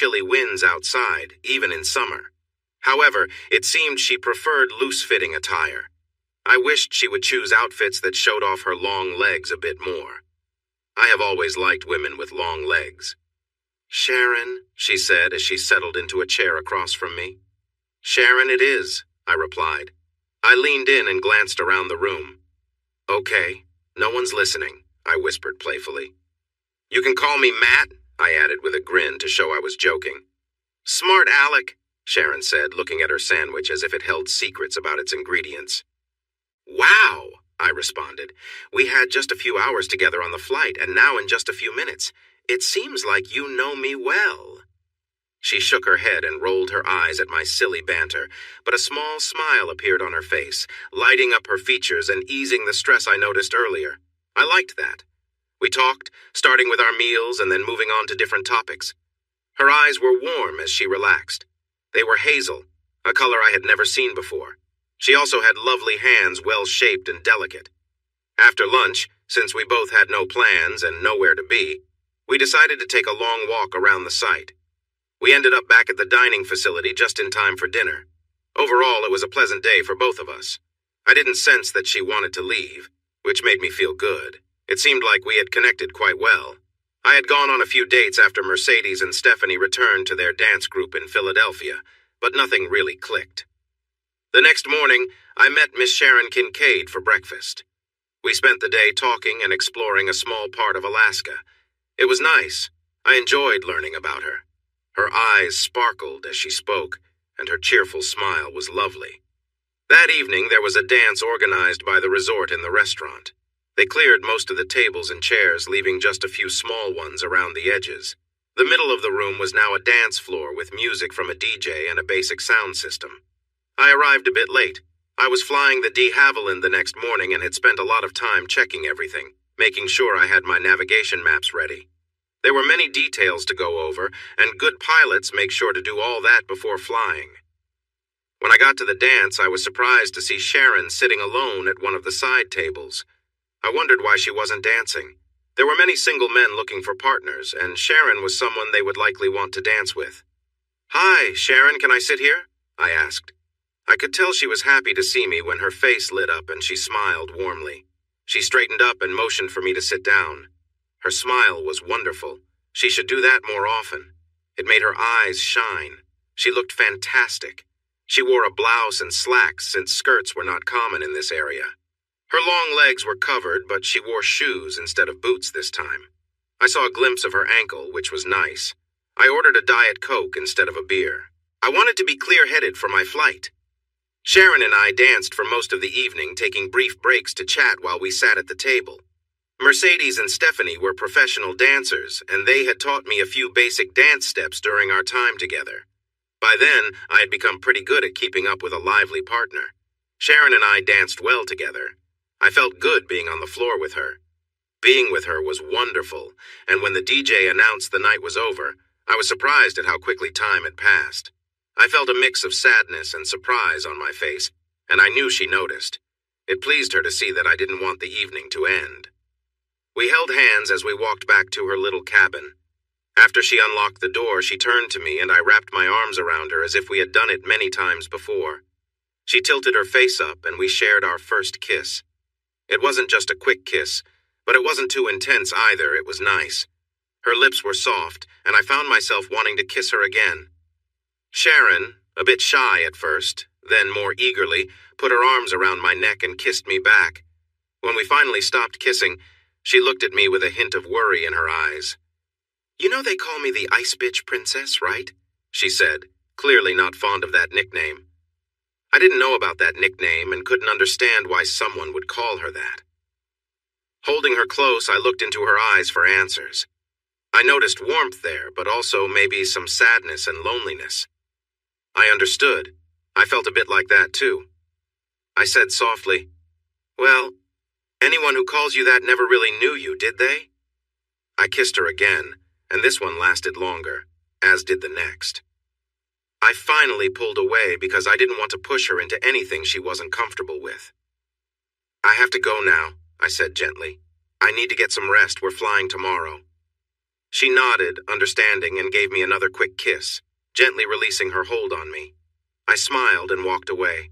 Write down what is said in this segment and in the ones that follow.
chilly winds outside, even in summer. However, it seemed she preferred loose-fitting attire. I wished she would choose outfits that showed off her long legs a bit more. I have always liked women with long legs. "Sharon," she said as she settled into a chair across from me. "Sharon it is," I replied. I leaned in and glanced around the room. "Okay, no one's listening," I whispered playfully. "You can call me Matt," I added with a grin to show I was joking. "Smart Alec," Sharon said, looking at her sandwich as if it held secrets about its ingredients. "Wow," I responded. "We had just a few hours together on the flight, and now in just a few minutes. It seems like you know me well." She shook her head and rolled her eyes at my silly banter, but a small smile appeared on her face, lighting up her features and easing the stress I noticed earlier. I liked that. We talked, starting with our meals and then moving on to different topics. Her eyes were warm as she relaxed. They were hazel, a color I had never seen before. She also had lovely hands, well-shaped and delicate. After lunch, since we both had no plans and nowhere to be, we decided to take a long walk around the site. We ended up back at the dining facility just in time for dinner. Overall, it was a pleasant day for both of us. I didn't sense that she wanted to leave, which made me feel good. It seemed like we had connected quite well. I had gone on a few dates after Mercedes and Stephanie returned to their dance group in Philadelphia, but nothing really clicked. The next morning, I met Miss Sharon Kincaid for breakfast. We spent the day talking and exploring a small part of Alaska. It was nice. I enjoyed learning about her. Her eyes sparkled as she spoke, and her cheerful smile was lovely. That evening, there was a dance organized by the resort in the restaurant. They cleared most of the tables and chairs, leaving just a few small ones around the edges. The middle of the room was now a dance floor with music from a DJ and a basic sound system. I arrived a bit late. I was flying the de Havilland the next morning and had spent a lot of time checking everything, making sure I had my navigation maps ready. There were many details to go over, and good pilots make sure to do all that before flying. When I got to the dance, I was surprised to see Sharon sitting alone at one of the side tables. I wondered why she wasn't dancing. There were many single men looking for partners, and Sharon was someone they would likely want to dance with. "Hi, Sharon, can I sit here?" I asked. I could tell she was happy to see me when her face lit up and she smiled warmly. She straightened up and motioned for me to sit down. Her smile was wonderful. She should do that more often. It made her eyes shine. She looked fantastic. She wore a blouse and slacks since skirts were not common in this area. Her long legs were covered, but she wore shoes instead of boots this time. I saw a glimpse of her ankle, which was nice. I ordered a Diet Coke instead of a beer. I wanted to be clear-headed for my flight. Sharon and I danced for most of the evening, taking brief breaks to chat while we sat at the table. Mercedes and Stephanie were professional dancers, and they had taught me a few basic dance steps during our time together. By then, I had become pretty good at keeping up with a lively partner. Sharon and I danced well together. I felt good being on the floor with her. Being with her was wonderful, and when the DJ announced the night was over, I was surprised at how quickly time had passed. I felt a mix of sadness and surprise on my face, and I knew she noticed. It pleased her to see that I didn't want the evening to end. We held hands as we walked back to her little cabin. After she unlocked the door, she turned to me and I wrapped my arms around her as if we had done it many times before. She tilted her face up and we shared our first kiss. It wasn't just a quick kiss, but it wasn't too intense either. It was nice. Her lips were soft, and I found myself wanting to kiss her again. Sharon, a bit shy at first, then more eagerly, put her arms around my neck and kissed me back. When we finally stopped kissing, she looked at me with a hint of worry in her eyes. "You know they call me the Ice Bitch Princess, right?" she said, clearly not fond of that nickname. I didn't know about that nickname and couldn't understand why someone would call her that. Holding her close, I looked into her eyes for answers. I noticed warmth there, but also maybe some sadness and loneliness. I understood. I felt a bit like that, too. I said softly, "Well, anyone who calls you that never really knew you, did they?" I kissed her again, and this one lasted longer, as did the next. I finally pulled away because I didn't want to push her into anything she wasn't comfortable with. "I have to go now," I said gently. "I need to get some rest. We're flying tomorrow." She nodded, understanding, and gave me another quick kiss, gently releasing her hold on me. I smiled and walked away.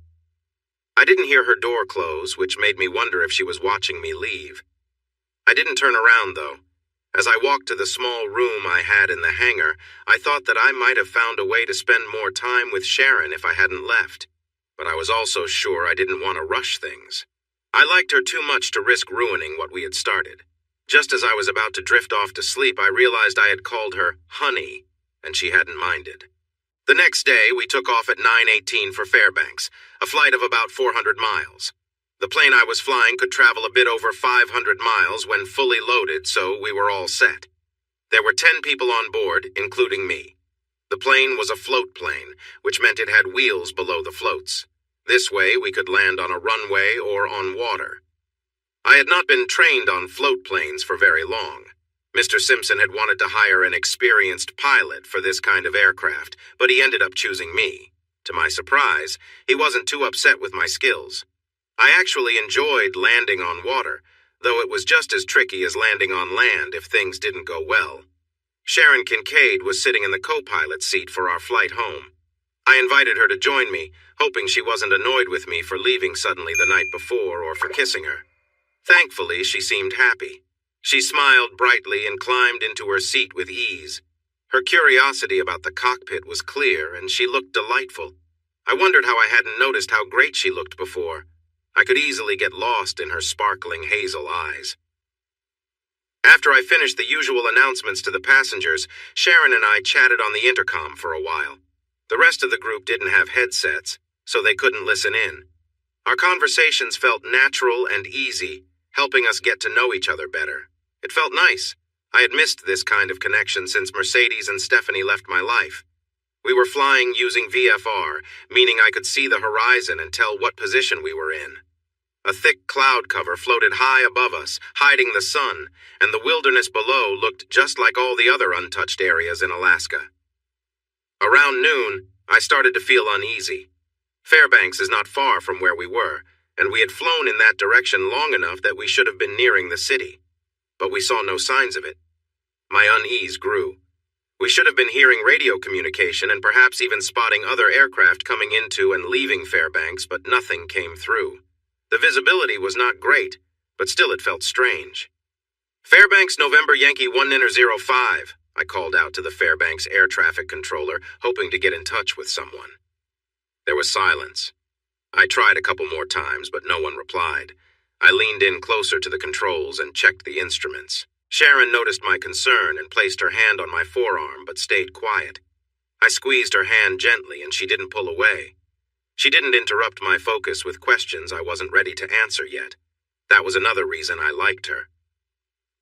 I didn't hear her door close, which made me wonder if she was watching me leave. I didn't turn around, though. As I walked to the small room I had in the hangar, I thought that I might have found a way to spend more time with Sharon if I hadn't left. But I was also sure I didn't want to rush things. I liked her too much to risk ruining what we had started. Just as I was about to drift off to sleep, I realized I had called her honey, and she hadn't minded. The next day, we took off at 9:18 for Fairbanks, a flight of about 400 miles. The plane I was flying could travel a bit over 500 miles when fully loaded, so we were all set. There were 10 people on board, including me. The plane was a float plane, which meant it had wheels below the floats. This way, we could land on a runway or on water. I had not been trained on float planes for very long. Mr. Simpson had wanted to hire an experienced pilot for this kind of aircraft, but he ended up choosing me. To my surprise, he wasn't too upset with my skills. I actually enjoyed landing on water, though it was just as tricky as landing on land if things didn't go well. Sharon Kincaid was sitting in the co-pilot seat for our flight home. I invited her to join me, hoping she wasn't annoyed with me for leaving suddenly the night before or for kissing her. Thankfully, she seemed happy. She smiled brightly and climbed into her seat with ease. Her curiosity about the cockpit was clear, and she looked delightful. I wondered how I hadn't noticed how great she looked before. I could easily get lost in her sparkling hazel eyes. After I finished the usual announcements to the passengers, Sharon and I chatted on the intercom for a while. The rest of the group didn't have headsets, so they couldn't listen in. Our conversations felt natural and easy, helping us get to know each other better. It felt nice. I had missed this kind of connection since Mercedes and Stephanie left my life. We were flying using VFR, meaning I could see the horizon and tell what position we were in. A thick cloud cover floated high above us, hiding the sun, and the wilderness below looked just like all the other untouched areas in Alaska. Around noon, I started to feel uneasy. Fairbanks is not far from where we were, and we had flown in that direction long enough that we should have been nearing the city. But we saw no signs of it. My unease grew. We should have been hearing radio communication and perhaps even spotting other aircraft coming into and leaving Fairbanks, but nothing came through. The visibility was not great, but still it felt strange. Fairbanks, November, Yankee 1-05, I called out to the Fairbanks air traffic controller, hoping to get in touch with someone. There was silence. I tried a couple more times, but no one replied. I leaned in closer to the controls and checked the instruments. Sharon noticed my concern and placed her hand on my forearm, but stayed quiet. I squeezed her hand gently, and she didn't pull away. She didn't interrupt my focus with questions I wasn't ready to answer yet. That was another reason I liked her.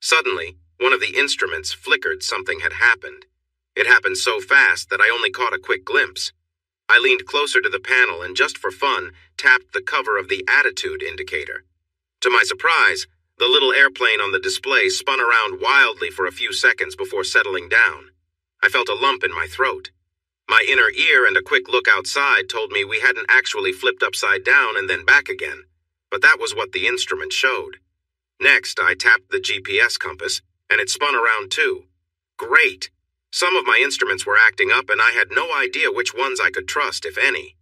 Suddenly, one of the instruments flickered. Something had happened. It happened so fast that I only caught a quick glimpse. I leaned closer to the panel and, just for fun, tapped the cover of the attitude indicator. To my surprise, the little airplane on the display spun around wildly for a few seconds before settling down. I felt a lump in my throat. My inner ear and a quick look outside told me we hadn't actually flipped upside down and then back again, but that was what the instrument showed. Next, I tapped the GPS compass, and it spun around too. Great! Some of my instruments were acting up, and I had no idea which ones I could trust, if any.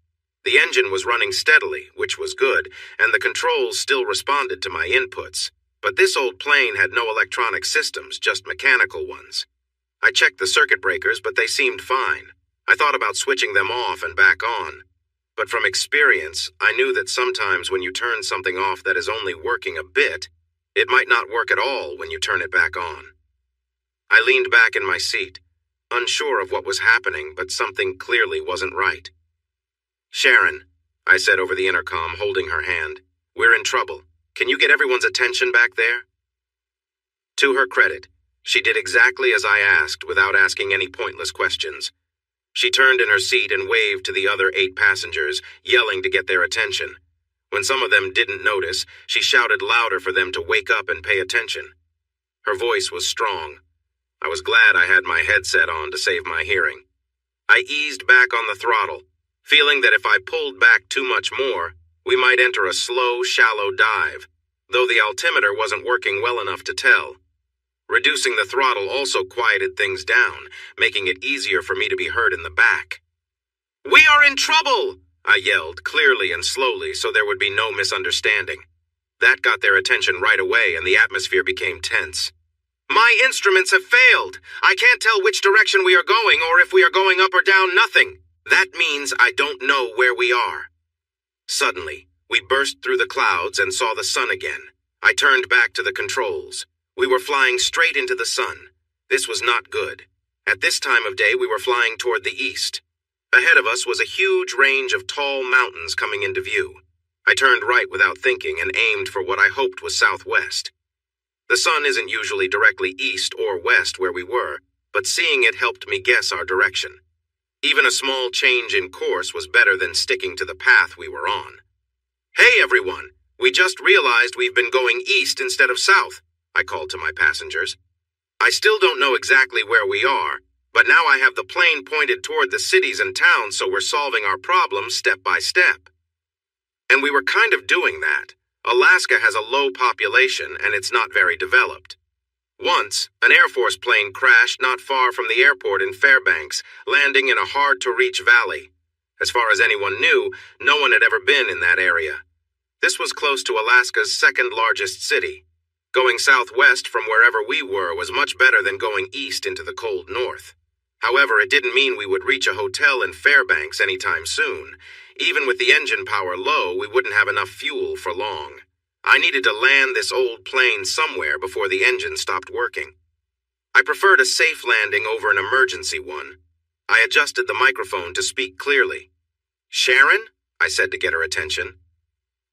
The engine was running steadily, which was good, and the controls still responded to my inputs. But this old plane had no electronic systems, just mechanical ones. I checked the circuit breakers, but they seemed fine. I thought about switching them off and back on. But from experience, I knew that sometimes when you turn something off that is only working a bit, it might not work at all when you turn it back on. I leaned back in my seat, unsure of what was happening, but something clearly wasn't right. "Sharon," I said over the intercom, holding her hand, "we're in trouble. Can you get everyone's attention back there?" To her credit, she did exactly as I asked without asking any pointless questions. She turned in her seat and waved to the other 8 passengers, yelling to get their attention. When some of them didn't notice, she shouted louder for them to wake up and pay attention. Her voice was strong. I was glad I had my headset on to save my hearing. I eased back on the throttle, feeling that if I pulled back too much more, we might enter a slow, shallow dive, though the altimeter wasn't working well enough to tell. Reducing the throttle also quieted things down, making it easier for me to be heard in the back. "We are in trouble!" I yelled, clearly and slowly so there would be no misunderstanding. That got their attention right away and the atmosphere became tense. "My instruments have failed. I can't tell which direction we are going or if we are going up or down, nothing. That means I don't know where we are." Suddenly, we burst through the clouds and saw the sun again. I turned back to the controls. We were flying straight into the sun. This was not good. At this time of day, we were flying toward the east. Ahead of us was a huge range of tall mountains coming into view. I turned right without thinking and aimed for what I hoped was southwest. The sun isn't usually directly east or west where we were, but seeing it helped me guess our direction. Even a small change in course was better than sticking to the path we were on. "Hey everyone, we just realized we've been going east instead of south," I called to my passengers. "I still don't know exactly where we are, but now I have the plane pointed toward the cities and towns, so we're solving our problems step by step." And we were kind of doing that. Alaska has a low population and it's not very developed. Once, an Air Force plane crashed not far from the airport in Fairbanks, landing in a hard-to-reach valley. As far as anyone knew, no one had ever been in that area. This was close to Alaska's second-largest city. Going southwest from wherever we were was much better than going east into the cold north. However, it didn't mean we would reach a hotel in Fairbanks anytime soon. Even with the engine power low, we wouldn't have enough fuel for long. I needed to land this old plane somewhere before the engine stopped working. I preferred a safe landing over an emergency one. I adjusted the microphone to speak clearly. "Sharon?" I said to get her attention.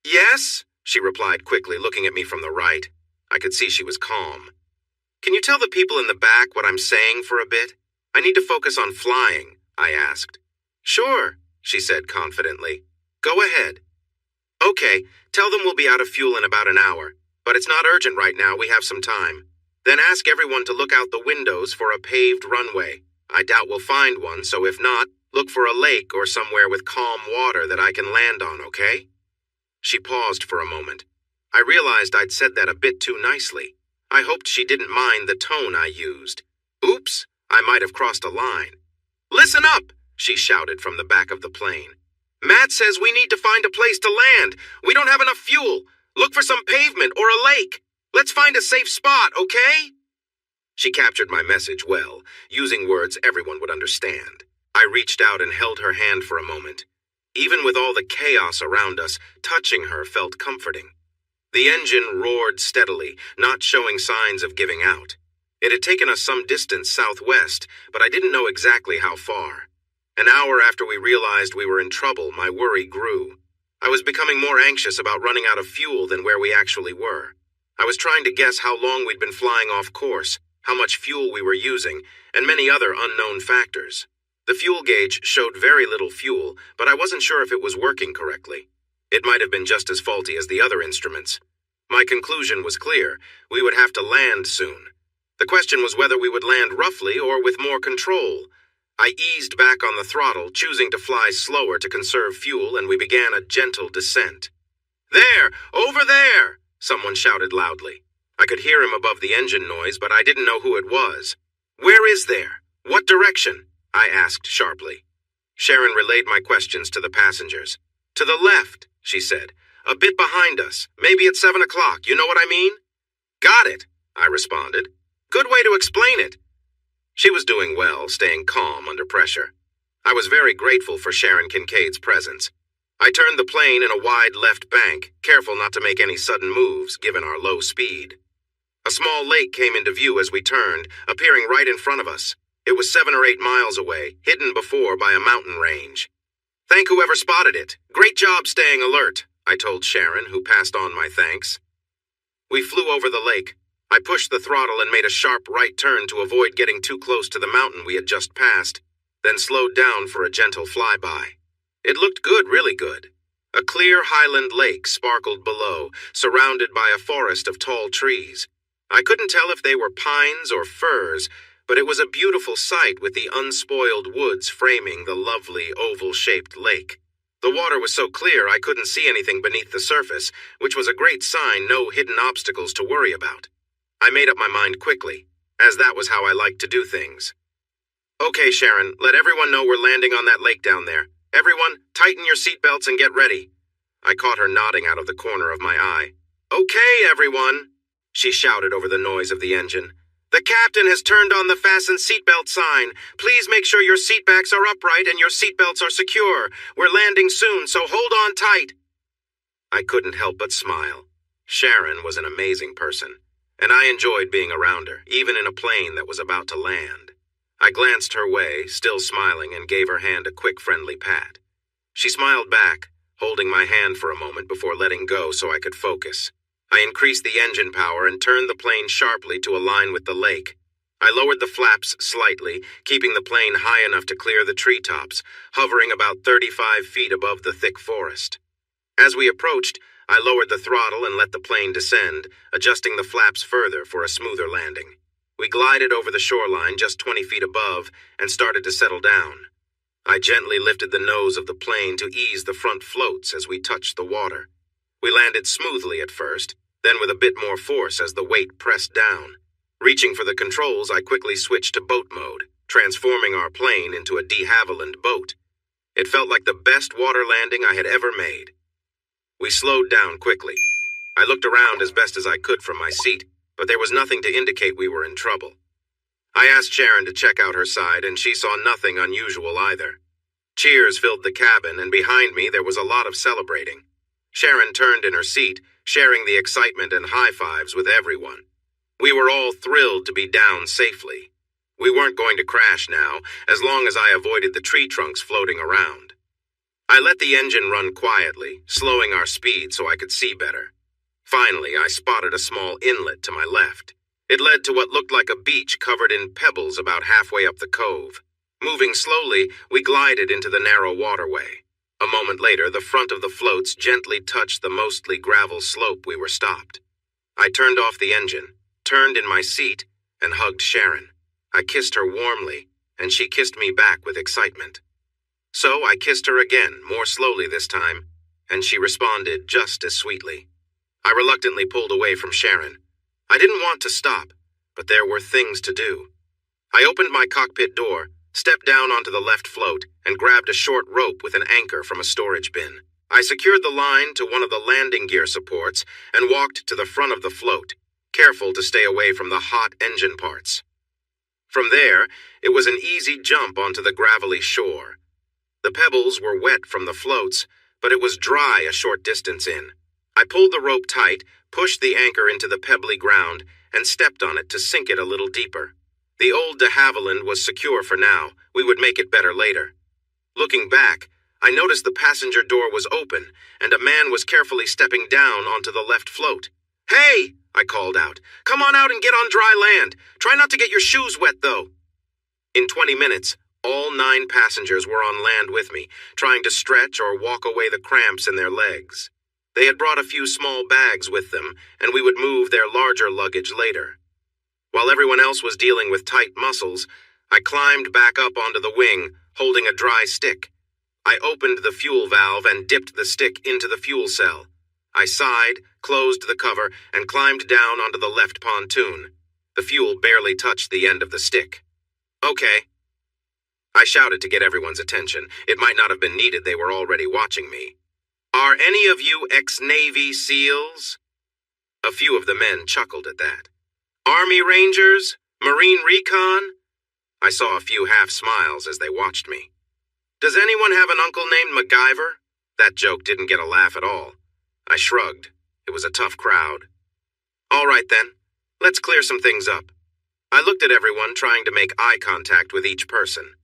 "Yes?" she replied quickly, looking at me from the right. I could see she was calm. "Can you tell the people in the back what I'm saying for a bit? I need to focus on flying," I asked. "Sure," she said confidently. "Go ahead." "Okay, tell them we'll be out of fuel in about an hour, but it's not urgent right now, we have some time. Then ask everyone to look out the windows for a paved runway. I doubt we'll find one, so if not, look for a lake or somewhere with calm water that I can land on, okay?" She paused for a moment. I realized I'd said that a bit too nicely. I hoped she didn't mind the tone I used. Oops, I might have crossed a line. "Listen up," she shouted from the back of the plane. "Matt says we need to find a place to land. We don't have enough fuel. Look for some pavement or a lake. Let's find a safe spot, okay?" She captured my message well, using words everyone would understand. I reached out and held her hand for a moment. Even with all the chaos around us, touching her felt comforting. The engine roared steadily, not showing signs of giving out. It had taken us some distance southwest, but I didn't know exactly how far. An hour after we realized we were in trouble, my worry grew. I was becoming more anxious about running out of fuel than where we actually were. I was trying to guess how long we'd been flying off course, how much fuel we were using, and many other unknown factors. The fuel gauge showed very little fuel, but I wasn't sure if it was working correctly. It might have been just as faulty as the other instruments. My conclusion was clear. We would have to land soon. The question was whether we would land roughly or with more control. I eased back on the throttle, choosing to fly slower to conserve fuel, and we began a gentle descent. "There! Over there!" someone shouted loudly. I could hear him above the engine noise, but I didn't know who it was. "Where is there? What direction?" I asked sharply. Sharon relayed my questions to the passengers. "To the left," she said. "A bit behind us. Maybe at 7 o'clock, you know what I mean?" "Got it," I responded. "Good way to explain it." She was doing well, staying calm under pressure. I was very grateful for Sharon Kincaid's presence. I turned the plane in a wide left bank, careful not to make any sudden moves, given our low speed. A small lake came into view as we turned, appearing right in front of us. It was 7 or 8 miles away, hidden before by a mountain range. "Thank whoever spotted it. Great job staying alert," I told Sharon, who passed on my thanks. We flew over the lake. I pushed the throttle and made a sharp right turn to avoid getting too close to the mountain we had just passed, then slowed down for a gentle flyby. It looked good, really good. A clear highland lake sparkled below, surrounded by a forest of tall trees. I couldn't tell if they were pines or firs, but it was a beautiful sight with the unspoiled woods framing the lovely oval-shaped lake. The water was so clear I couldn't see anything beneath the surface, which was a great sign, no hidden obstacles to worry about. I made up my mind quickly, as that was how I liked to do things. Okay, Sharon, let everyone know we're landing on that lake down there. Everyone, tighten your seatbelts and get ready. I caught her nodding out of the corner of my eye. Okay, everyone, she shouted over the noise of the engine. The captain has turned on the fasten seatbelt sign. Please make sure your seatbacks are upright and your seatbelts are secure. We're landing soon, so hold on tight. I couldn't help but smile. Sharon was an amazing person, and I enjoyed being around her, even in a plane that was about to land. I glanced her way, still smiling, and gave her hand a quick friendly pat. She smiled back, holding my hand for a moment before letting go so I could focus. I increased the engine power and turned the plane sharply to align with the lake. I lowered the flaps slightly, keeping the plane high enough to clear the treetops, hovering about 35 feet above the thick forest. As we approached, I lowered the throttle and let the plane descend, adjusting the flaps further for a smoother landing. We glided over the shoreline just 20 feet above and started to settle down. I gently lifted the nose of the plane to ease the front floats as we touched the water. We landed smoothly at first, then with a bit more force as the weight pressed down. Reaching for the controls, I quickly switched to boat mode, transforming our plane into a de Havilland boat. It felt like the best water landing I had ever made. We slowed down quickly. I looked around as best as I could from my seat, but there was nothing to indicate we were in trouble. I asked Sharon to check out her side, and she saw nothing unusual either. Cheers filled the cabin, and behind me there was a lot of celebrating. Sharon turned in her seat, sharing the excitement and high fives with everyone. We were all thrilled to be down safely. We weren't going to crash now, as long as I avoided the tree trunks floating around. I let the engine run quietly, slowing our speed so I could see better. Finally, I spotted a small inlet to my left. It led to what looked like a beach covered in pebbles about halfway up the cove. Moving slowly, we glided into the narrow waterway. A moment later, the front of the floats gently touched the mostly gravel slope we were stopped. I turned off the engine, turned in my seat, and hugged Sharon. I kissed her warmly, and she kissed me back with excitement. So I kissed her again, more slowly this time, and she responded just as sweetly. I reluctantly pulled away from Sharon. I didn't want to stop, but there were things to do. I opened my cockpit door, stepped down onto the left float, and grabbed a short rope with an anchor from a storage bin. I secured the line to one of the landing gear supports and walked to the front of the float, careful to stay away from the hot engine parts. From there, it was an easy jump onto the gravelly shore. The pebbles were wet from the floats, but it was dry a short distance in. I pulled the rope tight, pushed the anchor into the pebbly ground, and stepped on it to sink it a little deeper. The old de Havilland was secure for now. We would make it better later. Looking back, I noticed the passenger door was open, and a man was carefully stepping down onto the left float. "Hey!" I called out. "Come on out and get on dry land. Try not to get your shoes wet, though." In 20 minutes, all 9 passengers were on land with me, trying to stretch or walk away the cramps in their legs. They had brought a few small bags with them, and we would move their larger luggage later. While everyone else was dealing with tight muscles, I climbed back up onto the wing, holding a dry stick. I opened the fuel valve and dipped the stick into the fuel cell. I sighed, closed the cover, and climbed down onto the left pontoon. The fuel barely touched the end of the stick. "Okay," I shouted to get everyone's attention. It might not have been needed, they were already watching me. "Are any of you ex-Navy SEALs?" A few of the men chuckled at that. "Army Rangers? Marine Recon?" I saw a few half-smiles as they watched me. "Does anyone have an uncle named MacGyver?" That joke didn't get a laugh at all. I shrugged. It was a tough crowd. "All right then, let's clear some things up." I looked at everyone, trying to make eye contact with each person.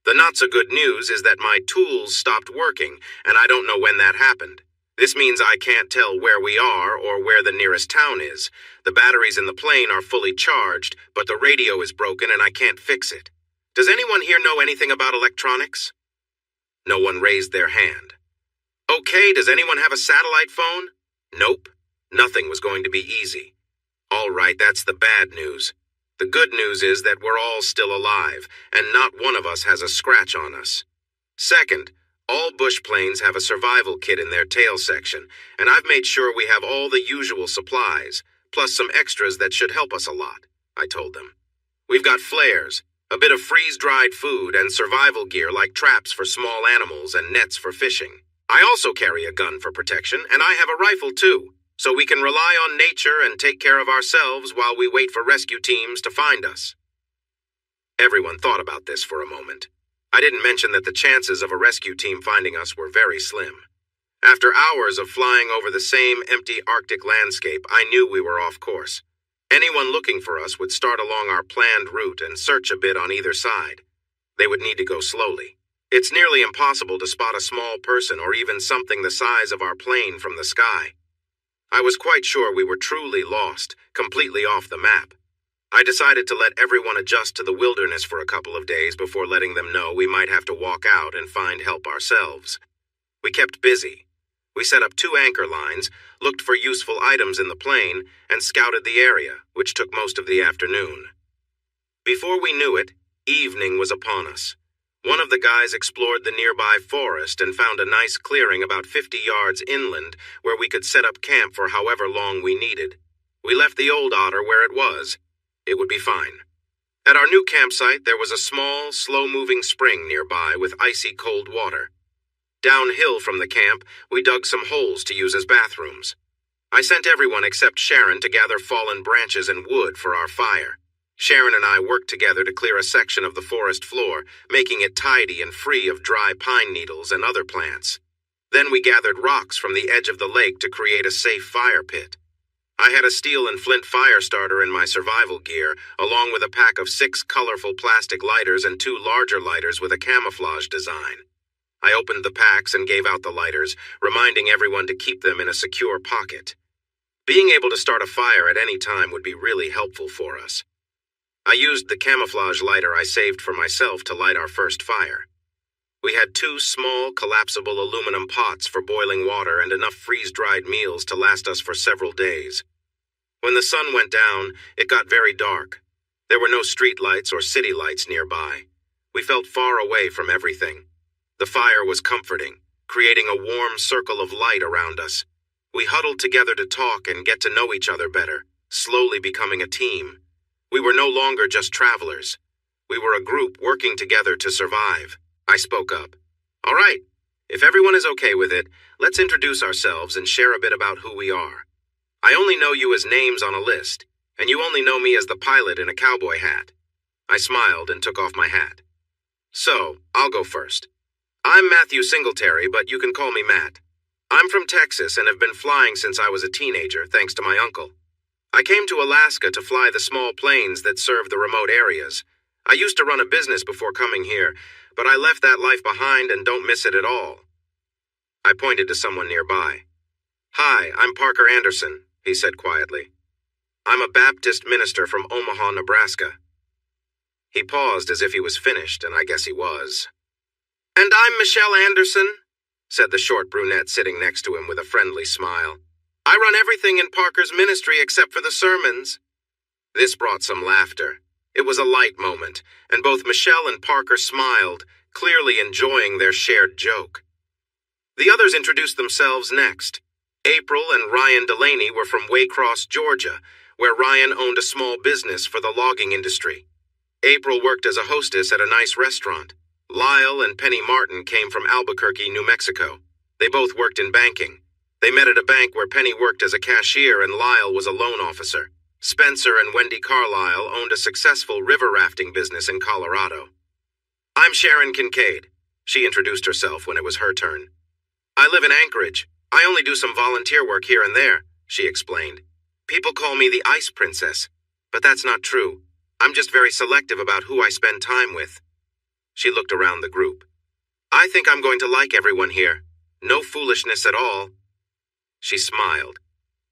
The not-so-good news is that my tools stopped working, and I don't know when that happened. This means I can't tell where we are or where the nearest town is. The batteries in the plane are fully charged, but the radio is broken and I can't fix it. Does anyone here know anything about electronics? No one raised their hand. Okay, does anyone have a satellite phone? Nope. Nothing was going to be easy. All right, that's the bad news. The good news is that we're all still alive, and not one of us has a scratch on us. Second, all bush planes have a survival kit in their tail section, and I've made sure we have all the usual supplies, plus some extras that should help us a lot, I told them. We've got flares, a bit of freeze-dried food, and survival gear like traps for small animals and nets for fishing. I also carry a gun for protection, and I have a rifle too, so we can rely on nature and take care of ourselves while we wait for rescue teams to find us. Everyone thought about this for a moment. I didn't mention that the chances of a rescue team finding us were very slim. After hours of flying over the same empty Arctic landscape, I knew we were off course. Anyone looking for us would start along our planned route and search a bit on either side. They would need to go slowly. It's nearly impossible to spot a small person or even something the size of our plane from the sky. I was quite sure we were truly lost, completely off the map. I decided to let everyone adjust to the wilderness for a couple of days before letting them know we might have to walk out and find help ourselves. We kept busy. We set up 2 anchor lines, looked for useful items in the plane, and scouted the area, which took most of the afternoon. Before we knew it, evening was upon us. One of the guys explored the nearby forest and found a nice clearing about 50 yards inland where we could set up camp for however long we needed. We left the old otter where it was. It would be fine. At our new campsite, there was a small, slow-moving spring nearby with icy cold water. Downhill from the camp, we dug some holes to use as bathrooms. I sent everyone except Sharon to gather fallen branches and wood for our fire. Sharon and I worked together to clear a section of the forest floor, making it tidy and free of dry pine needles and other plants. Then we gathered rocks from the edge of the lake to create a safe fire pit. I had a steel and flint fire starter in my survival gear, along with a pack of 6 colorful plastic lighters and 2 larger lighters with a camouflage design. I opened the packs and gave out the lighters, reminding everyone to keep them in a secure pocket. Being able to start a fire at any time would be really helpful for us. I used the camouflage lighter I saved for myself to light our first fire. We had 2 small, collapsible aluminum pots for boiling water and enough freeze-dried meals to last us for several days. When the sun went down, it got very dark. There were no street lights or city lights nearby. We felt far away from everything. The fire was comforting, creating a warm circle of light around us. We huddled together to talk and get to know each other better, slowly becoming a team. We were no longer just travelers. We were a group working together to survive. I spoke up. All right, if everyone is okay with it, let's introduce ourselves and share a bit about who we are. I only know you as names on a list, and you only know me as the pilot in a cowboy hat. I smiled and took off my hat. So, I'll go first. I'm Matthew Singletary, but you can call me Matt. I'm from Texas and have been flying since I was a teenager, thanks to my uncle. I came to Alaska to fly the small planes that serve the remote areas. I used to run a business before coming here, but I left that life behind and don't miss it at all. I pointed to someone nearby. Hi, I'm Parker Anderson, he said quietly. I'm a Baptist minister from Omaha, Nebraska. He paused as if he was finished, and I guess he was. And I'm Michelle Anderson, said the short brunette sitting next to him with a friendly smile. I run everything in Parker's ministry except for the sermons. This brought some laughter. It was a light moment, and both Michelle and Parker smiled, clearly enjoying their shared joke. The others introduced themselves next. April and Ryan Delaney were from Waycross, Georgia, where Ryan owned a small business for the logging industry. April worked as a hostess at a nice restaurant. Lyle and Penny Martin came from Albuquerque, New Mexico. They both worked in banking. They met at a bank where Penny worked as a cashier and Lyle was a loan officer. Spencer and Wendy Carlisle owned a successful river rafting business in Colorado. I'm Sharon Kincaid. She introduced herself when it was her turn. I live in Anchorage. I only do some volunteer work here and there, she explained. People call me the Ice Princess, but that's not true. I'm just very selective about who I spend time with. She looked around the group. I think I'm going to like everyone here. No foolishness at all. She smiled,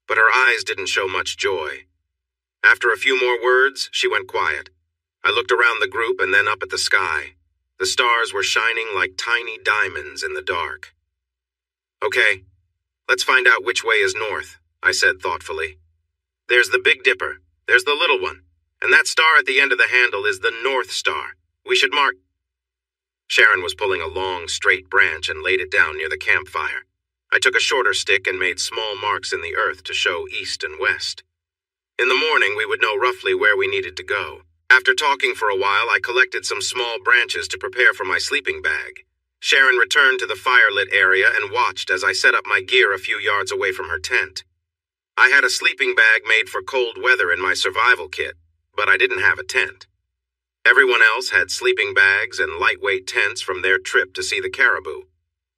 but her eyes didn't show much joy. After a few more words, she went quiet. I looked around the group and then up at the sky. The stars were shining like tiny diamonds in the dark. Okay, let's find out which way is north, I said thoughtfully. There's the Big Dipper, there's the little one, and that star at the end of the handle is the North Star. We should mark. Sharon was pulling a long, straight branch and laid it down near the campfire. I took a shorter stick and made small marks in the earth to show east and west. In the morning, we would know roughly where we needed to go. After talking for a while, I collected some small branches to prepare for my sleeping bag. Sharon returned to the firelit area and watched as I set up my gear a few yards away from her tent. I had a sleeping bag made for cold weather in my survival kit, but I didn't have a tent. Everyone else had sleeping bags and lightweight tents from their trip to see the caribou.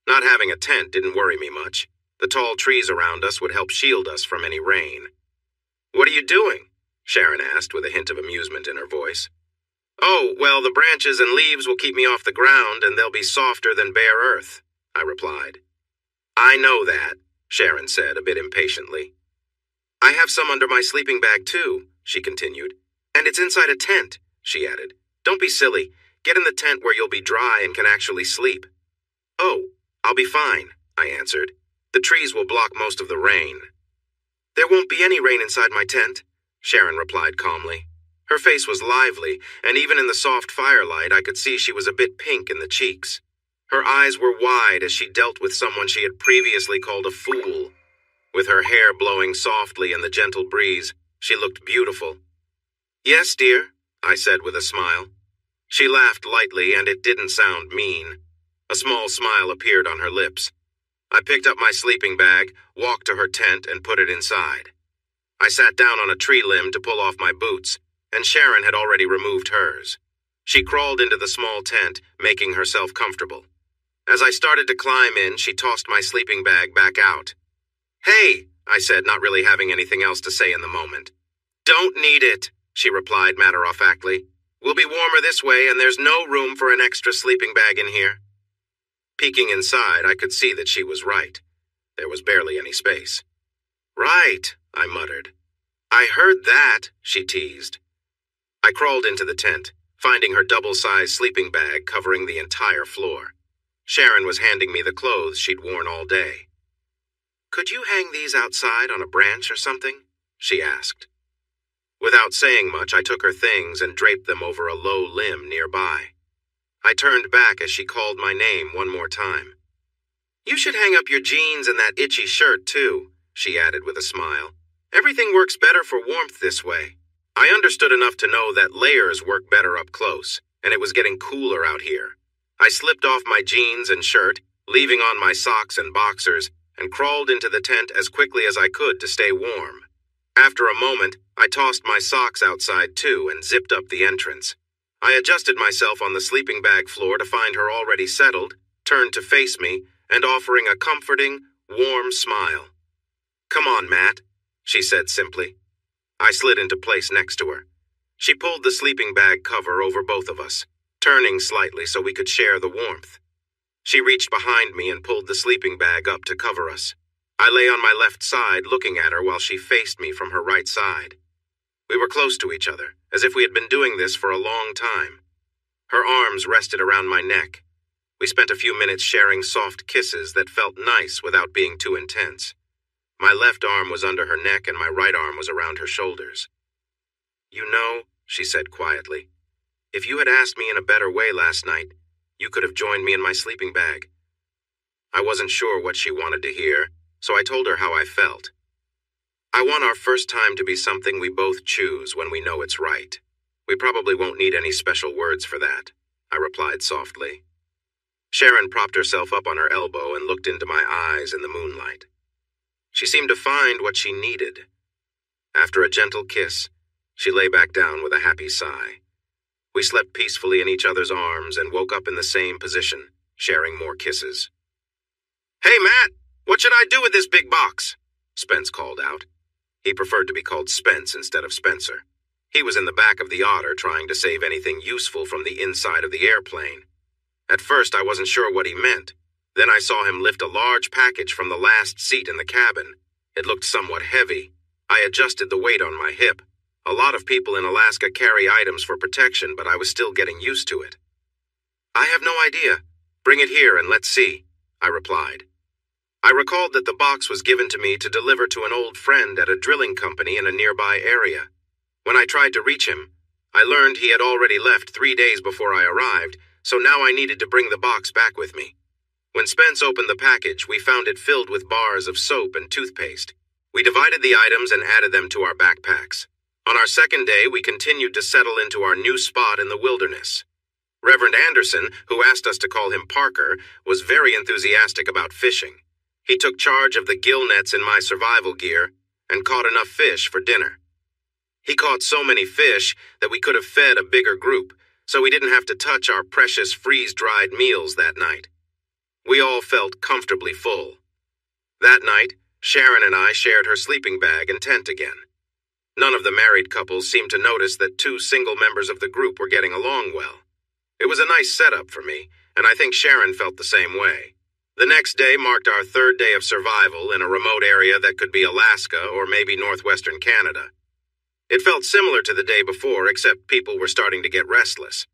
Not having a tent didn't worry me much. The tall trees around us would help shield us from any rain. "What are you doing?" Sharon asked with a hint of amusement in her voice. "Oh, well, the branches and leaves will keep me off the ground and they'll be softer than bare earth," I replied. "I know that," Sharon said a bit impatiently. "I have some under my sleeping bag too," she continued. "And it's inside a tent," she added. "Don't be silly. Get in the tent where you'll be dry and can actually sleep." "Oh, I'll be fine," I answered. "The trees will block most of the rain." "There won't be any rain inside my tent," Sharon replied calmly. Her face was lively, and even in the soft firelight I could see she was a bit pink in the cheeks. Her eyes were wide as she dealt with someone she had previously called a fool. With her hair blowing softly in the gentle breeze, she looked beautiful. "Yes, dear," I said with a smile. She laughed lightly, and it didn't sound mean. A small smile appeared on her lips. I picked up my sleeping bag, walked to her tent, and put it inside. I sat down on a tree limb to pull off my boots, and Sharon had already removed hers. She crawled into the small tent, making herself comfortable. As I started to climb in, she tossed my sleeping bag back out. "Hey," I said, not really having anything else to say in the moment. "Don't need it," she replied matter-of-factly. "We'll be warmer this way, and there's no room for an extra sleeping bag in here." Peeking inside, I could see that she was right. There was barely any space. "Right," I muttered. "I heard that," she teased. I crawled into the tent, finding her double-sized sleeping bag covering the entire floor. Sharon was handing me the clothes she'd worn all day. "Could you hang these outside on a branch or something?" she asked. Without saying much, I took her things and draped them over a low limb nearby. I turned back as she called my name one more time. "You should hang up your jeans and that itchy shirt, too," she added with a smile. "Everything works better for warmth this way." I understood enough to know that layers work better up close, and it was getting cooler out here. I slipped off my jeans and shirt, leaving on my socks and boxers, and crawled into the tent as quickly as I could to stay warm. After a moment, I tossed my socks outside too and zipped up the entrance. I adjusted myself on the sleeping bag floor to find her already settled, turned to face me, and offering a comforting, warm smile. "Come on, Matt," she said simply. I slid into place next to her. She pulled the sleeping bag cover over both of us, turning slightly so we could share the warmth. She reached behind me and pulled the sleeping bag up to cover us. I lay on my left side looking at her while she faced me from her right side. We were close to each other, as if we had been doing this for a long time. Her arms rested around my neck. We spent a few minutes sharing soft kisses that felt nice without being too intense. My left arm was under her neck and my right arm was around her shoulders. "You know," she said quietly, "if you had asked me in a better way last night, you could have joined me in my sleeping bag." I wasn't sure what she wanted to hear, so I told her how I felt. "I want our first time to be something we both choose when we know it's right. We probably won't need any special words for that," I replied softly. Sharon propped herself up on her elbow and looked into my eyes in the moonlight. She seemed to find what she needed. After a gentle kiss, she lay back down with a happy sigh. We slept peacefully in each other's arms and woke up in the same position, sharing more kisses. "Hey, Matt, what should I do with this big box?" Spence called out. He preferred to be called Spence instead of Spencer. He was in the back of the otter trying to save anything useful from the inside of the airplane. At first, I wasn't sure what he meant. Then I saw him lift a large package from the last seat in the cabin. It looked somewhat heavy. I adjusted the weight on my hip. A lot of people in Alaska carry items for protection, but I was still getting used to it. "I have no idea. Bring it here and let's see," I replied. I recalled that the box was given to me to deliver to an old friend at a drilling company in a nearby area. When I tried to reach him, I learned he had already left 3 days before I arrived, so now I needed to bring the box back with me. When Spence opened the package, we found it filled with bars of soap and toothpaste. We divided the items and added them to our backpacks. On our second day, we continued to settle into our new spot in the wilderness. Reverend Anderson, who asked us to call him Parker, was very enthusiastic about fishing. He took charge of the gill nets in my survival gear and caught enough fish for dinner. He caught so many fish that we could have fed a bigger group, so we didn't have to touch our precious freeze-dried meals that night. We all felt comfortably full. That night, Sharon and I shared her sleeping bag and tent again. None of the married couples seemed to notice that two single members of the group were getting along well. It was a nice setup for me, and I think Sharon felt the same way. The next day marked our third day of survival in a remote area that could be Alaska or maybe northwestern Canada. It felt similar to the day before, except people were starting to get restless.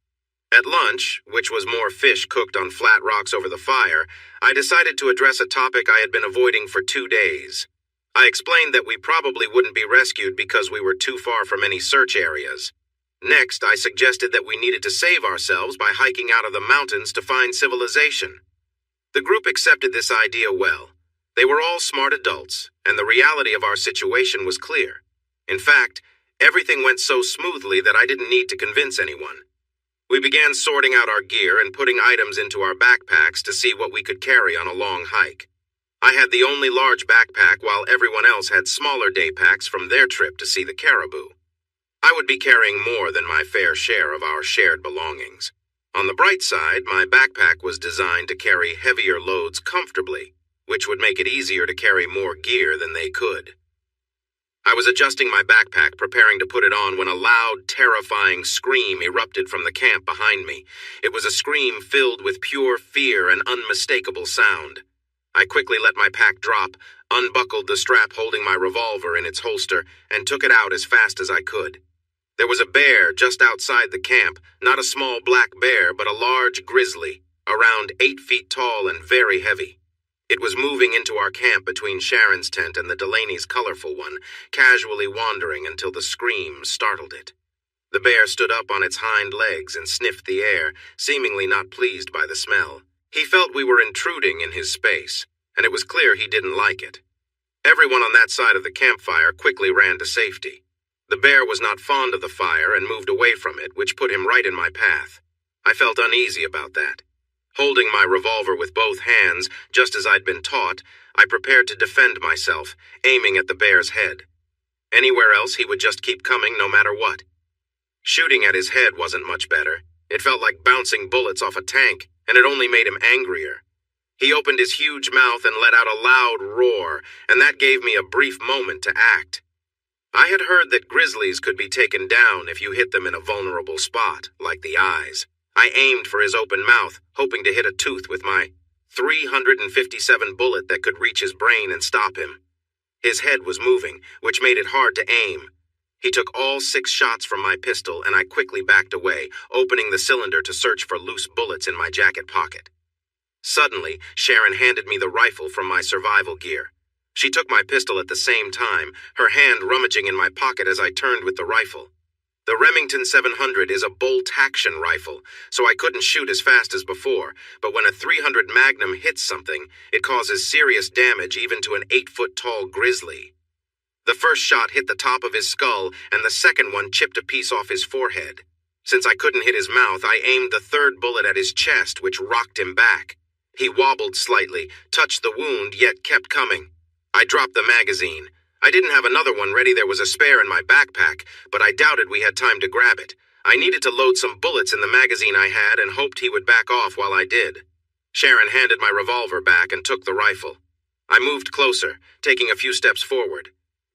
At lunch, which was more fish cooked on flat rocks over the fire, I decided to address a topic I had been avoiding for 2 days. I explained that we probably wouldn't be rescued because we were too far from any search areas. Next, I suggested that we needed to save ourselves by hiking out of the mountains to find civilization. The group accepted this idea well. They were all smart adults, and the reality of our situation was clear. In fact, everything went so smoothly that I didn't need to convince anyone. We began sorting out our gear and putting items into our backpacks to see what we could carry on a long hike. I had the only large backpack while everyone else had smaller day packs from their trip to see the caribou. I would be carrying more than my fair share of our shared belongings. On the bright side, my backpack was designed to carry heavier loads comfortably, which would make it easier to carry more gear than they could. I was adjusting my backpack, preparing to put it on, when a loud, terrifying scream erupted from the camp behind me. It was a scream filled with pure fear and unmistakable sound. I quickly let my pack drop, unbuckled the strap holding my revolver in its holster, and took it out as fast as I could. There was a bear just outside the camp, not a small black bear, but a large grizzly, around 8 feet tall and very heavy. It was moving into our camp between Sharon's tent and the Delaney's colorful one, casually wandering until the scream startled it. The bear stood up on its hind legs and sniffed the air, seemingly not pleased by the smell. He felt we were intruding in his space, and it was clear he didn't like it. Everyone on that side of the campfire quickly ran to safety. The bear was not fond of the fire and moved away from it, which put him right in my path. I felt uneasy about that. Holding my revolver with both hands, just as I'd been taught, I prepared to defend myself, aiming at the bear's head. Anywhere else, he would just keep coming no matter what. Shooting at his head wasn't much better. It felt like bouncing bullets off a tank, and it only made him angrier. He opened his huge mouth and let out a loud roar, and that gave me a brief moment to act. I had heard that grizzlies could be taken down if you hit them in a vulnerable spot, like the eyes. I aimed for his open mouth, hoping to hit a tooth with my .357 bullet that could reach his brain and stop him. His head was moving, which made it hard to aim. He took all 6 shots from my pistol, and I quickly backed away, opening the cylinder to search for loose bullets in my jacket pocket. Suddenly, Sharon handed me the rifle from my survival gear. She took my pistol at the same time, her hand rummaging in my pocket as I turned with the rifle. The Remington 700 is a bolt-action rifle, so I couldn't shoot as fast as before, but when a .300 Magnum hits something, it causes serious damage even to an 8-foot-tall grizzly. The first shot hit the top of his skull, and the second one chipped a piece off his forehead. Since I couldn't hit his mouth, I aimed the third bullet at his chest, which rocked him back. He wobbled slightly, touched the wound, yet kept coming. I dropped the magazine. I didn't have another one ready. There was a spare in my backpack, but I doubted we had time to grab it. I needed to load some bullets in the magazine I had and hoped he would back off while I did. Sharon handed my revolver back and took the rifle. I moved closer, taking a few steps forward.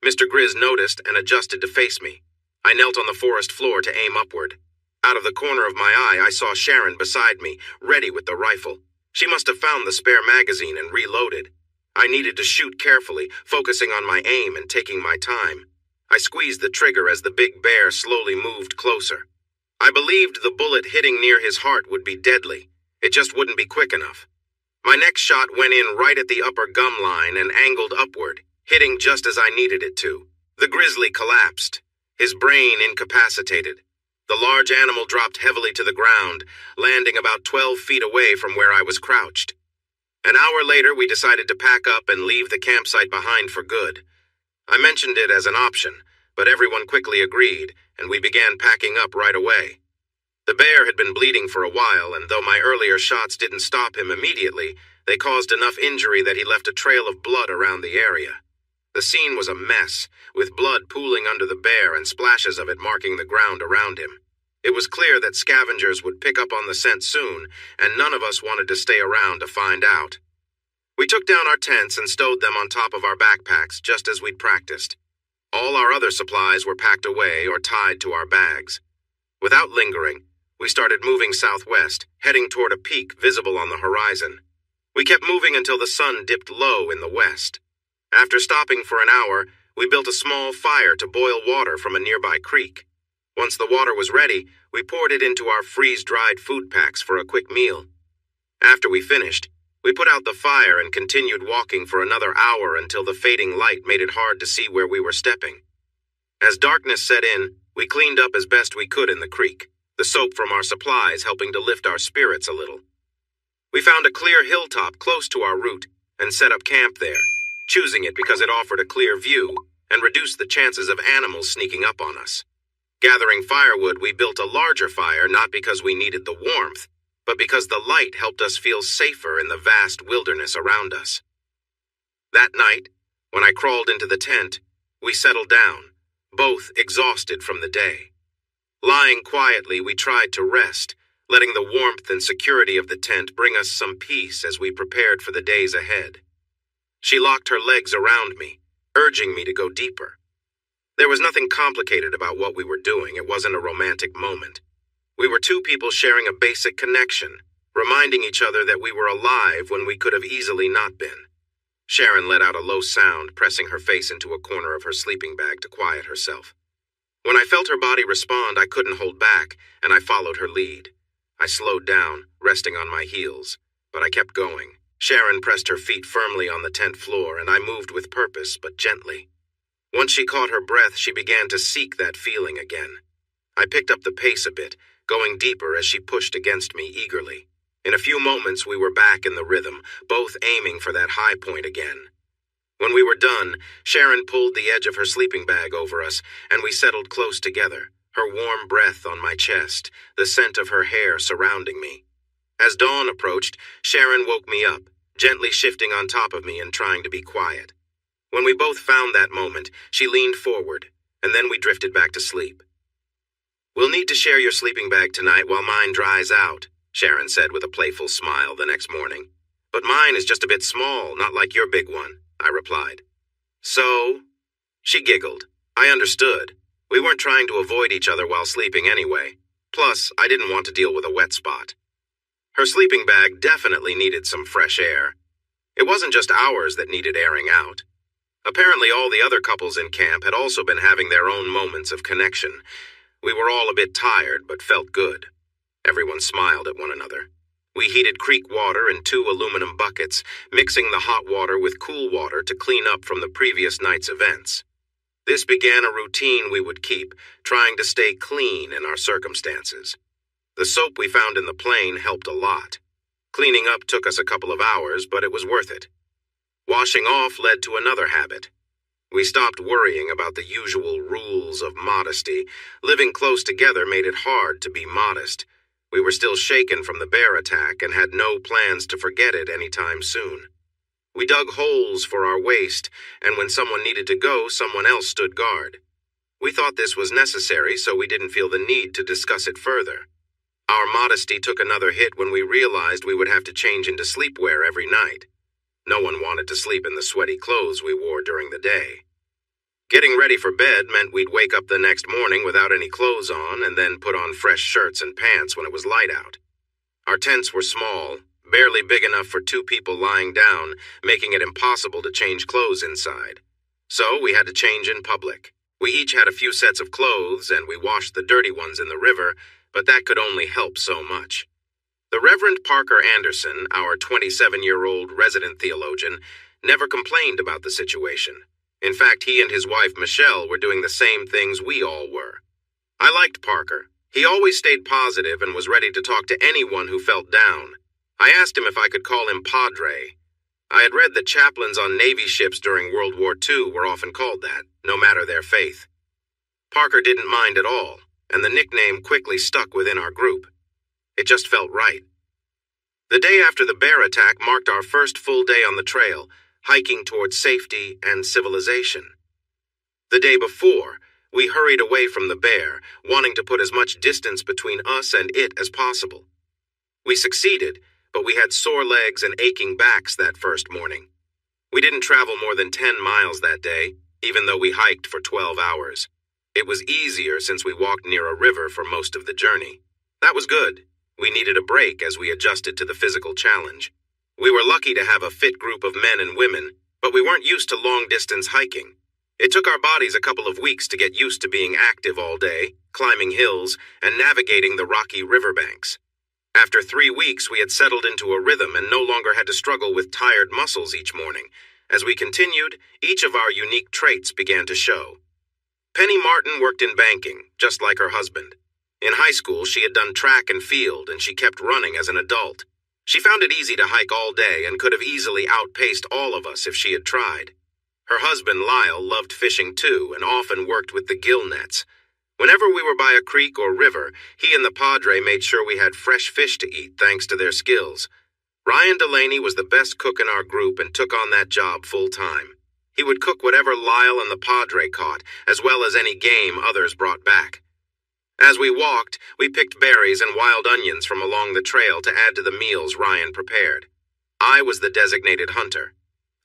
Mr. Grizz noticed and adjusted to face me. I knelt on the forest floor to aim upward. Out of the corner of my eye, I saw Sharon beside me, ready with the rifle. She must have found the spare magazine and reloaded. I needed to shoot carefully, focusing on my aim and taking my time. I squeezed the trigger as the big bear slowly moved closer. I believed the bullet hitting near his heart would be deadly. It just wouldn't be quick enough. My next shot went in right at the upper gum line and angled upward, hitting just as I needed it to. The grizzly collapsed, his brain incapacitated. The large animal dropped heavily to the ground, landing about 12 feet away from where I was crouched. An hour later, we decided to pack up and leave the campsite behind for good. I mentioned it as an option, but everyone quickly agreed, and we began packing up right away. The bear had been bleeding for a while, and though my earlier shots didn't stop him immediately, they caused enough injury that he left a trail of blood around the area. The scene was a mess, with blood pooling under the bear and splashes of it marking the ground around him. It was clear that scavengers would pick up on the scent soon, and none of us wanted to stay around to find out. We took down our tents and stowed them on top of our backpacks, just as we'd practiced. All our other supplies were packed away or tied to our bags. Without lingering, we started moving southwest, heading toward a peak visible on the horizon. We kept moving until the sun dipped low in the west. After stopping for an hour, we built a small fire to boil water from a nearby creek. Once the water was ready, we poured it into our freeze-dried food packs for a quick meal. After we finished, we put out the fire and continued walking for another hour until the fading light made it hard to see where we were stepping. As darkness set in, we cleaned up as best we could in the creek, the soap from our supplies helping to lift our spirits a little. We found a clear hilltop close to our route and set up camp there, choosing it because it offered a clear view and reduced the chances of animals sneaking up on us. Gathering firewood, we built a larger fire not because we needed the warmth, but because the light helped us feel safer in the vast wilderness around us. That night, when I crawled into the tent, we settled down, both exhausted from the day. Lying quietly, we tried to rest, letting the warmth and security of the tent bring us some peace as we prepared for the days ahead. She locked her legs around me, urging me to go deeper. There was nothing complicated about what we were doing. It wasn't a romantic moment. We were two people sharing a basic connection, reminding each other that we were alive when we could have easily not been. Sharon let out a low sound, pressing her face into a corner of her sleeping bag to quiet herself. When I felt her body respond, I couldn't hold back, and I followed her lead. I slowed down, resting on my heels, but I kept going. Sharon pressed her feet firmly on the tent floor, and I moved with purpose, but gently. Once she caught her breath, she began to seek that feeling again. I picked up the pace a bit, going deeper as she pushed against me eagerly. In a few moments, we were back in the rhythm, both aiming for that high point again. When we were done, Sharon pulled the edge of her sleeping bag over us, and we settled close together, her warm breath on my chest, the scent of her hair surrounding me. As dawn approached, Sharon woke me up, gently shifting on top of me and trying to be quiet. When we both found that moment, she leaned forward, and then we drifted back to sleep. "We'll need to share your sleeping bag tonight while mine dries out," Sharon said with a playful smile the next morning. "But mine is just a bit small, not like your big one," I replied. "So?" She giggled. I understood. We weren't trying to avoid each other while sleeping anyway. Plus, I didn't want to deal with a wet spot. Her sleeping bag definitely needed some fresh air. It wasn't just ours that needed airing out. Apparently, all the other couples in camp had also been having their own moments of connection. We were all a bit tired, but felt good. Everyone smiled at one another. We heated creek water in 2 aluminum buckets, mixing the hot water with cool water to clean up from the previous night's events. This began a routine we would keep, trying to stay clean in our circumstances. The soap we found in the plane helped a lot. Cleaning up took us a couple of hours, but it was worth it. Washing off led to another habit. We stopped worrying about the usual rules of modesty. Living close together made it hard to be modest. We were still shaken from the bear attack and had no plans to forget it anytime soon. We dug holes for our waste, and when someone needed to go, someone else stood guard. We thought this was necessary, so we didn't feel the need to discuss it further. Our modesty took another hit when we realized we would have to change into sleepwear every night. No one wanted to sleep in the sweaty clothes we wore during the day. Getting ready for bed meant we'd wake up the next morning without any clothes on and then put on fresh shirts and pants when it was light out. Our tents were small, barely big enough for 2 people lying down, making it impossible to change clothes inside. So we had to change in public. We each had a few sets of clothes, and we washed the dirty ones in the river, but that could only help so much. The Reverend Parker Anderson, our 27-year-old resident theologian, never complained about the situation. In fact, he and his wife Michelle were doing the same things we all were. I liked Parker. He always stayed positive and was ready to talk to anyone who felt down. I asked him if I could call him Padre. I had read that chaplains on Navy ships during World War II were often called that, no matter their faith. Parker didn't mind at all, and the nickname quickly stuck within our group. It just felt right. The day after the bear attack marked our first full day on the trail, hiking towards safety and civilization. The day before, we hurried away from the bear, wanting to put as much distance between us and it as possible. We succeeded, but we had sore legs and aching backs that first morning. We didn't travel more than 10 miles that day, even though we hiked for 12 hours. It was easier since we walked near a river for most of the journey. That was good. We needed a break as we adjusted to the physical challenge. We were lucky to have a fit group of men and women, but we weren't used to long-distance hiking. It took our bodies a couple of weeks to get used to being active all day, climbing hills, and navigating the rocky riverbanks. After 3 weeks, we had settled into a rhythm and no longer had to struggle with tired muscles each morning. As we continued, each of our unique traits began to show. Penny Martin worked in banking, just like her husband. In high school, she had done track and field, and she kept running as an adult. She found it easy to hike all day and could have easily outpaced all of us if she had tried. Her husband, Lyle, loved fishing too and often worked with the gill nets. Whenever we were by a creek or river, he and the Padre made sure we had fresh fish to eat thanks to their skills. Ryan Delaney was the best cook in our group and took on that job full-time. He would cook whatever Lyle and the Padre caught, as well as any game others brought back. As we walked, we picked berries and wild onions from along the trail to add to the meals Ryan prepared. I was the designated hunter.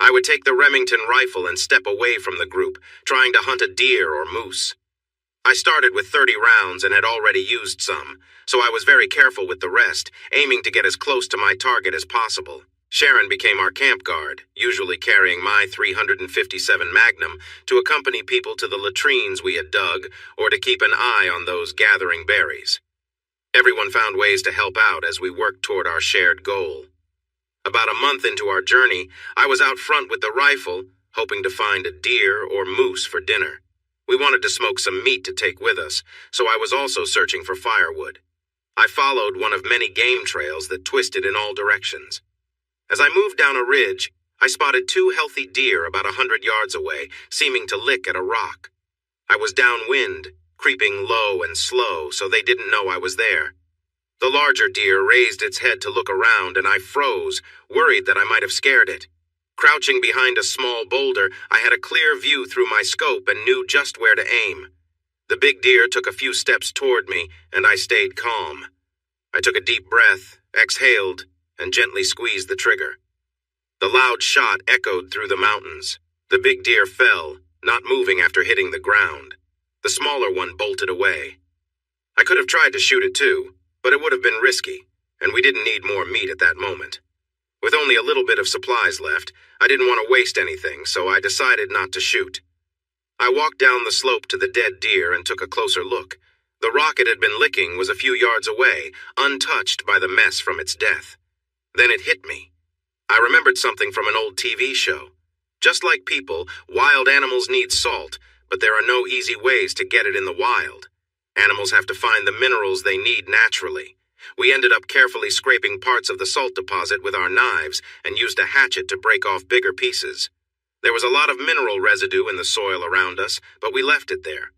I would take the Remington rifle and step away from the group, trying to hunt a deer or moose. I started with 30 rounds and had already used some, so I was very careful with the rest, aiming to get as close to my target as possible. Sharon became our camp guard, usually carrying my .357 Magnum to accompany people to the latrines we had dug or to keep an eye on those gathering berries. Everyone found ways to help out as we worked toward our shared goal. About a month into our journey, I was out front with the rifle, hoping to find a deer or moose for dinner. We wanted to smoke some meat to take with us, so I was also searching for firewood. I followed one of many game trails that twisted in all directions. As I moved down a ridge, I spotted 2 healthy deer about 100 yards away, seeming to lick at a rock. I was downwind, creeping low and slow so they didn't know I was there. The larger deer raised its head to look around and I froze, worried that I might have scared it. Crouching behind a small boulder, I had a clear view through my scope and knew just where to aim. The big deer took a few steps toward me, and I stayed calm. I took a deep breath, exhaled, and gently squeezed the trigger. The loud shot echoed through the mountains. The big deer fell, not moving after hitting the ground. The smaller one bolted away. I could have tried to shoot it too, but it would have been risky, and we didn't need more meat at that moment. With only a little bit of supplies left, I didn't want to waste anything, so I decided not to shoot. I walked down the slope to the dead deer and took a closer look. The rock it had been licking was a few yards away, untouched by the mess from its death. Then it hit me. I remembered something from an old TV show. Just like people, wild animals need salt, but there are no easy ways to get it in the wild. Animals have to find the minerals they need naturally. We ended up carefully scraping parts of the salt deposit with our knives and used a hatchet to break off bigger pieces. There was a lot of mineral residue in the soil around us, but we left it there.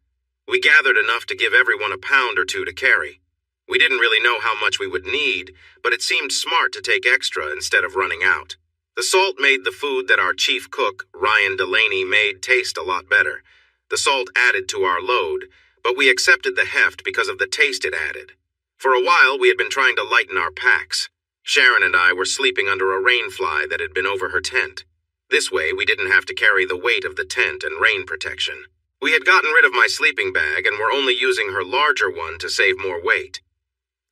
We gathered enough to give everyone a pound or two to carry. We didn't really know how much we would need, but it seemed smart to take extra instead of running out. The salt made the food that our chief cook, Ryan Delaney, made taste a lot better. The salt added to our load, but we accepted the heft because of the taste it added. For a while, we had been trying to lighten our packs. Sharon and I were sleeping under a rain fly that had been over her tent. This way, we didn't have to carry the weight of the tent and rain protection. We had gotten rid of my sleeping bag and were only using her larger one to save more weight.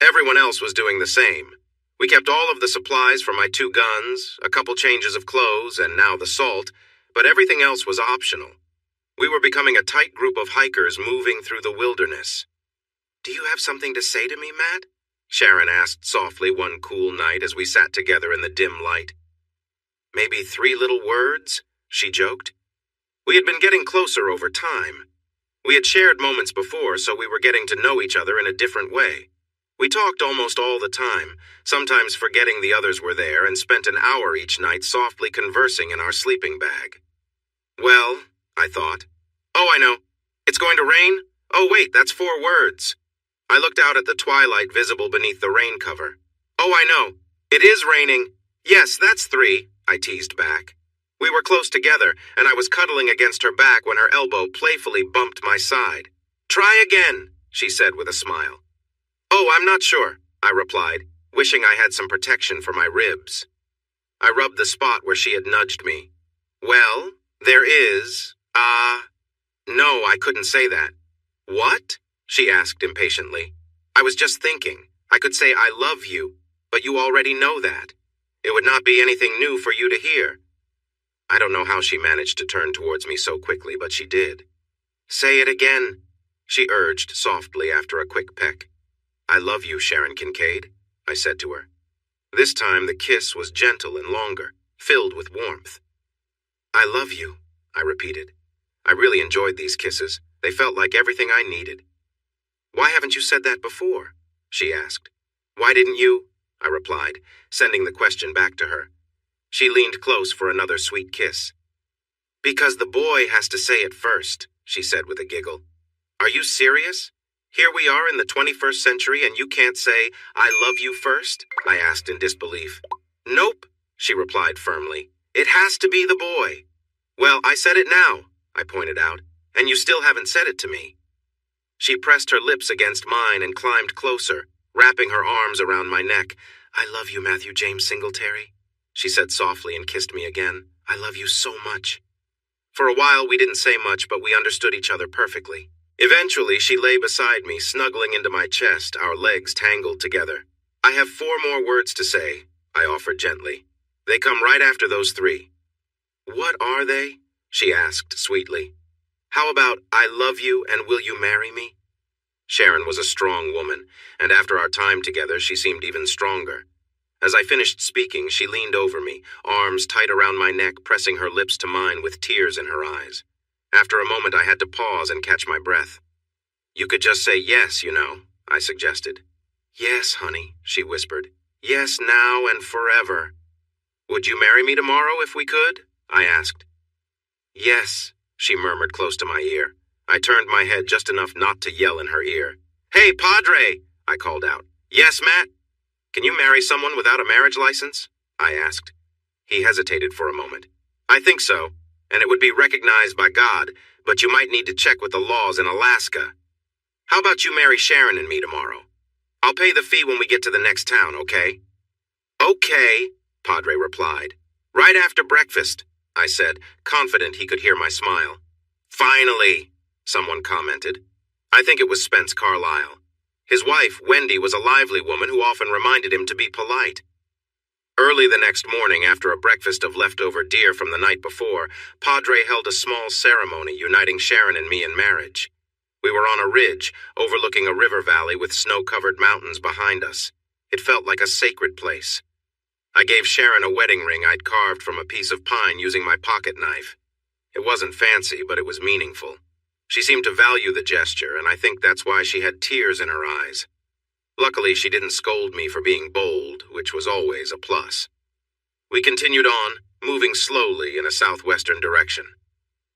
Everyone else was doing the same. We kept all of the supplies for my 2 guns, a couple changes of clothes, and now the salt, but everything else was optional. We were becoming a tight group of hikers moving through the wilderness. "Do you have something to say to me, Matt?" Sharon asked softly one cool night as we sat together in the dim light. "Maybe 3 little words?" she joked. We had been getting closer over time. We had shared moments before, so we were getting to know each other in a different way. We talked almost all the time, sometimes forgetting the others were there, and spent an hour each night softly conversing in our sleeping bag. Well, I thought. Oh, I know. It's going to rain? Oh, wait, that's 4 words. I looked out at the twilight visible beneath the rain cover. Oh, I know. It is raining. Yes, that's 3, I teased back. We were close together, and I was cuddling against her back when her elbow playfully bumped my side. Try again, she said with a smile. Oh, I'm not sure, I replied, wishing I had some protection for my ribs. I rubbed the spot where she had nudged me. Well, there is, no, I couldn't say that. What? She asked impatiently. I was just thinking. I could say I love you, but you already know that. It would not be anything new for you to hear. I don't know how she managed to turn towards me so quickly, but she did. Say it again, she urged softly after a quick peck. I love you, Sharon Kincaid, I said to her. This time the kiss was gentle and longer, filled with warmth. I love you, I repeated. I really enjoyed these kisses. They felt like everything I needed. Why haven't you said that before? She asked. Why didn't you? I replied, sending the question back to her. She leaned close for another sweet kiss. Because the boy has to say it first, she said with a giggle. Are you serious? Here we are in the 21st century and you can't say, I love you first? I asked in disbelief. Nope, she replied firmly. It has to be the boy. Well, I said it now, I pointed out, and you still haven't said it to me. She pressed her lips against mine and climbed closer, wrapping her arms around my neck. I love you, Matthew James Singletary, she said softly and kissed me again. I love you so much. For a while we didn't say much, but we understood each other perfectly. Eventually she lay beside me, snuggling into my chest, our legs tangled together. I have 4 more words to say, I offered gently. They come right after those 3. What are they? She asked sweetly. How about I love you and will you marry me? Sharon was a strong woman, and after our time together she seemed even stronger. As I finished speaking, she leaned over me, arms tight around my neck, pressing her lips to mine with tears in her eyes. After a moment I had to pause and catch my breath. You could just say yes, you know, I suggested. Yes, honey, she whispered. Yes, now and forever. Would you marry me tomorrow if we could? I asked. Yes, she murmured close to my ear. I turned my head just enough not to yell in her ear. Hey, Padre, I called out. Yes, Matt? Can you marry someone without a marriage license? I asked. He hesitated for a moment. I think so, and it would be recognized by God, but you might need to check with the laws in Alaska. How about you marry Sharon and me tomorrow? I'll pay the fee when we get to the next town, okay? Okay, Padre replied. Right after breakfast, I said, confident he could hear my smile. Finally, someone commented. I think it was Spence Carlyle. His wife, Wendy, was a lively woman who often reminded him to be polite. Early the next morning, after a breakfast of leftover deer from the night before, Padre held a small ceremony uniting Sharon and me in marriage. We were on a ridge, overlooking a river valley with snow-covered mountains behind us. It felt like a sacred place. I gave Sharon a wedding ring I'd carved from a piece of pine using my pocket knife. It wasn't fancy, but it was meaningful. She seemed to value the gesture, and I think that's why she had tears in her eyes. Luckily, she didn't scold me for being bold, which was always a plus. We continued on, moving slowly in a southwestern direction.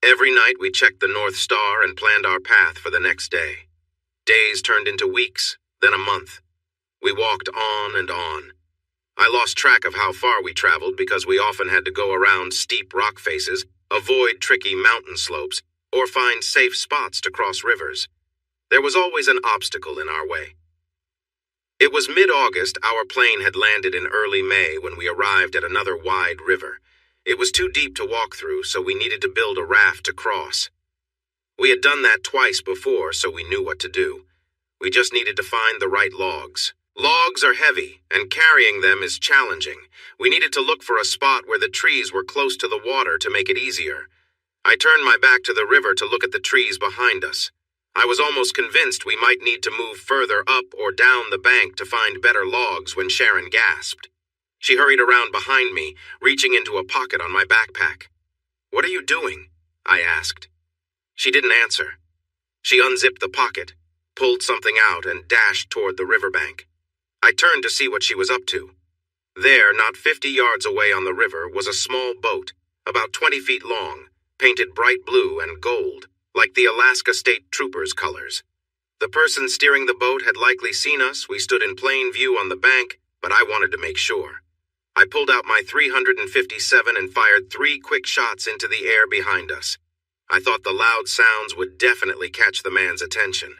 Every night we checked the North Star and planned our path for the next day. Days turned into weeks, then a month. We walked on and on. I lost track of how far we traveled because we often had to go around steep rock faces, avoid tricky mountain slopes, or find safe spots to cross rivers. There was always an obstacle in our way. It was mid-August. Our plane had landed in early May when we arrived at another wide river. It was too deep to walk through, so we needed to build a raft to cross. We had done that twice before, so we knew what to do. We just needed to find the right logs. Logs are heavy, and carrying them is challenging. We needed to look for a spot where the trees were close to the water to make it easier. I turned my back to the river to look at the trees behind us. I was almost convinced we might need to move further up or down the bank to find better logs when Sharon gasped. She hurried around behind me, reaching into a pocket on my backpack. "What are you doing?" I asked. She didn't answer. She unzipped the pocket, pulled something out, and dashed toward the riverbank. I turned to see what she was up to. There, not 50 yards away on the river, was a small boat, about 20 feet long, painted bright blue and gold, like the Alaska State Troopers' colors. The person steering the boat had likely seen us. We stood in plain view on the bank, but I wanted to make sure. I pulled out my .357 and fired 3 quick shots into the air behind us. I thought the loud sounds would definitely catch the man's attention.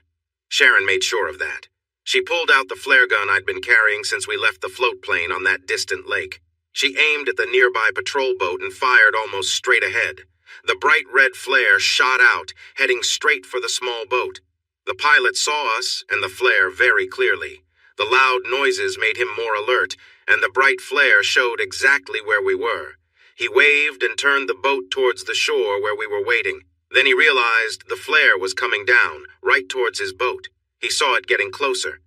Sharon made sure of that. She pulled out the flare gun I'd been carrying since we left the float plane on that distant lake. She aimed at the nearby patrol boat and fired almost straight ahead. The bright red flare shot out, heading straight for the small boat. The pilot saw us and the flare very clearly. The loud noises made him more alert, and the bright flare showed exactly where we were. He waved and turned the boat towards the shore where we were waiting. Then he realized the flare was coming down, right towards his boat. He saw it getting closer.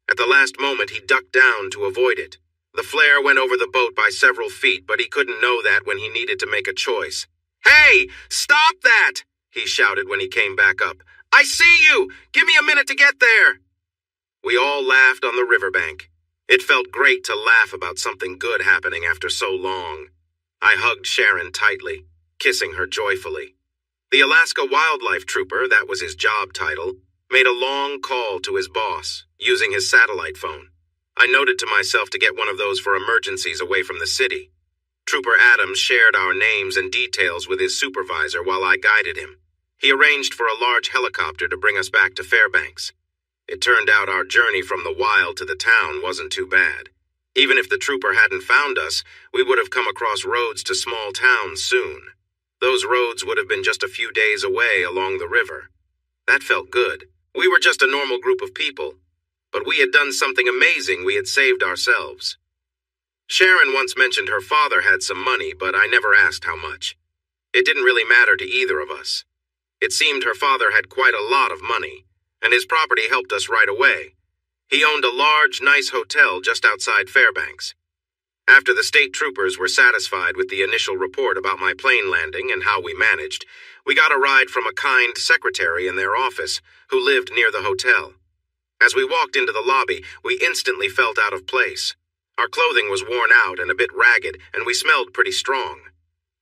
At the last moment, he ducked down to avoid it. The flare went over the boat by several feet, but he couldn't know that when he needed to make a choice. "Hey, stop that!" he shouted when he came back up. "I see you! Give me a minute to get there!" We all laughed on the riverbank. It felt great to laugh about something good happening after so long. I hugged Sharon tightly, kissing her joyfully. The Alaska Wildlife Trooper, that was his job title, made a long call to his boss, using his satellite phone. I noted to myself to get one of those for emergencies away from the city. Trooper Adams shared our names and details with his supervisor while I guided him. He arranged for a large helicopter to bring us back to Fairbanks. It turned out our journey from the wild to the town wasn't too bad. Even if the trooper hadn't found us, we would have come across roads to small towns soon. Those roads would have been just a few days away along the river. That felt good. We were just a normal group of people, but we had done something amazing. We had saved ourselves. Sharon once mentioned her father had some money, but I never asked how much. It didn't really matter to either of us. It seemed her father had quite a lot of money, and his property helped us right away. He owned a large, nice hotel just outside Fairbanks. After the state troopers were satisfied with the initial report about my plane landing and how we managed, we got a ride from a kind secretary in their office who lived near the hotel. As we walked into the lobby, we instantly felt out of place. Our clothing was worn out and a bit ragged, and we smelled pretty strong.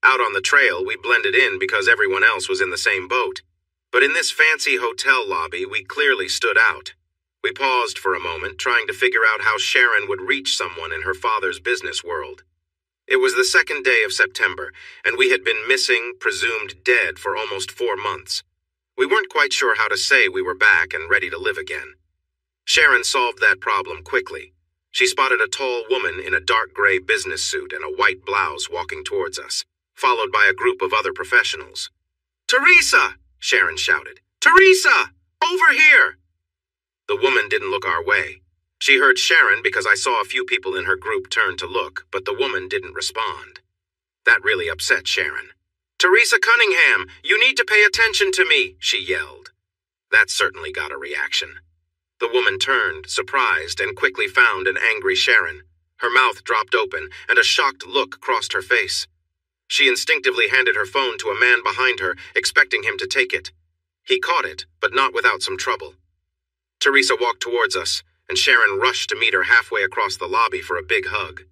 Out on the trail, we blended in because everyone else was in the same boat. But in this fancy hotel lobby, we clearly stood out. We paused for a moment, trying to figure out how Sharon would reach someone in her father's business world. It was the second day of September, and we had been missing, presumed dead, for almost 4 months. We weren't quite sure how to say we were back and ready to live again. Sharon solved that problem quickly. She spotted a tall woman in a dark gray business suit and a white blouse walking towards us, followed by a group of other professionals. "Teresa!" Sharon shouted. "Teresa! Over here!" The woman didn't look our way. She heard Sharon because I saw a few people in her group turn to look, but the woman didn't respond. That really upset Sharon. "Teresa Cunningham, you need to pay attention to me," she yelled. That certainly got a reaction. The woman turned, surprised, and quickly found an angry Sharon. Her mouth dropped open, and a shocked look crossed her face. She instinctively handed her phone to a man behind her, expecting him to take it. He caught it, but not without some trouble. Teresa walked towards us, and Sharon rushed to meet her halfway across the lobby for a big hug.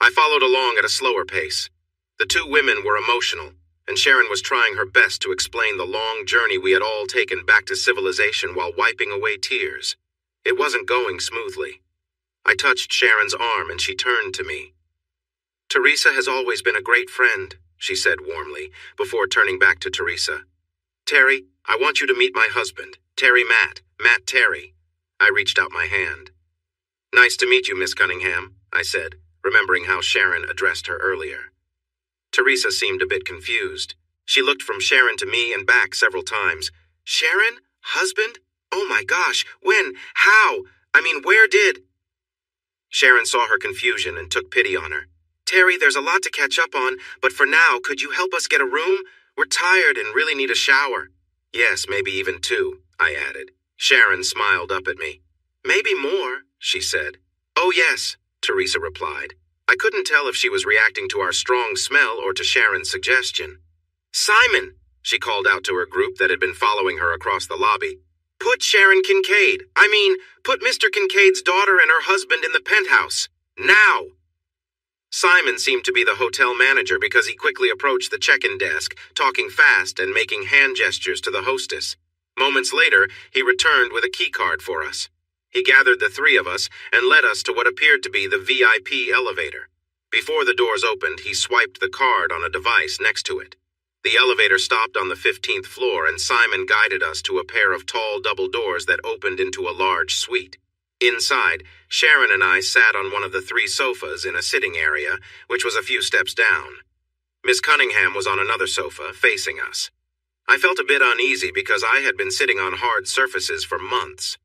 I followed along at a slower pace. The two women were emotional, and Sharon was trying her best to explain the long journey we had all taken back to civilization while wiping away tears. It wasn't going smoothly. I touched Sharon's arm, and she turned to me. "Teresa has always been a great friend," she said warmly, before turning back to Teresa. "Terry, I want you to meet my husband, Terry Matt Terry." I reached out my hand. "Nice to meet you, Miss Cunningham," I said, remembering how Sharon addressed her earlier. Teresa seemed a bit confused. She looked from Sharon to me and back several times. "Sharon? Husband? Oh my gosh, when? How? I mean, where did—" Sharon saw her confusion and took pity on her. "Terry, there's a lot to catch up on, but for now, could you help us get a room? We're tired and really need a shower." "Yes, maybe even 2, I added. Sharon smiled up at me. "Maybe more," she said. "Oh yes," Teresa replied. I couldn't tell if she was reacting to our strong smell or to Sharon's suggestion. "Simon," she called out to her group that had been following her across the lobby. Put Sharon Kincaid, put Mr. Kincaid's daughter and her husband in the penthouse. Now! Simon seemed to be the hotel manager because he quickly approached the check-in desk, talking fast and making hand gestures to the hostess. Moments later, he returned with a key card for us. He gathered the three of us and led us to what appeared to be the VIP elevator. Before the doors opened, he swiped the card on a device next to it. The elevator stopped on the 15th floor, and Simon guided us to a pair of tall double doors that opened into a large suite. Inside, Sharon and I sat on one of the three sofas in a sitting area, which was a few steps down. Miss Cunningham was on another sofa, facing us. I felt a bit uneasy because I had been sitting on hard surfaces for months.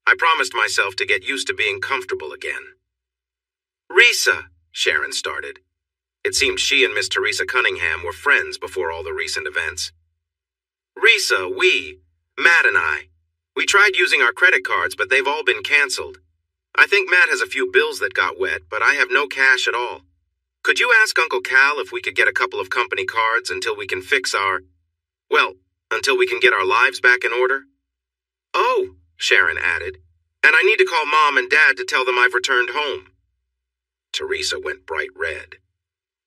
I promised myself to get used to being comfortable again. "Risa," Sharon started. It seemed she and Miss Teresa Cunningham were friends before all the recent events. "Risa, Matt and I, we tried using our credit cards, but they've all been canceled. I think Matt has a few bills that got wet, but I have no cash at all. Could you ask Uncle Cal if we could get a couple of company cards until we can until we can get our lives back in order?" "Oh," Sharon added, "and I need to call Mom and Dad to tell them I've returned home." Teresa went bright red.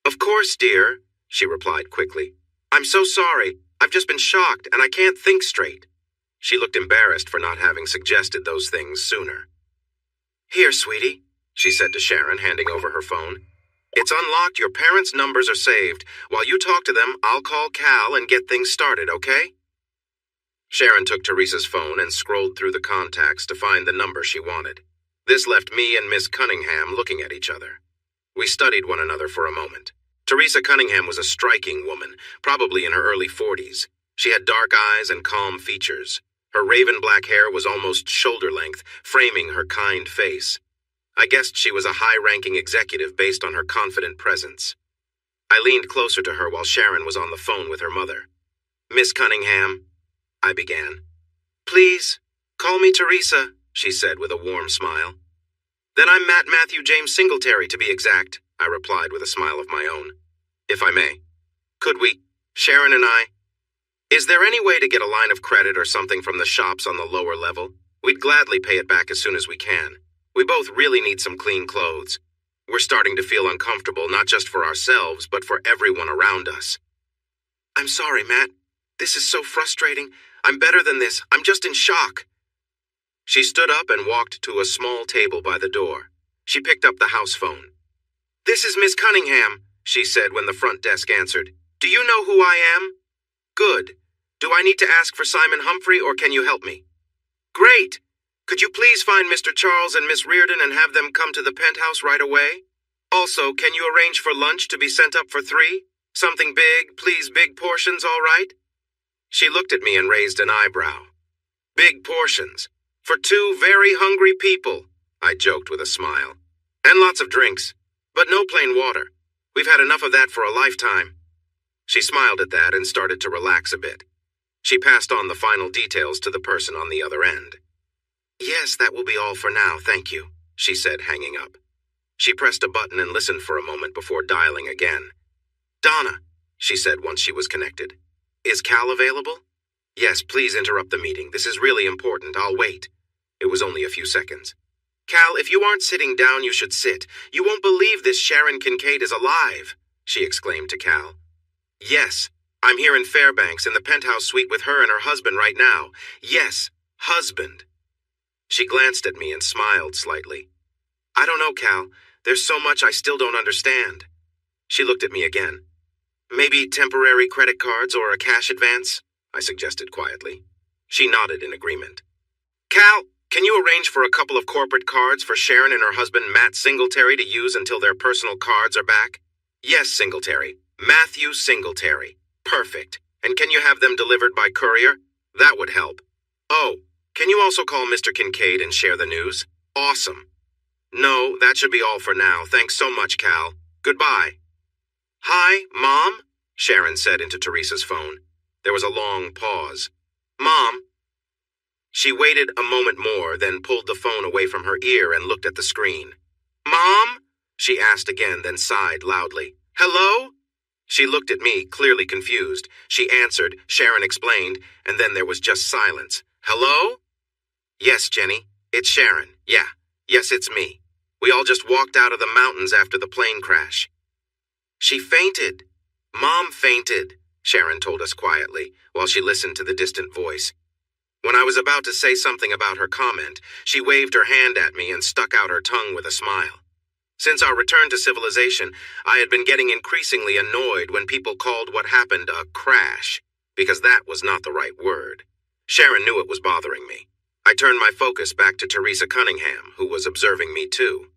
"Of course, dear," she replied quickly. "I'm so sorry. I've just been shocked, and I can't think straight." She looked embarrassed for not having suggested those things sooner. "Here, sweetie," she said to Sharon, handing over her phone. "It's unlocked. Your parents' numbers are saved. While you talk to them, I'll call Cal and get things started, okay?" Sharon took Teresa's phone and scrolled through the contacts to find the number she wanted. This left me and Miss Cunningham looking at each other. We studied one another for a moment. Teresa Cunningham was a striking woman, probably in her early 40s. She had dark eyes and calm features. Her raven black hair was almost shoulder-length, framing her kind face. I guessed she was a high-ranking executive based on her confident presence. I leaned closer to her while Sharon was on the phone with her mother. "Miss Cunningham," I began. "Please, call me Teresa," she said with a warm smile. "Then I'm Matt Matthew James Singletary, to be exact," I replied with a smile of my own. "If I may. Could we, Sharon and I, is there any way to get a line of credit or something from the shops on the lower level? We'd gladly pay it back as soon as we can. We both really need some clean clothes. We're starting to feel uncomfortable, not just for ourselves, but for everyone around us." "I'm sorry, Matt. This is so frustrating. I'm better than this. I'm just in shock." She stood up and walked to a small table by the door. She picked up the house phone. "This is Miss Cunningham," she said when the front desk answered. "Do you know who I am?" "Good. Do I need to ask for Simon Humphrey, or can you help me?" "Great. Could you please find Mr. Charles and Miss Reardon and have them come to the penthouse right away? Also, can you arrange for lunch to be sent up for 3? Something big, please, big portions, all right?" She looked at me and raised an eyebrow. "Big portions? For 2 very hungry people," I joked with a smile. "And lots of drinks. But no plain water. We've had enough of that for a lifetime." She smiled at that and started to relax a bit. She passed on the final details to the person on the other end. "Yes, that will be all for now, thank you," she said, hanging up. She pressed a button and listened for a moment before dialing again. "Donna," she said once she was connected. "Is Cal available?" "Yes, please interrupt the meeting. This is really important. I'll wait." It was only a few seconds. "Cal, if you aren't sitting down, you should sit. You won't believe this Sharon Kincaid is alive," she exclaimed to Cal. "Yes, I'm here in Fairbanks in the penthouse suite with her and her husband right now. Yes, husband." She glanced at me and smiled slightly. "I don't know, Cal. There's so much I still don't understand." She looked at me again. "Maybe temporary credit cards or a cash advance?" I suggested quietly. She nodded in agreement. "Cal, can you arrange for a couple of corporate cards for Sharon and her husband Matt Singletary to use until their personal cards are back?" "Yes, Singletary. Matthew Singletary. Perfect. And can you have them delivered by courier? That would help. Oh, can you also call Mr. Kincaid and share the news? Awesome. No, that should be all for now. Thanks so much, Cal. Goodbye." "Hi, Mom?" Sharon said into Teresa's phone. There was a long pause. "Mom?" She waited a moment more, then pulled the phone away from her ear and looked at the screen. "Mom?" she asked again, then sighed loudly. "Hello?" She looked at me, clearly confused. She answered, Sharon explained, and then there was just silence. "Hello?" Yes, Jenny, it's Sharon. Yeah, yes, it's me. We all just walked out of the mountains after the plane crash. She fainted. Mom fainted, Sharon told us quietly, while she listened to the distant voice. When I was about to say something about her comment, she waved her hand at me and stuck out her tongue with a smile. Since our return to civilization, I had been getting increasingly annoyed when people called what happened a crash, because that was not the right word. Sharon knew it was bothering me. I turned my focus back to Teresa Cunningham, who was observing me too.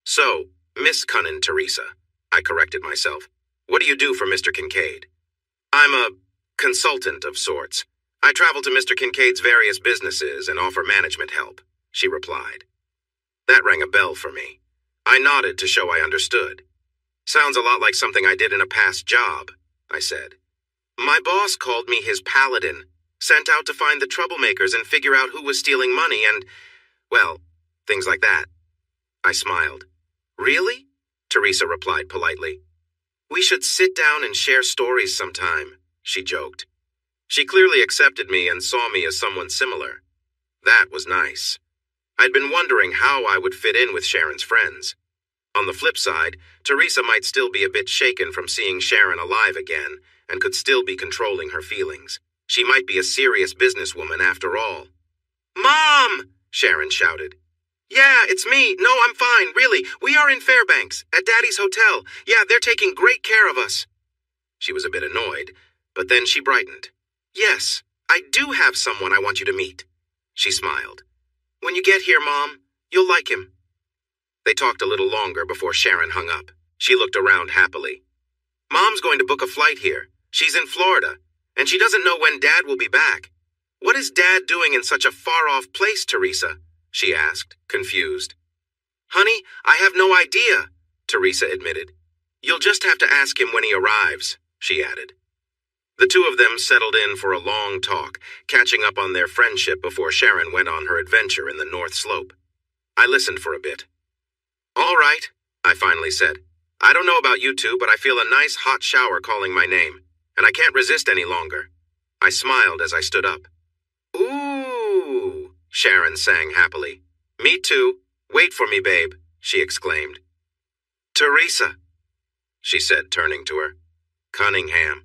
So, Miss Cunnin Teresa, I corrected myself. What do you do for Mr. Kincaid? I'm a consultant of sorts. I travel to Mr. Kincaid's various businesses and offer management help, she replied. That rang a bell for me. I nodded to show I understood. Sounds a lot like something I did in a past job, I said. My boss called me his paladin, sent out to find the troublemakers and figure out who was stealing money and, well, things like that. I smiled. Really? Teresa replied politely. We should sit down and share stories sometime, she joked. She clearly accepted me and saw me as someone similar. That was nice. I'd been wondering how I would fit in with Sharon's friends. On the flip side, Teresa might still be a bit shaken from seeing Sharon alive again and could still be controlling her feelings. She might be a serious businesswoman after all. Mom! Sharon shouted. Yeah, it's me. No, I'm fine, really. We are in Fairbanks, at Daddy's hotel. Yeah, they're taking great care of us. She was a bit annoyed, but then she brightened. Yes, I do have someone I want you to meet. She smiled. When you get here, Mom, you'll like him. They talked a little longer before Sharon hung up. She looked around happily. Mom's going to book a flight here. She's in Florida, and she doesn't know when Dad will be back. What is Dad doing in such a far-off place, Teresa? She asked, confused. Honey, I have no idea, Teresa admitted. You'll just have to ask him when he arrives, she added. The two of them settled in for a long talk, catching up on their friendship before Sharon went on her adventure in the North Slope. I listened for a bit. All right, I finally said. I don't know about you two, but I feel a nice hot shower calling my name, and I can't resist any longer. I smiled as I stood up. Ooh, Sharon sang happily. Me too. Wait for me, babe, she exclaimed. Teresa, she said, turning to her. Cunningham.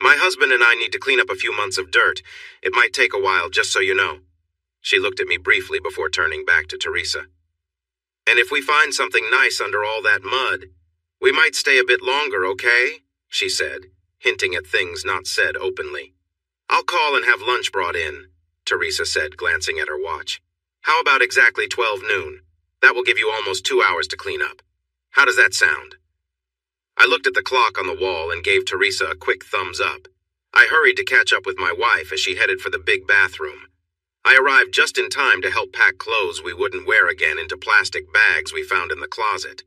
My husband and I need to clean up a few months of dirt. It might take a while, just so you know. She looked at me briefly before turning back to Teresa. And if we find something nice under all that mud, we might stay a bit longer, okay? She said, hinting at things not said openly. I'll call and have lunch brought in, Teresa said, glancing at her watch. How about exactly 12 noon? That will give you almost 2 hours to clean up. How does that sound? I looked at the clock on the wall and gave Teresa a quick thumbs up. I hurried to catch up with my wife as she headed for the big bathroom. I arrived just in time to help pack clothes we wouldn't wear again into plastic bags we found in the closet.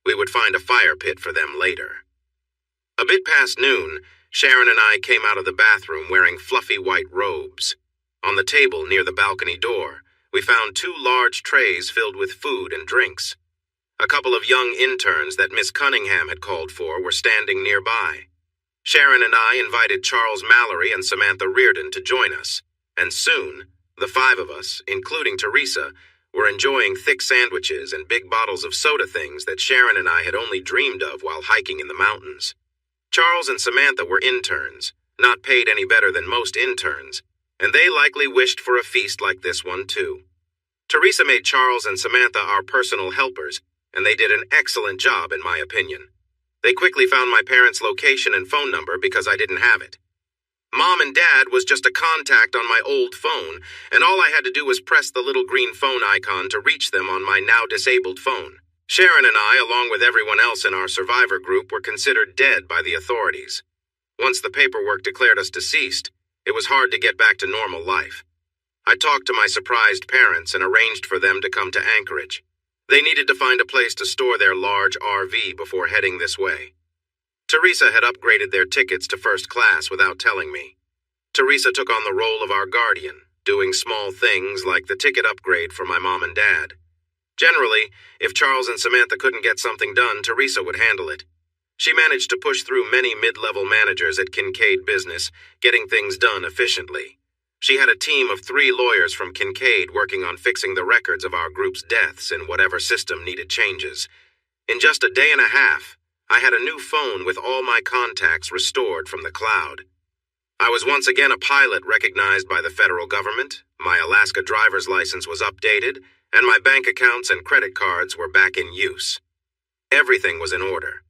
We would find a fire pit for them later. A bit past noon, Sharon and I came out of the bathroom wearing fluffy white robes. On the table near the balcony door, we found 2 large trays filled with food and drinks. A couple of young interns that Miss Cunningham had called for were standing nearby. Sharon and I invited Charles Mallory and Samantha Reardon to join us, and soon, the 5 of us, including Teresa, were enjoying thick sandwiches and big bottles of soda things that Sharon and I had only dreamed of while hiking in the mountains. Charles and Samantha were interns, not paid any better than most interns, and they likely wished for a feast like this one too. Teresa made Charles and Samantha our personal helpers, and they did an excellent job in my opinion. They quickly found my parents' location and phone number because I didn't have it. Mom and Dad was just a contact on my old phone, and all I had to do was press the little green phone icon to reach them on my now disabled phone. Sharon and I, along with everyone else in our survivor group, were considered dead by the authorities. Once the paperwork declared us deceased, it was hard to get back to normal life. I talked to my surprised parents and arranged for them to come to Anchorage. They needed to find a place to store their large RV before heading this way. Teresa had upgraded their tickets to first class without telling me. Teresa took on the role of our guardian, doing small things like the ticket upgrade for my mom and dad. Generally, if Charles and Samantha couldn't get something done, Teresa would handle it. She managed to push through many mid-level managers at Kincaid Business, getting things done efficiently. She had a team of 3 lawyers from Kincaid working on fixing the records of our group's deaths in whatever system needed changes. In just a day and a half, I had a new phone with all my contacts restored from the cloud. I was once again a pilot recognized by the federal government, my Alaska driver's license was updated, and my bank accounts and credit cards were back in use. Everything was in order.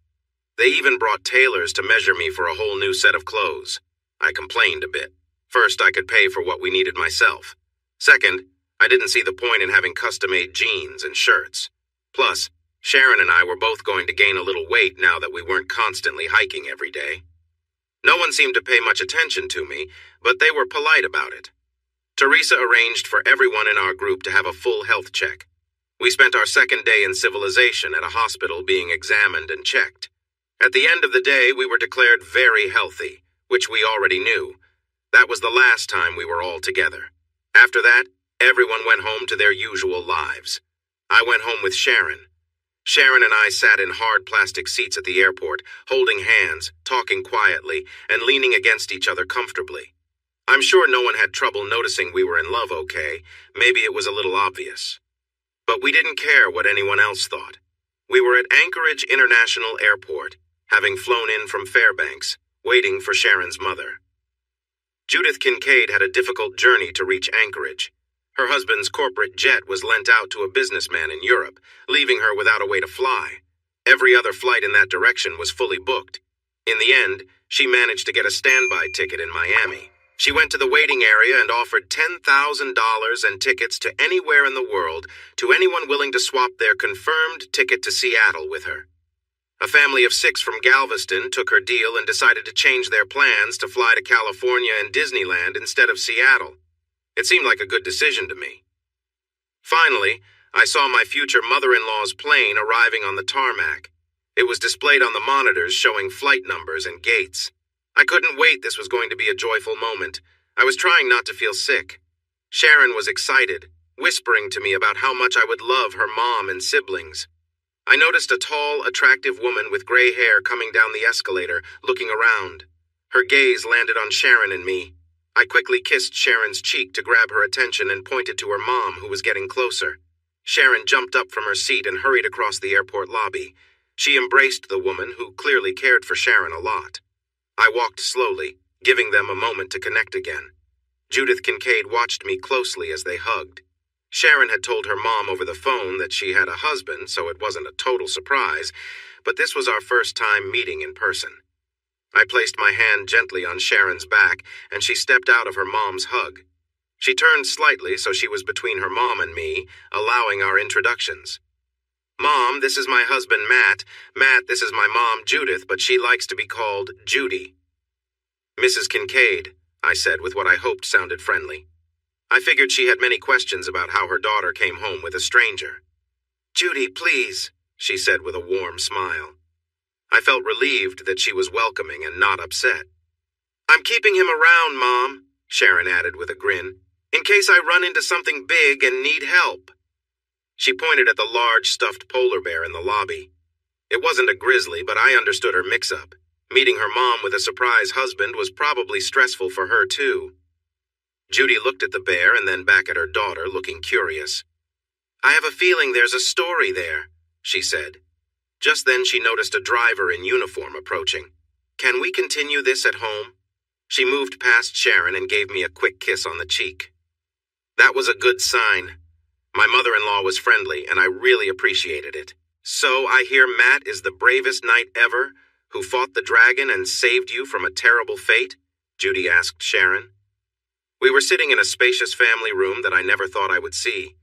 They even brought tailors to measure me for a whole new set of clothes. I complained a bit. First, I could pay for what we needed myself. Second, I didn't see the point in having custom-made jeans and shirts. Plus, Sharon and I were both going to gain a little weight now that we weren't constantly hiking every day. No one seemed to pay much attention to me, but they were polite about it. Teresa arranged for everyone in our group to have a full health check. We spent our second day in civilization at a hospital being examined and checked. At the end of the day, we were declared very healthy, which we already knew. That was the last time we were all together. After that, everyone went home to their usual lives. I went home with Sharon. Sharon and I sat in hard plastic seats at the airport, holding hands, talking quietly, and leaning against each other comfortably. I'm sure no one had trouble noticing we were in love, okay? Maybe it was a little obvious. But we didn't care what anyone else thought. We were at Anchorage International Airport, having flown in from Fairbanks, waiting for Sharon's mother. Judith Kincaid had a difficult journey to reach Anchorage. Her husband's corporate jet was lent out to a businessman in Europe, leaving her without a way to fly. Every other flight in that direction was fully booked. In the end, she managed to get a standby ticket in Miami. She went to the waiting area and offered $10,000 and tickets to anywhere in the world to anyone willing to swap their confirmed ticket to Seattle with her. A family of 6 from Galveston took her deal and decided to change their plans to fly to California and Disneyland instead of Seattle. It seemed like a good decision to me. Finally, I saw my future mother-in-law's plane arriving on the tarmac. It was displayed on the monitors showing flight numbers and gates. I couldn't wait. This was going to be a joyful moment. I was trying not to feel sick. Sharon was excited, whispering to me about how much I would love her mom and siblings. I noticed a tall, attractive woman with gray hair coming down the escalator, looking around. Her gaze landed on Sharon and me. I quickly kissed Sharon's cheek to grab her attention and pointed to her mom, who was getting closer. Sharon jumped up from her seat and hurried across the airport lobby. She embraced the woman, who clearly cared for Sharon a lot. I walked slowly, giving them a moment to connect again. Judith Kincaid watched me closely as they hugged. Sharon had told her mom over the phone that she had a husband, so it wasn't a total surprise, but this was our first time meeting in person. I placed my hand gently on Sharon's back, and she stepped out of her mom's hug. She turned slightly so she was between her mom and me, allowing our introductions. Mom, this is my husband, Matt. Matt, this is my mom, Judith, but she likes to be called Judy. Mrs. Kincaid, I said with what I hoped sounded friendly. I figured she had many questions about how her daughter came home with a stranger. Judy, please, she said with a warm smile. I felt relieved that she was welcoming and not upset. I'm keeping him around, Mom, Sharon added with a grin, in case I run into something big and need help. She pointed at the large stuffed polar bear in the lobby. It wasn't a grizzly, but I understood her mix-up. Meeting her mom with a surprise husband was probably stressful for her, too. Judy looked at the bear and then back at her daughter, looking curious. I have a feeling there's a story there, she said. Just then she noticed a driver in uniform approaching. Can we continue this at home? She moved past Sharon and gave me a quick kiss on the cheek. That was a good sign. My mother-in-law was friendly, and I really appreciated it. So I hear Matt is the bravest knight ever, who fought the dragon and saved you from a terrible fate? Judy asked Sharon. We were sitting in a spacious family room that I never thought I would see.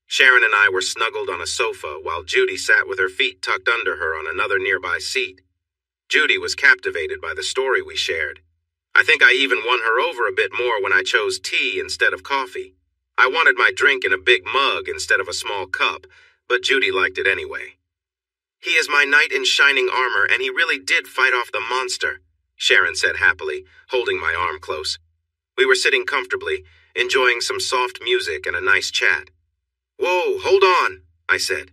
Sharon and I were snuggled on a sofa while Judy sat with her feet tucked under her on another nearby seat. Judy was captivated by the story we shared. I think I even won her over a bit more when I chose tea instead of coffee. I wanted my drink in a big mug instead of a small cup, but Judy liked it anyway. He is my knight in shining armor, and he really did fight off the monster, Sharon said happily, holding my arm close. We were sitting comfortably, enjoying some soft music and a nice chat. Whoa, hold on, I said.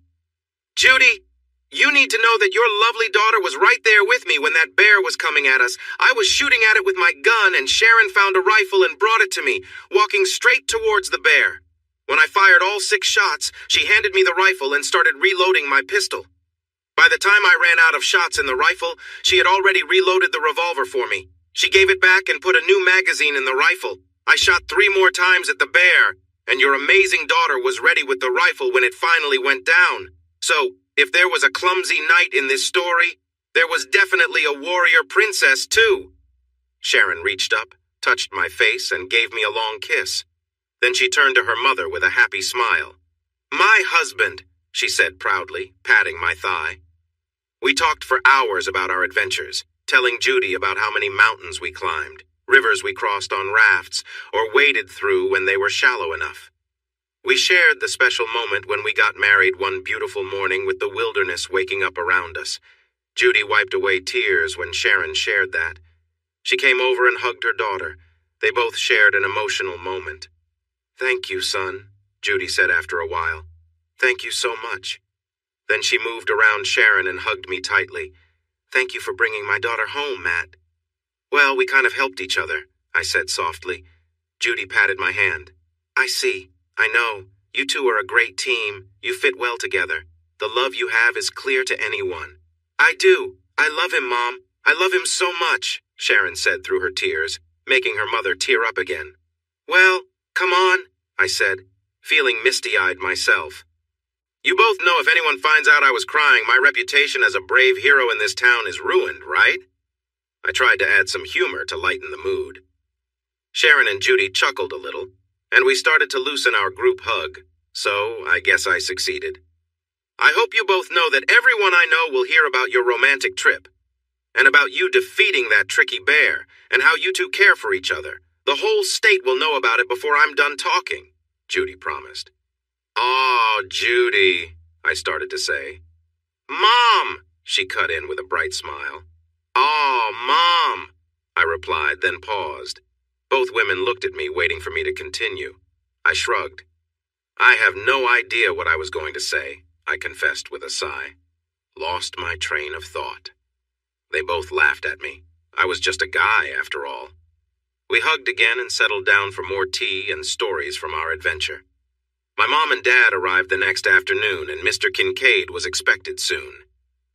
Judy! You need to know that your lovely daughter was right there with me when that bear was coming at us. I was shooting at it with my gun, and Sharon found a rifle and brought it to me, walking straight towards the bear. When I fired all 6 shots, she handed me the rifle and started reloading my pistol. By the time I ran out of shots in the rifle, she had already reloaded the revolver for me. She gave it back and put a new magazine in the rifle. I shot 3 more times at the bear, and your amazing daughter was ready with the rifle when it finally went down. So, if there was a clumsy knight in this story, there was definitely a warrior princess, too. Sharon reached up, touched my face, and gave me a long kiss. Then she turned to her mother with a happy smile. "My husband," she said proudly, patting my thigh. We talked for hours about our adventures, telling Judy about how many mountains we climbed, rivers we crossed on rafts, or waded through when they were shallow enough. We shared the special moment when we got married one beautiful morning with the wilderness waking up around us. Judy wiped away tears when Sharon shared that. She came over and hugged her daughter. They both shared an emotional moment. "Thank you, son," Judy said after a while. "Thank you so much." Then she moved around Sharon and hugged me tightly. "Thank you for bringing my daughter home, Matt." "Well, we kind of helped each other," I said softly. Judy patted my hand. "I see. I know. You two are a great team. You fit well together. The love you have is clear to anyone." "I do. I love him, Mom. I love him so much," Sharon said through her tears, making her mother tear up again. "Well, come on," I said, feeling misty-eyed myself. "You both know if anyone finds out I was crying, my reputation as a brave hero in this town is ruined, right?" I tried to add some humor to lighten the mood. Sharon and Judy chuckled a little, and we started to loosen our group hug, so I guess I succeeded. "I hope you both know that everyone I know will hear about your romantic trip, and about you defeating that tricky bear, and how you two care for each other. The whole state will know about it before I'm done talking," Judy promised. "Aw, Judy," I started to say. "Mom," she cut in with a bright smile. "Aw, Mom," I replied, then paused. Both women looked at me, waiting for me to continue. I shrugged. "I have no idea what I was going to say," I confessed with a sigh. Lost my train of thought. They both laughed at me. I was just a guy, after all. We hugged again and settled down for more tea and stories from our adventure. My mom and dad arrived the next afternoon, and Mr. Kincaid was expected soon.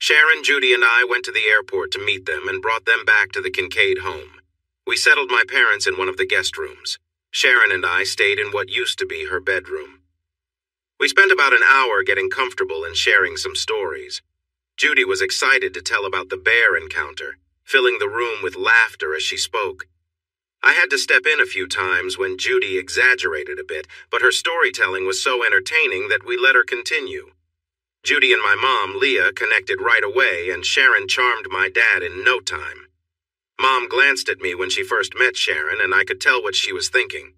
Sharon, Judy, and I went to the airport to meet them and brought them back to the Kincaid home. We settled my parents in one of the guest rooms. Sharon and I stayed in what used to be her bedroom. We spent about an hour getting comfortable and sharing some stories. Judy was excited to tell about the bear encounter, filling the room with laughter as she spoke. I had to step in a few times when Judy exaggerated a bit, but her storytelling was so entertaining that we let her continue. Judy and my mom, Leah, connected right away, and Sharon charmed my dad in no time. Mom glanced at me when she first met Sharon, and I could tell what she was thinking.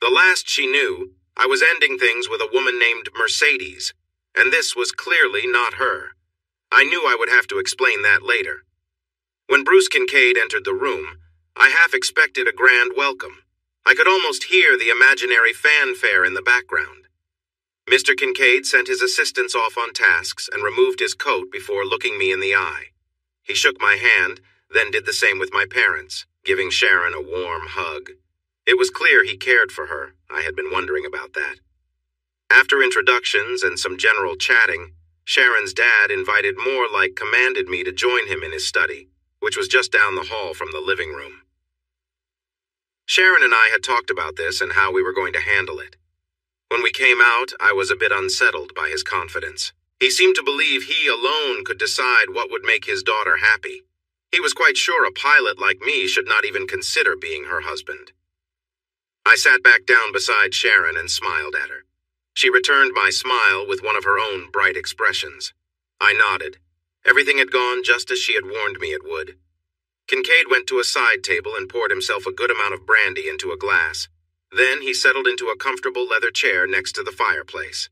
The last she knew, I was ending things with a woman named Mercedes, and this was clearly not her. I knew I would have to explain that later. When Bruce Kincaid entered the room, I half expected a grand welcome. I could almost hear the imaginary fanfare in the background. Mr. Kincaid sent his assistants off on tasks and removed his coat before looking me in the eye. He shook my hand, then did the same with my parents, giving Sharon a warm hug. It was clear he cared for her. I had been wondering about that. After introductions and some general chatting, Sharon's dad invited more like commanded me to join him in his study, which was just down the hall from the living room. Sharon and I had talked about this and how we were going to handle it. When we came out, I was a bit unsettled by his confidence. He seemed to believe he alone could decide what would make his daughter happy. He was quite sure a pilot like me should not even consider being her husband. I sat back down beside Sharon and smiled at her. She returned my smile with one of her own bright expressions. I nodded. Everything had gone just as she had warned me it would. Kincaid went to a side table and poured himself a good amount of brandy into a glass. Then he settled into a comfortable leather chair next to the fireplace.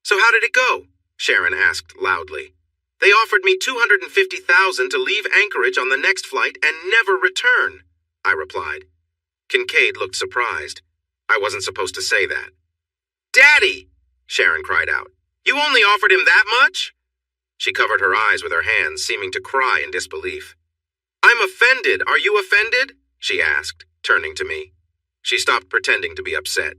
"So how did it go?" Sharon asked loudly. "They offered me $250,000 to leave Anchorage on the next flight and never return," I replied. Kincaid looked surprised. I wasn't supposed to say that. "Daddy!" Sharon cried out. "You only offered him that much?" She covered her eyes with her hands, seeming to cry in disbelief. "I'm offended. Are you offended?" she asked, turning to me. She stopped pretending to be upset.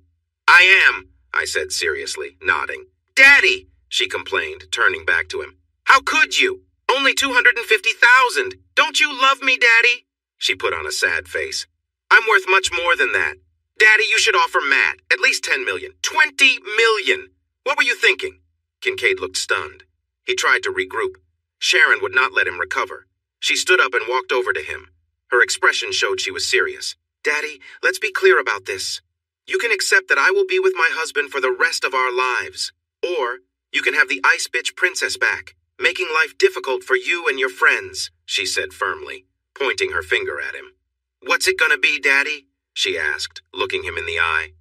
"I am," I said seriously, nodding. "Daddy," she complained, turning back to him. "How could you? Only 250,000. Don't you love me, Daddy?" She put on a sad face. "I'm worth much more than that. Daddy, you should offer Matt at least 10 million. 20 million. What were you thinking?" Kincaid looked stunned. He tried to regroup. Sharon would not let him recover. She stood up and walked over to him. Her expression showed she was serious. "Daddy, let's be clear about this. You can accept that I will be with my husband for the rest of our lives. Or you can have the Ice Bitch Princess back, making life difficult for you and your friends," she said firmly, pointing her finger at him. "What's it gonna be, Daddy?" she asked, looking him in the eye.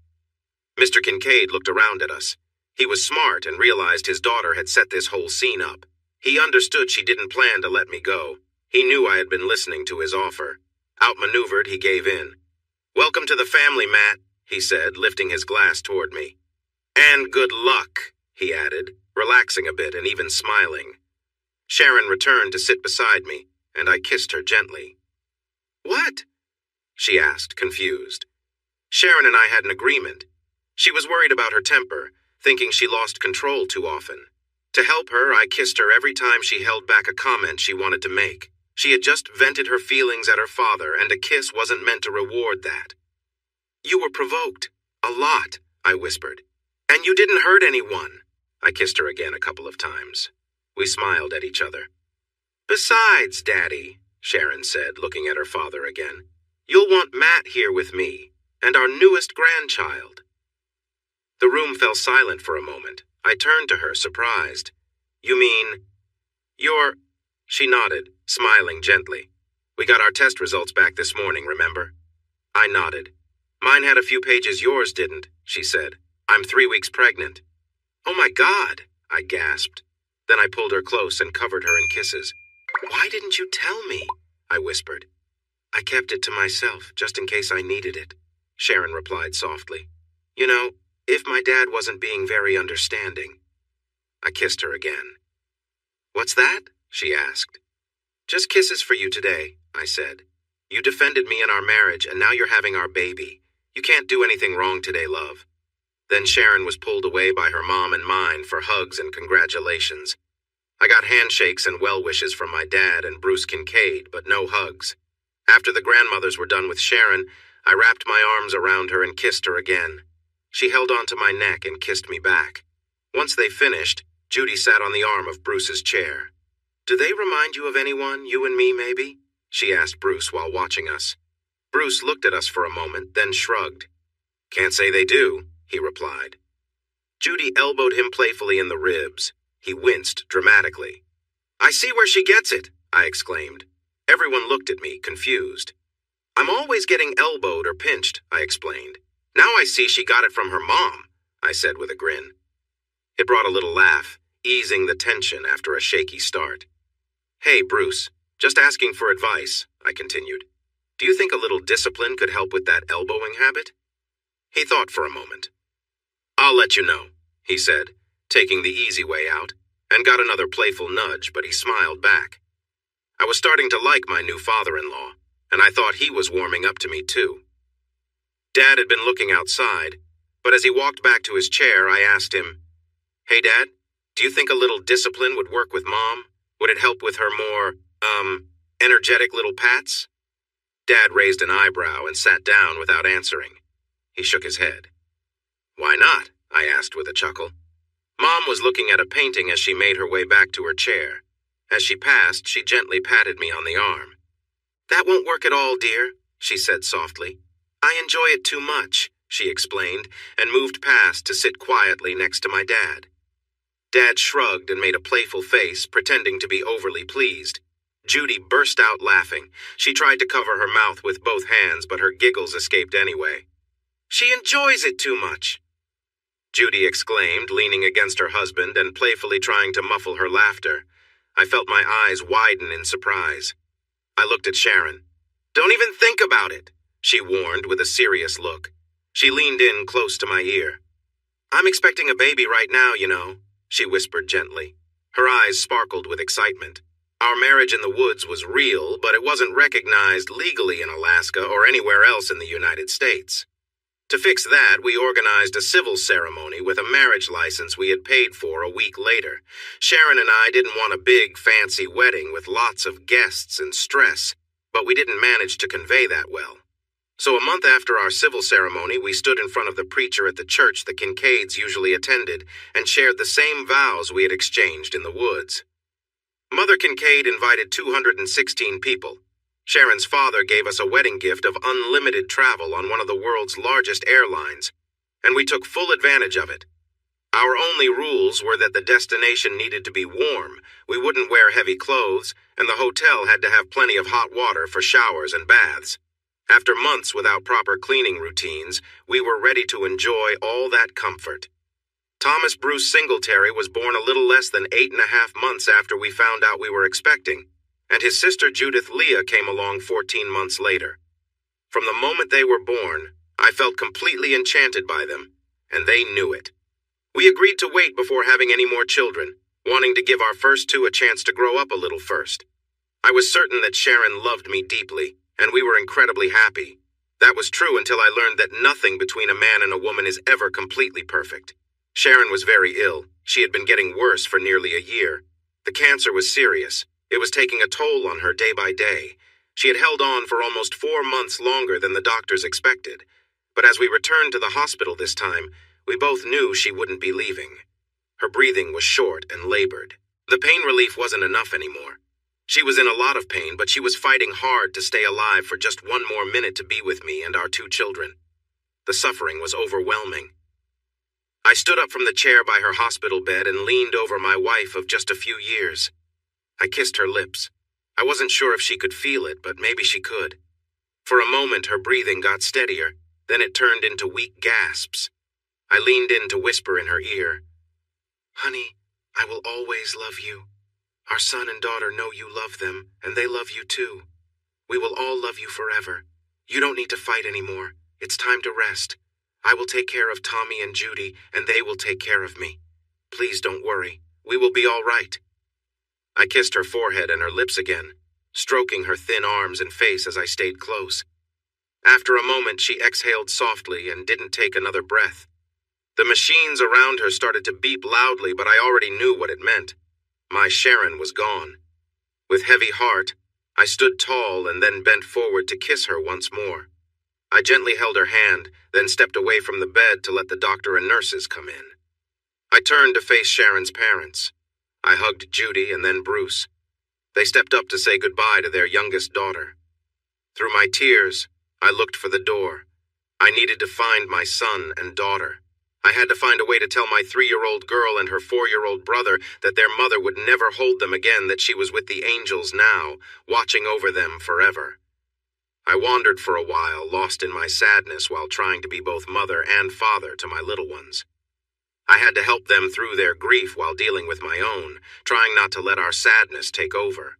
Mr. Kincaid looked around at us. He was smart and realized his daughter had set this whole scene up. He understood she didn't plan to let me go. He knew I had been listening to his offer. Outmaneuvered, he gave in. "Welcome to the family, Matt," he said, lifting his glass toward me. "And good luck," he added, relaxing a bit and even smiling. Sharon returned to sit beside me, and I kissed her gently. "What?" she asked, confused. Sharon and I had an agreement. She was worried about her temper, thinking she lost control too often. To help her, I kissed her every time she held back a comment she wanted to make. She had just vented her feelings at her father, and a kiss wasn't meant to reward that. "You were provoked. A lot," I whispered. "And you didn't hurt anyone." I kissed her again a couple of times. We smiled at each other. "Besides, Daddy," Sharon said, looking at her father again, "you'll want Matt here with me, and our newest grandchild." The room fell silent for a moment. I turned to her, surprised. "You mean, you're—" She nodded, smiling gently. "We got our test results back this morning, remember?" I nodded. "Mine had a few pages yours didn't," she said. "I'm 3 weeks pregnant." "Oh my God," I gasped. Then I pulled her close and covered her in kisses. "Why didn't you tell me?" I whispered. "I kept it to myself, just in case I needed it," Sharon replied softly. "You know, if my dad wasn't being very understanding." I kissed her again. "What's that?" she asked. "Just kisses for you today," I said. "You defended me in our marriage, and now you're having our baby. You can't do anything wrong today, love." Then Sharon was pulled away by her mom and mine for hugs and congratulations. I got handshakes and well wishes from my dad and Bruce Kincaid, but no hugs. After the grandmothers were done with Sharon, I wrapped my arms around her and kissed her again. She held onto my neck and kissed me back. Once they finished, Judy sat on the arm of Bruce's chair. "Do they remind you of anyone, you and me, maybe?" she asked Bruce while watching us. Bruce looked at us for a moment, then shrugged. "Can't say they do," he replied. Judy elbowed him playfully in the ribs. He winced dramatically. "I see where she gets it," I exclaimed. Everyone looked at me, confused. "I'm always getting elbowed or pinched," I explained. "Now I see she got it from her mom," I said with a grin. It brought a little laugh, easing the tension after a shaky start. "Hey, Bruce, just asking for advice," I continued. "Do you think a little discipline could help with that elbowing habit?" He thought for a moment. "I'll let you know," he said, taking the easy way out, and got another playful nudge, but he smiled back. I was starting to like my new father-in-law, and I thought he was warming up to me too. Dad had been looking outside, but as he walked back to his chair, I asked him, "Hey, Dad, do you think a little discipline would work with Mom? Would it help with her more, energetic little pats?" Dad raised an eyebrow and sat down without answering. He shook his head. "Why not?" I asked with a chuckle. Mom was looking at a painting as she made her way back to her chair. As she passed, she gently patted me on the arm. "That won't work at all, dear," she said softly. "I enjoy it too much," she explained, and moved past to sit quietly next to my dad. Dad shrugged and made a playful face, pretending to be overly pleased. Judy burst out laughing. She tried to cover her mouth with both hands, but her giggles escaped anyway. "She enjoys it too much," Judy exclaimed, leaning against her husband and playfully trying to muffle her laughter. I felt my eyes widen in surprise. I looked at Sharon. "Don't even think about it," she warned with a serious look. She leaned in close to my ear. "I'm expecting a baby right now, you know," she whispered gently. Her eyes sparkled with excitement. Our marriage in the woods was real, but it wasn't recognized legally in Alaska or anywhere else in the United States. To fix that, we organized a civil ceremony with a marriage license we had paid for a week later. Sharon and I didn't want a big, fancy wedding with lots of guests and stress, but we didn't manage to convey that well. So a month after our civil ceremony, we stood in front of the preacher at the church the Kincaids usually attended and shared the same vows we had exchanged in the woods. Mother Kincaid invited 216 people. Sharon's father gave us a wedding gift of unlimited travel on one of the world's largest airlines, and we took full advantage of it. Our only rules were that the destination needed to be warm, we wouldn't wear heavy clothes, and the hotel had to have plenty of hot water for showers and baths. After months without proper cleaning routines, we were ready to enjoy all that comfort. Thomas Bruce Singletary was born a little less than 8.5 months after we found out we were expecting, and his sister Judith Leah came along 14 months later. From the moment they were born, I felt completely enchanted by them, and they knew it. We agreed to wait before having any more children, wanting to give our first two a chance to grow up a little first. I was certain that Sharon loved me deeply, and we were incredibly happy. That was true until I learned that nothing between a man and a woman is ever completely perfect. Sharon was very ill. She had been getting worse for nearly a year. The cancer was serious. It was taking a toll on her day by day. She had held on for almost 4 months longer than the doctors expected. But as we returned to the hospital this time, we both knew she wouldn't be leaving. Her breathing was short and labored. The pain relief wasn't enough anymore. She was in a lot of pain, but she was fighting hard to stay alive for just 1 more minute to be with me and our 2 children. The suffering was overwhelming. I stood up from the chair by her hospital bed and leaned over my wife of just a few years. I kissed her lips. I wasn't sure if she could feel it, but maybe she could. For a moment, her breathing got steadier, then it turned into weak gasps. I leaned in to whisper in her ear, "Honey, I will always love you. Our son and daughter know you love them, and they love you too. We will all love you forever. You don't need to fight anymore. It's time to rest. I will take care of Tommy and Judy, and they will take care of me. Please don't worry. We will be all right." I kissed her forehead and her lips again, stroking her thin arms and face as I stayed close. After a moment, she exhaled softly and didn't take another breath. The machines around her started to beep loudly, but I already knew what it meant. My Sharon was gone. With heavy heart, I stood tall and then bent forward to kiss her once more. I gently held her hand, then stepped away from the bed to let the doctor and nurses come in. I turned to face Sharon's parents. I hugged Judy and then Bruce. They stepped up to say goodbye to their youngest daughter. Through my tears, I looked for the door. I needed to find my son and daughter. I had to find a way to tell my 3-year-old girl and her 4-year-old brother that their mother would never hold them again, that she was with the angels now, watching over them forever. I wandered for a while, lost in my sadness while trying to be both mother and father to my little ones. I had to help them through their grief while dealing with my own, trying not to let our sadness take over.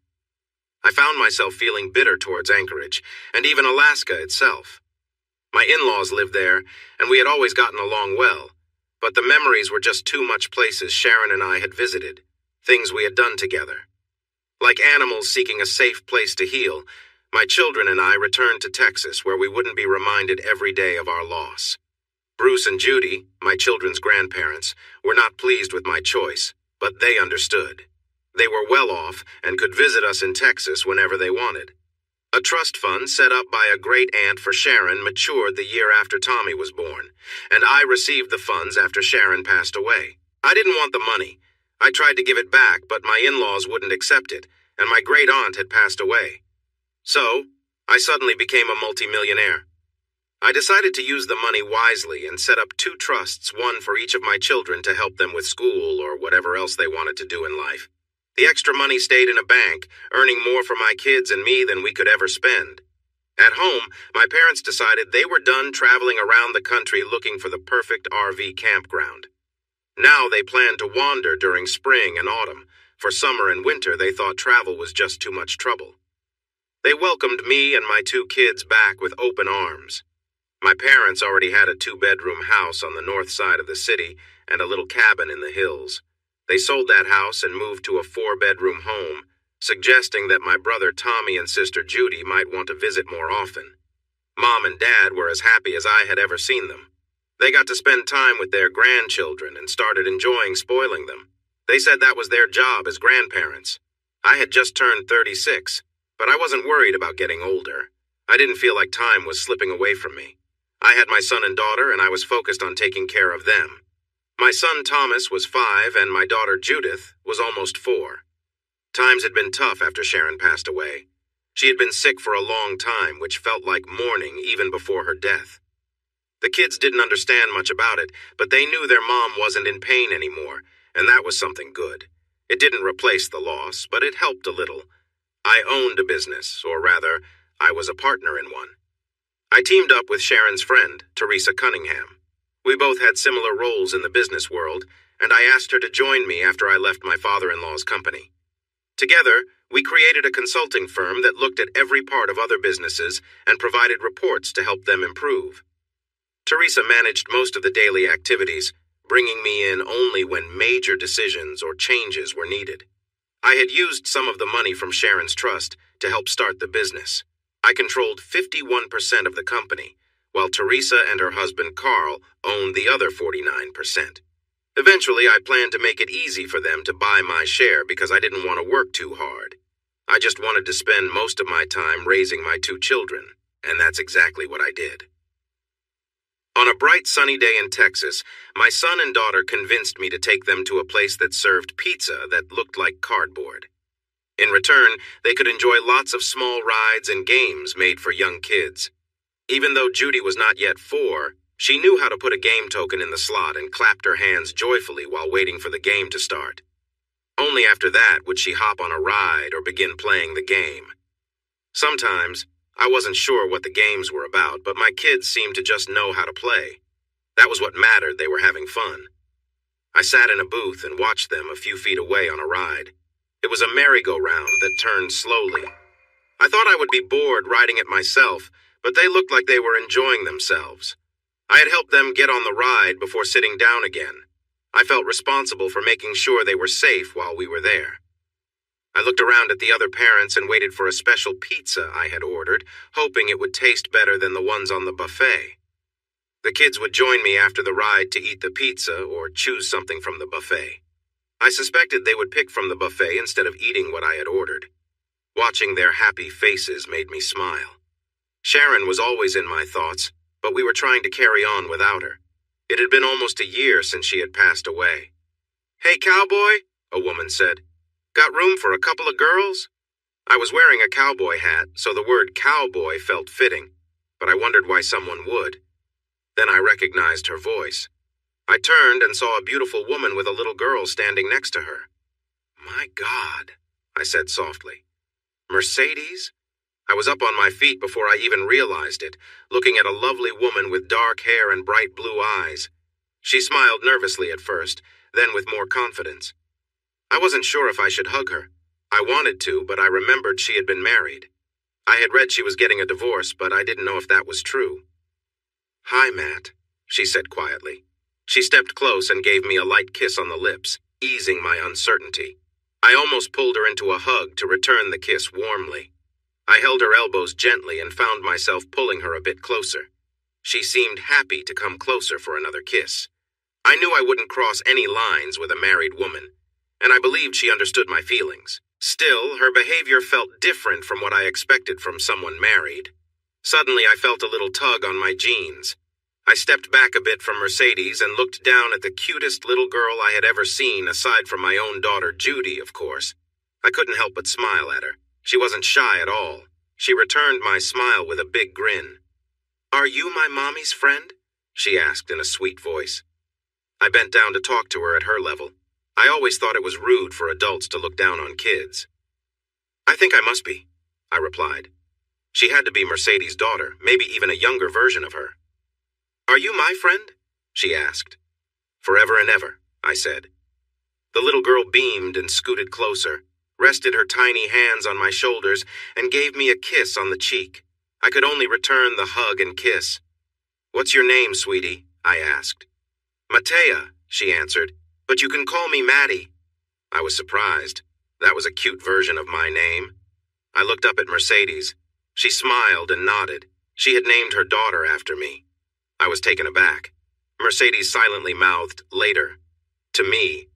I found myself feeling bitter towards Anchorage, and even Alaska itself. My in-laws lived there, and we had always gotten along well, but the memories were just too much places Sharon and I had visited, things we had done together. Like animals seeking a safe place to heal, my children and I returned to Texas, where we wouldn't be reminded every day of our loss. Bruce and Judy, my children's grandparents, were not pleased with my choice, but they understood. They were well off and could visit us in Texas whenever they wanted. A trust fund set up by a great-aunt for Sharon matured the year after Tommy was born, and I received the funds after Sharon passed away. I didn't want the money. I tried to give it back, but my in-laws wouldn't accept it, and my great-aunt had passed away. So, I suddenly became a multimillionaire. I decided to use the money wisely and set up 2 trusts, one for each of my children to help them with school or whatever else they wanted to do in life. The extra money stayed in a bank, earning more for my kids and me than we could ever spend. At home, my parents decided they were done traveling around the country looking for the perfect RV campground. Now they planned to wander during spring and autumn. For summer and winter, they thought travel was just too much trouble. They welcomed me and my 2 kids back with open arms. My parents already had a 2-bedroom house on the north side of the city and a little cabin in the hills. They sold that house and moved to a 4-bedroom home, suggesting that my brother Tommy and sister Judy might want to visit more often. Mom and Dad were as happy as I had ever seen them. They got to spend time with their grandchildren and started enjoying spoiling them. They said that was their job as grandparents. I had just turned 36, but I wasn't worried about getting older. I didn't feel like time was slipping away from me. I had my son and daughter, and I was focused on taking care of them. My son Thomas was 5, and my daughter Judith was almost 4. Times had been tough after Sharon passed away. She had been sick for a long time, which felt like mourning even before her death. The kids didn't understand much about it, but they knew their mom wasn't in pain anymore, and that was something good. It didn't replace the loss, but it helped a little. I owned a business, or rather, I was a partner in one. I teamed up with Sharon's friend, Teresa Cunningham. We both had similar roles in the business world, and I asked her to join me after I left my father-in-law's company. Together, we created a consulting firm that looked at every part of other businesses and provided reports to help them improve. Teresa managed most of the daily activities, bringing me in only when major decisions or changes were needed. I had used some of the money from Sharon's trust to help start the business. I controlled 51% of the company, while Teresa and her husband Carl owned the other 49%. Eventually, I planned to make it easy for them to buy my share because I didn't want to work too hard. I just wanted to spend most of my time raising my 2 children, and that's exactly what I did. On a bright sunny day in Texas, my son and daughter convinced me to take them to a place that served pizza that looked like cardboard. In return, they could enjoy lots of small rides and games made for young kids. Even though Judy was not yet 4, she knew how to put a game token in the slot and clapped her hands joyfully while waiting for the game to start. Only after that would she hop on a ride or begin playing the game. Sometimes, I wasn't sure what the games were about, but my kids seemed to just know how to play. That was what mattered. They were having fun. I sat in a booth and watched them a few feet away on a ride. It was a merry-go-round that turned slowly. I thought I would be bored riding it myself, but they looked like they were enjoying themselves. I had helped them get on the ride before sitting down again. I felt responsible for making sure they were safe while we were there. I looked around at the other parents and waited for a special pizza I had ordered, hoping it would taste better than the ones on the buffet. The kids would join me after the ride to eat the pizza or choose something from the buffet. I suspected they would pick from the buffet instead of eating what I had ordered. Watching their happy faces made me smile. Sharon was always in my thoughts, but we were trying to carry on without her. It had been almost a year since she had passed away. "Hey, cowboy," a woman said. "Got room for a couple of girls?" I was wearing a cowboy hat, so the word cowboy felt fitting, but I wondered why someone would. Then I recognized her voice. I turned and saw a beautiful woman with a little girl standing next to her. "My God," I said softly. "Mercedes?" I was up on my feet before I even realized it, looking at a lovely woman with dark hair and bright blue eyes. She smiled nervously at first, then with more confidence. I wasn't sure if I should hug her. I wanted to, but I remembered she had been married. I had read she was getting a divorce, but I didn't know if that was true. "Hi, Matt," she said quietly. She stepped close and gave me a light kiss on the lips, easing my uncertainty. I almost pulled her into a hug to return the kiss warmly. I held her elbows gently and found myself pulling her a bit closer. She seemed happy to come closer for another kiss. I knew I wouldn't cross any lines with a married woman, and I believed she understood my feelings. Still, her behavior felt different from what I expected from someone married. Suddenly, I felt a little tug on my jeans. I stepped back a bit from Mercedes and looked down at the cutest little girl I had ever seen, aside from my own daughter, Judy, of course. I couldn't help but smile at her. She wasn't shy at all. She returned my smile with a big grin. "Are you my mommy's friend?" she asked in a sweet voice. I bent down to talk to her at her level. I always thought it was rude for adults to look down on kids. "I think I must be," I replied. She had to be Mercedes' daughter, maybe even a younger version of her. "Are you my friend?" she asked. "Forever and ever," I said. The little girl beamed and scooted closer, rested her tiny hands on my shoulders, and gave me a kiss on the cheek. I could only return the hug and kiss. "What's your name, sweetie?" I asked. "Matea," she answered, But you can call me Maddie. I was surprised. That was a cute version of my name. I looked up at Mercedes. She smiled and nodded. She had named her daughter after me. I was taken aback. Mercedes silently mouthed, "Later." To me,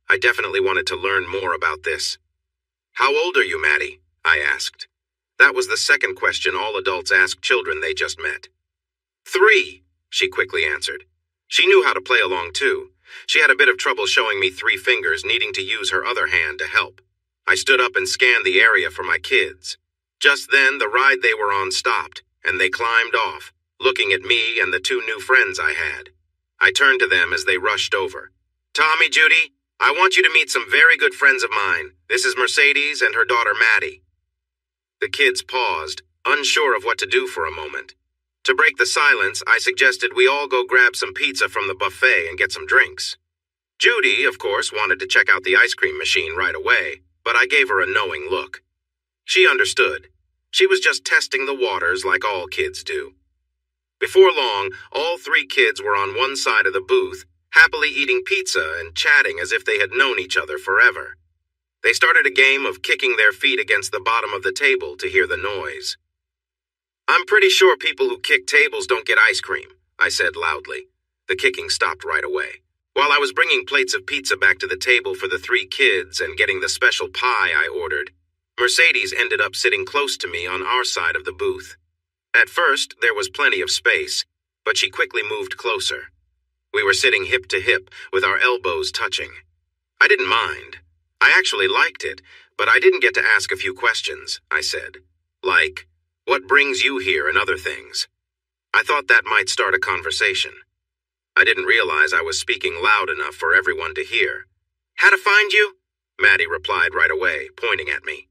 I definitely wanted to learn more about this. "How old are you, Maddie?" I asked. That was the second question all adults ask children they just met. "3," she quickly answered. She knew how to play along too. She had a bit of trouble showing me 3 fingers, needing to use her other hand to help. I stood up and scanned the area for my kids. Just then, the ride they were on stopped, and they climbed off, looking at me and the 2 new friends I had. I turned to them as they rushed over. "Tommy, Judy, I want you to meet some very good friends of mine. This is Mercedes and her daughter Maddie." The kids paused, unsure of what to do for a moment. To break the silence, I suggested we all go grab some pizza from the buffet and get some drinks. Judy, of course, wanted to check out the ice cream machine right away, but I gave her a knowing look. She understood. She was just testing the waters like all kids do. Before long, all 3 kids were on one side of the booth, happily eating pizza and chatting as if they had known each other forever. They started a game of kicking their feet against the bottom of the table to hear the noise. "I'm pretty sure people who kick tables don't get ice cream," I said loudly. The kicking stopped right away. While I was bringing plates of pizza back to the table for the 3 kids and getting the special pie I ordered, Mercedes ended up sitting close to me on our side of the booth. At first, there was plenty of space, but she quickly moved closer. We were sitting hip to hip, with our elbows touching. I didn't mind. I actually liked it, but I didn't get to ask a few questions, I said. Like, what brings you here and other things. I thought that might start a conversation. I didn't realize I was speaking loud enough for everyone to hear. "How to find you?" Maddie replied right away, pointing at me.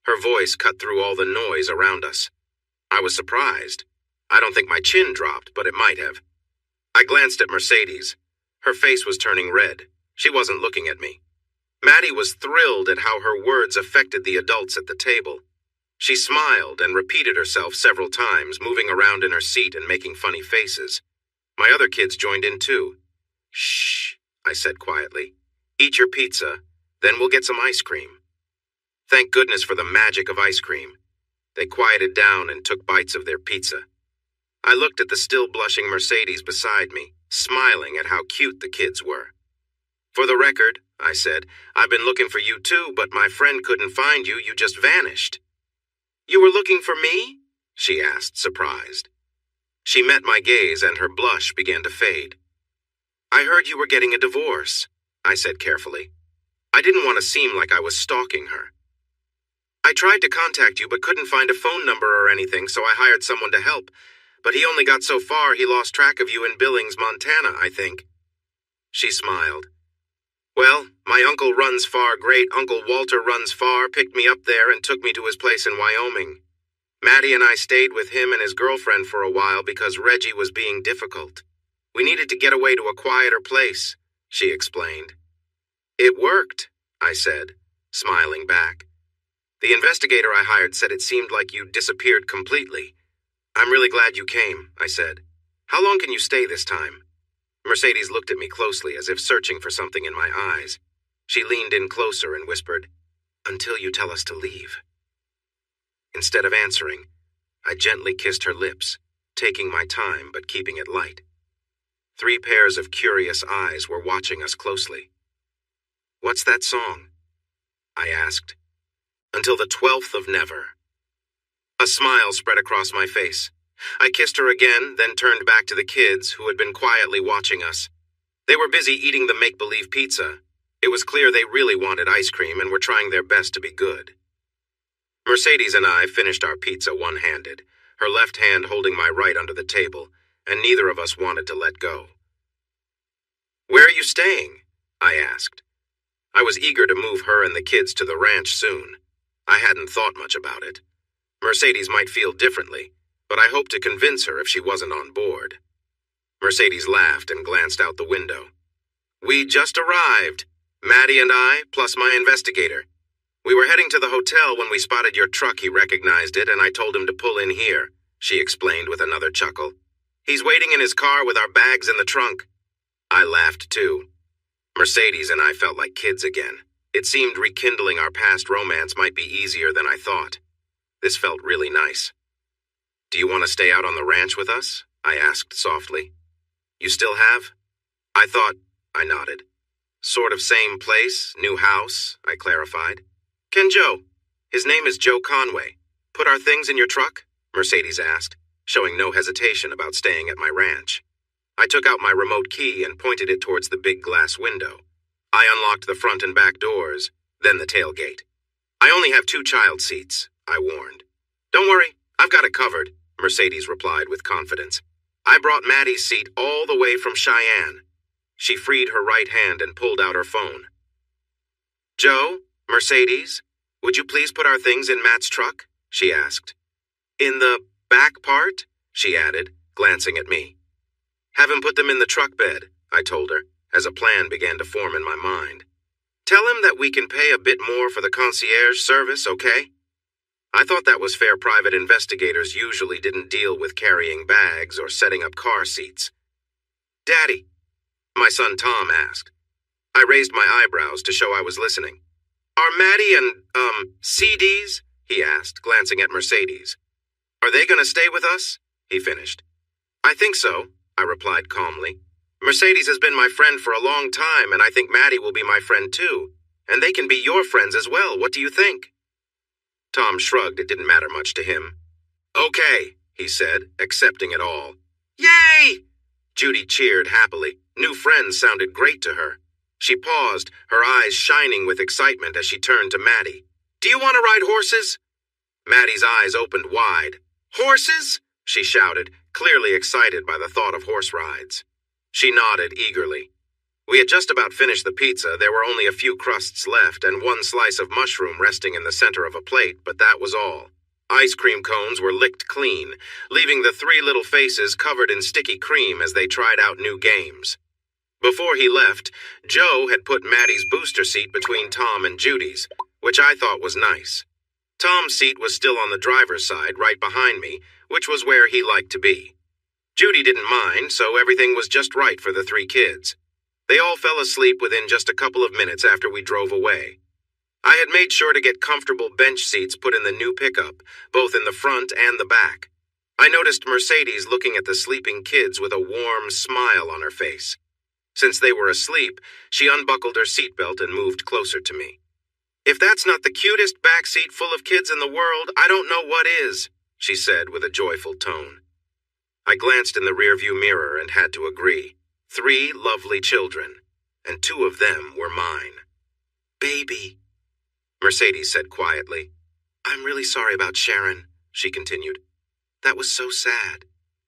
Her voice cut through all the noise around us. I was surprised. I don't think my chin dropped, but it might have. I glanced at Mercedes. Her face was turning red. She wasn't looking at me. Maddie was thrilled at how her words affected the adults at the table. She smiled and repeated herself several times, moving around in her seat and making funny faces. My other kids joined in too. "Shh," I said quietly. "Eat your pizza, then we'll get some ice cream." Thank goodness for the magic of ice cream. They quieted down and took bites of their pizza. I looked at the still blushing Mercedes beside me, smiling at how cute the kids were. "For the record," I said, "I've been looking for you too, but my friend couldn't find you. You just vanished." "You were looking for me?" she asked, surprised. She met my gaze and her blush began to fade. "I heard you were getting a divorce," I said carefully. I didn't want to seem like I was stalking her. "I tried to contact you but couldn't find a phone number or anything, so I hired someone to help. But he only got so far he lost track of you in Billings, Montana, I think." She smiled. "Well, my uncle runs far, great Uncle Walter runs far, picked me up there and took me to his place in Wyoming. Maddie and I stayed with him and his girlfriend for a while because Reggie was being difficult. We needed to get away to a quieter place," she explained. "It worked," I said, smiling back. "The investigator I hired said it seemed like you disappeared completely. I'm really glad you came," I said. "How long can you stay this time?" Mercedes looked at me closely as if searching for something in my eyes. She leaned in closer and whispered, "Until you tell us to leave." Instead of answering, I gently kissed her lips, taking my time but keeping it light. 3 pairs of curious eyes were watching us closely. "What's that song?" I asked. "Until the 12th of never." A smile spread across my face. I kissed her again, then turned back to the kids who had been quietly watching us. They were busy eating the make-believe pizza. It was clear they really wanted ice cream and were trying their best to be good. Mercedes and I finished our pizza one-handed, her left hand holding my right under the table, and neither of us wanted to let go. "Where are you staying?" I asked. I was eager to move her and the kids to the ranch soon. I hadn't thought much about it. Mercedes might feel differently, but I hoped to convince her if she wasn't on board. Mercedes laughed and glanced out the window. "We just arrived, Maddie and I, plus my investigator. We were heading to the hotel when we spotted your truck. He recognized it, and I told him to pull in here," she explained with another chuckle. "He's waiting in his car with our bags in the trunk." I laughed too. Mercedes and I felt like kids again. It seemed rekindling our past romance might be easier than I thought. This felt really nice. "Do you want to stay out on the ranch with us?" I asked softly. "You still have?" I nodded. "Sort of same place, new house," I clarified. "Can Joe, his name is Joe Conway, put our things in your truck?" Mercedes asked, showing no hesitation about staying at my ranch. I took out my remote key and pointed it towards the big glass window. I unlocked the front and back doors, then the tailgate. "I only have 2 child seats," I warned. "Don't worry, I've got it covered," Mercedes replied with confidence. "I brought Maddie's seat all the way from Cheyenne." She freed her right hand and pulled out her phone. "Joe, Mercedes, would you please put our things in Matt's truck?" she asked. "In the back part?" she added, glancing at me. "Have him put them in the truck bed," I told her, as a plan began to form in my mind. "Tell him that we can pay a bit more for the concierge service, okay?" I thought that was fair. Private investigators usually didn't deal with carrying bags or setting up car seats. "Daddy," my son Tom asked. I raised my eyebrows to show I was listening. "Are Maddie and, CDs?" he asked, glancing at Mercedes. "Are they going to stay with us?" he finished. "I think so," I replied calmly. "Mercedes has been my friend for a long time, and I think Maddie will be my friend too. And they can be your friends as well. What do you think?" Tom shrugged. It didn't matter much to him. "Okay," he said, accepting it all. "Yay!" Judy cheered happily. New friends sounded great to her. She paused, her eyes shining with excitement as she turned to Maddie. "Do you want to ride horses?" Maddie's eyes opened wide. "Horses?" she shouted, clearly excited by the thought of horse rides. She nodded eagerly. We had just about finished the pizza. There were only a few crusts left and 1 slice of mushroom resting in the center of a plate, but that was all. Ice cream cones were licked clean, leaving the 3 little faces covered in sticky cream as they tried out new games. Before he left, Joe had put Maddie's booster seat between Tom and Judy's, which I thought was nice. Tom's seat was still on the driver's side, right behind me, which was where he liked to be. Judy didn't mind, so everything was just right for the 3 kids. They all fell asleep within just a couple of minutes after we drove away. I had made sure to get comfortable bench seats put in the new pickup, both in the front and the back. I noticed Mercedes looking at the sleeping kids with a warm smile on her face. Since they were asleep, she unbuckled her seatbelt and moved closer to me. "If that's not the cutest back seat full of kids in the world, I don't know what is," she said with a joyful tone. I glanced in the rearview mirror and had to agree. 3 lovely children, and 2 of them were mine. "Baby," Mercedes said quietly. "I'm really sorry about Sharon," she continued. "That was so sad.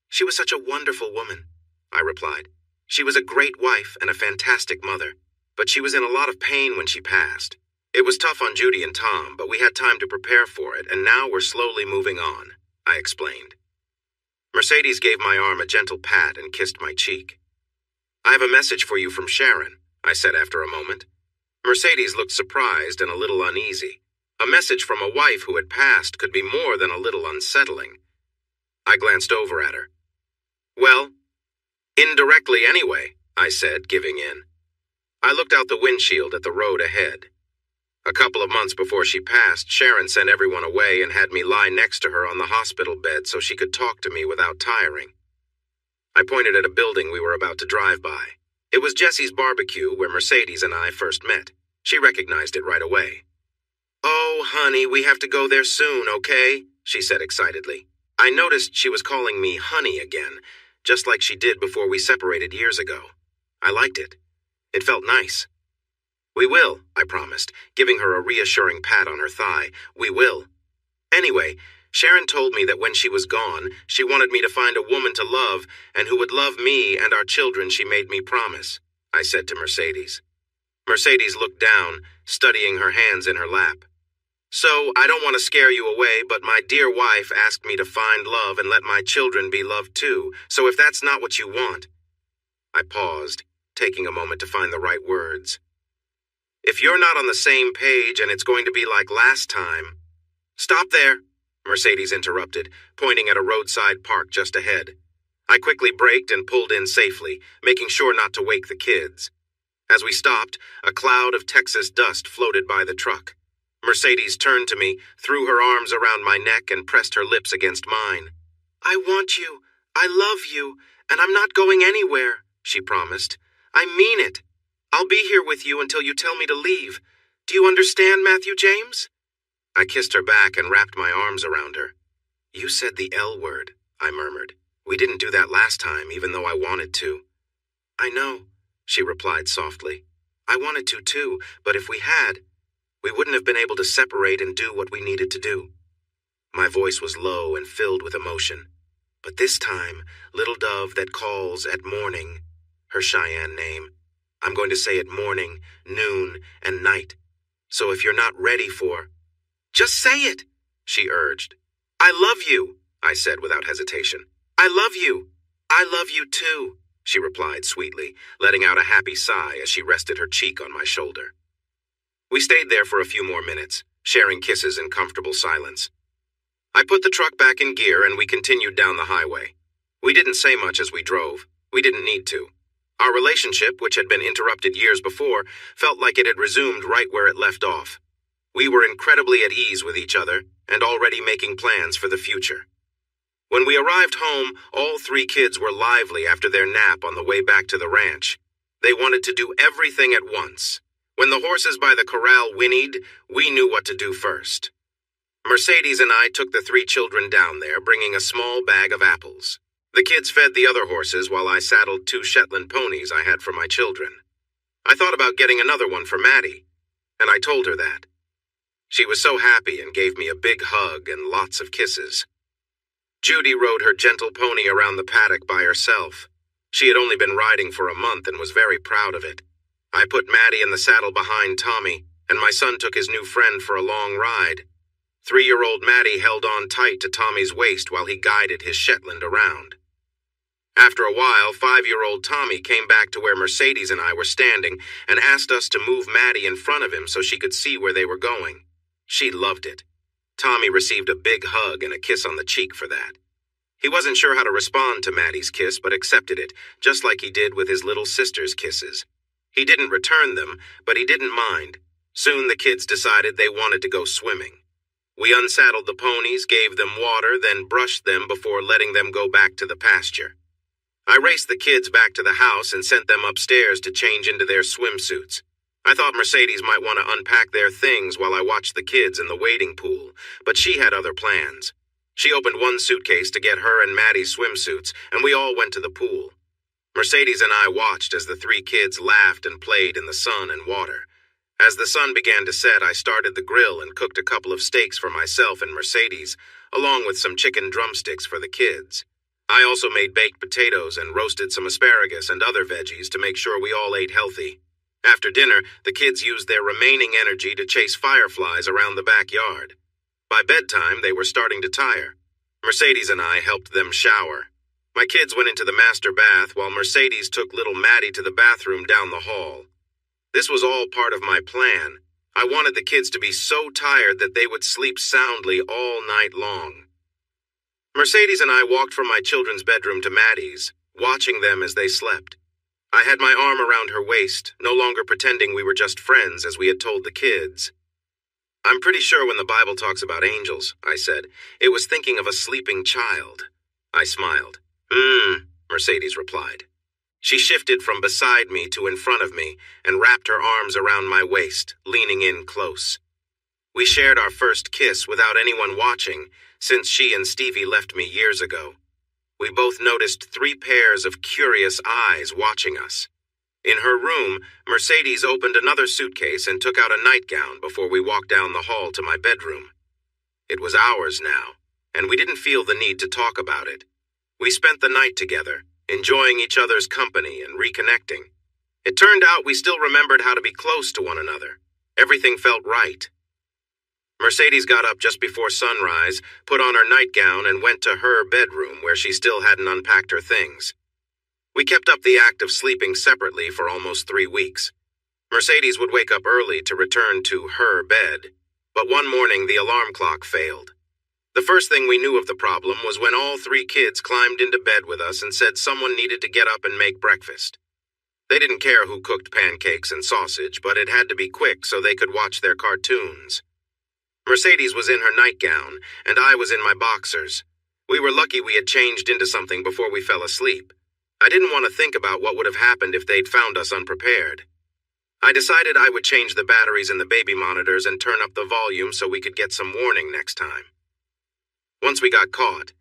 She was such a wonderful woman," I replied. "She was a great wife and a fantastic mother, but she was in a lot of pain when she passed. It was tough on Judy and Tom, but we had time to prepare for it, and now we're slowly moving on," I explained. Mercedes gave my arm a gentle pat and kissed my cheek. "I have a message for you from Sharon," I said after a moment. Mercedes looked surprised and a little uneasy. A message from a wife who had passed could be more than a little unsettling. I glanced over at her. "Well, indirectly anyway," I said, giving in. I looked out the windshield at the road ahead. A couple of months before she passed, Sharon sent everyone away and had me lie next to her on the hospital bed so she could talk to me without tiring. I pointed at a building we were about to drive by. It was Jesse's barbecue where Mercedes and I first met. She recognized it right away. "Oh, honey, we have to go there soon, okay?" she said excitedly. I noticed she was calling me honey again, just like she did before we separated years ago. I liked it. It felt nice. "We will," I promised, giving her a reassuring pat on her thigh. "We will." Anyway, Sharon told me that when she was gone, she wanted me to find a woman to love and who would love me and our children. She made me promise, I said to Mercedes. Mercedes looked down, studying her hands in her lap. "So, I don't want to scare you away, but my dear wife asked me to find love and let my children be loved too, so if that's not what you want..." I paused, taking a moment to find the right words. "If you're not on the same page and it's going to be like last time..." "Stop there," Mercedes interrupted, pointing at a roadside park just ahead. I quickly braked and pulled in safely, making sure not to wake the kids. As we stopped, a cloud of Texas dust floated by the truck. Mercedes turned to me, threw her arms around my neck, and pressed her lips against mine. "I want you. I love you. And I'm not going anywhere," she promised. "I mean it. I'll be here with you until you tell me to leave. Do you understand, Matthew James?" I kissed her back and wrapped my arms around her. "You said the L word," I murmured. "We didn't do that last time, even though I wanted to." "I know," she replied softly. "I wanted to too, but if we had, we wouldn't have been able to separate and do what we needed to do." My voice was low and filled with emotion. "But this time, little dove that calls at morning," her Cheyenne name, "I'm going to say it morning, noon, and night. So if you're not ready for—" "Just say it," she urged. "I love you," I said without hesitation. "I love you. I love you too," she replied sweetly, letting out a happy sigh as she rested her cheek on my shoulder. We stayed there for a few more minutes, sharing kisses in comfortable silence. I put the truck back in gear and we continued down the highway. We didn't say much as we drove. We didn't need to. Our relationship, which had been interrupted years before, felt like it had resumed right where it left off. We were incredibly at ease with each other and already making plans for the future. When we arrived home, all three kids were lively after their nap on the way back to the ranch. They wanted to do everything at once. When the horses by the corral whinnied, we knew what to do first. Mercedes and I took the three children down there, bringing a small bag of apples. The kids fed the other horses while I saddled 2 Shetland ponies I had for my children. I thought about getting another one for Maddie, and I told her that. She was so happy and gave me a big hug and lots of kisses. Judy rode her gentle pony around the paddock by herself. She had only been riding for a month and was very proud of it. I put Maddie in the saddle behind Tommy, and my son took his new friend for a long ride. 3-year-old Maddie held on tight to Tommy's waist while he guided his Shetland around. After a while, 5-year-old Tommy came back to where Mercedes and I were standing and asked us to move Maddie in front of him so she could see where they were going. She loved it. Tommy received a big hug and a kiss on the cheek for that. He wasn't sure how to respond to Maddie's kiss, but accepted it, just like he did with his little sister's kisses. He didn't return them, but he didn't mind. Soon the kids decided they wanted to go swimming. We unsaddled the ponies, gave them water, then brushed them before letting them go back to the pasture. I raced the kids back to the house and sent them upstairs to change into their swimsuits. I thought Mercedes might want to unpack their things while I watched the kids in the wading pool, but she had other plans. She opened one suitcase to get her and Maddie's swimsuits, and we all went to the pool. Mercedes and I watched as the 3 kids laughed and played in the sun and water. As the sun began to set, I started the grill and cooked a couple of steaks for myself and Mercedes, along with some chicken drumsticks for the kids. I also made baked potatoes and roasted some asparagus and other veggies to make sure we all ate healthy. After dinner, the kids used their remaining energy to chase fireflies around the backyard. By bedtime, they were starting to tire. Mercedes and I helped them shower. My kids went into the master bath while Mercedes took little Maddie to the bathroom down the hall. This was all part of my plan. I wanted the kids to be so tired that they would sleep soundly all night long. Mercedes and I walked from my children's bedroom to Maddie's, watching them as they slept. I had my arm around her waist, no longer pretending we were just friends as we had told the kids. "I'm pretty sure when the Bible talks about angels," I said, "it was thinking of a sleeping child." I smiled. Mercedes replied. She shifted from beside me to in front of me and wrapped her arms around my waist, leaning in close. We shared our first kiss without anyone watching, since she and Stevie left me years ago. We both noticed 3 pairs of curious eyes watching us. In her room, Mercedes opened another suitcase and took out a nightgown before we walked down the hall to my bedroom. It was ours now, and we didn't feel the need to talk about it. We spent the night together, enjoying each other's company and reconnecting. It turned out we still remembered how to be close to one another. Everything felt right. Mercedes got up just before sunrise, put on her nightgown, and went to her bedroom where she still hadn't unpacked her things. We kept up the act of sleeping separately for almost 3 weeks. Mercedes would wake up early to return to her bed, but one morning the alarm clock failed. The first thing we knew of the problem was when all 3 kids climbed into bed with us and said someone needed to get up and make breakfast. They didn't care who cooked pancakes and sausage, but it had to be quick so they could watch their cartoons. Mercedes was in her nightgown, and I was in my boxers. We were lucky we had changed into something before we fell asleep. I didn't want to think about what would have happened if they'd found us unprepared. I decided I would change the batteries in the baby monitors and turn up the volume so we could get some warning next time. Once we got caught,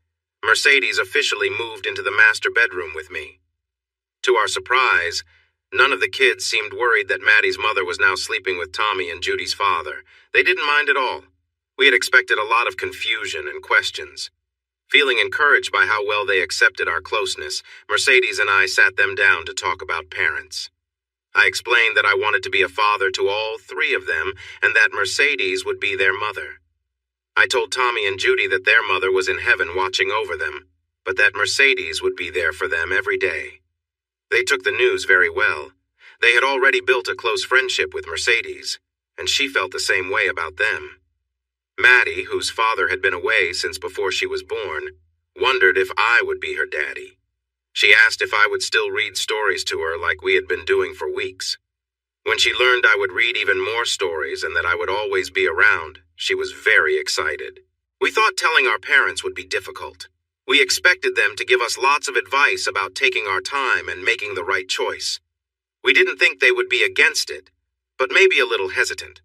Mercedes officially moved into the master bedroom with me. To our surprise, none of the kids seemed worried that Maddie's mother was now sleeping with Tommy and Judy's father. They didn't mind at all. We had expected a lot of confusion and questions. Feeling encouraged by how well they accepted our closeness, Mercedes and I sat them down to talk about parents. I explained that I wanted to be a father to all three of them and that Mercedes would be their mother. I told Tommy and Judy that their mother was in heaven watching over them, but that Mercedes would be there for them every day. They took the news very well. They had already built a close friendship with Mercedes, and she felt the same way about them. Maddie, whose father had been away since before she was born, wondered if I would be her daddy. She asked if I would still read stories to her like we had been doing for weeks. When she learned I would read even more stories and that I would always be around, she was very excited. We thought telling our parents would be difficult. We expected them to give us lots of advice about taking our time and making the right choice. We didn't think they would be against it, but maybe a little hesitant.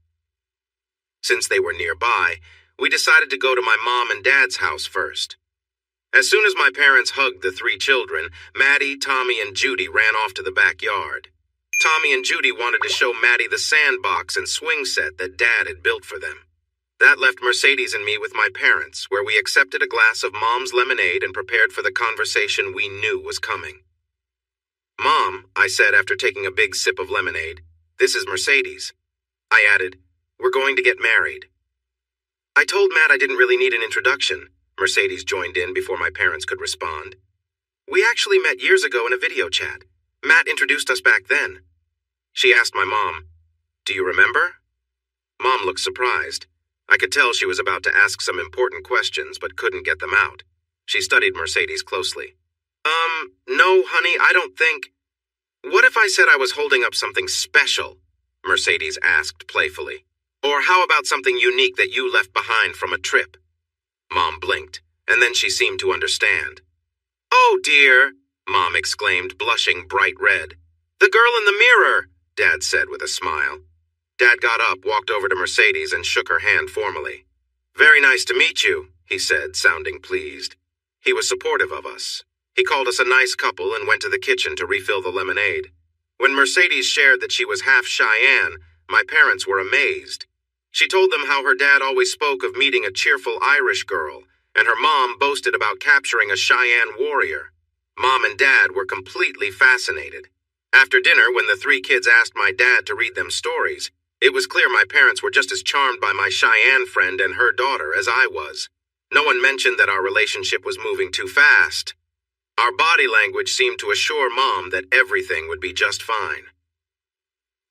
Since they were nearby, we decided to go to my mom and dad's house first. As soon as my parents hugged the three children, Maddie, Tommy, and Judy ran off to the backyard. Tommy and Judy wanted to show Maddie the sandbox and swing set that Dad had built for them. That left Mercedes and me with my parents, where we accepted a glass of Mom's lemonade and prepared for the conversation we knew was coming. "Mom," I said after taking a big sip of lemonade, "this is Mercedes." I added, "We're going to get married." I told Matt I didn't really need an introduction. Mercedes joined in before my parents could respond. "We actually met years ago in a video chat. Matt introduced us back then." She asked my mom, "Do you remember?" Mom looked surprised. I could tell she was about to ask some important questions but couldn't get them out. She studied Mercedes closely. No, honey, I don't think..." "What if I said I was holding up something special?" Mercedes asked playfully. "Or how about something unique that you left behind from a trip?" Mom blinked, and then she seemed to understand. "Oh dear," Mom exclaimed, blushing bright red. "The girl in the mirror," Dad said with a smile. Dad got up, walked over to Mercedes, and shook her hand formally. "Very nice to meet you," he said, sounding pleased. He was supportive of us. He called us a nice couple and went to the kitchen to refill the lemonade. When Mercedes shared that she was half Cheyenne, my parents were amazed. She told them how her dad always spoke of meeting a cheerful Irish girl, and her mom boasted about capturing a Cheyenne warrior. Mom and Dad were completely fascinated. After dinner, when the three kids asked my dad to read them stories, it was clear my parents were just as charmed by my Cheyenne friend and her daughter as I was. No one mentioned that our relationship was moving too fast. Our body language seemed to assure Mom that everything would be just fine.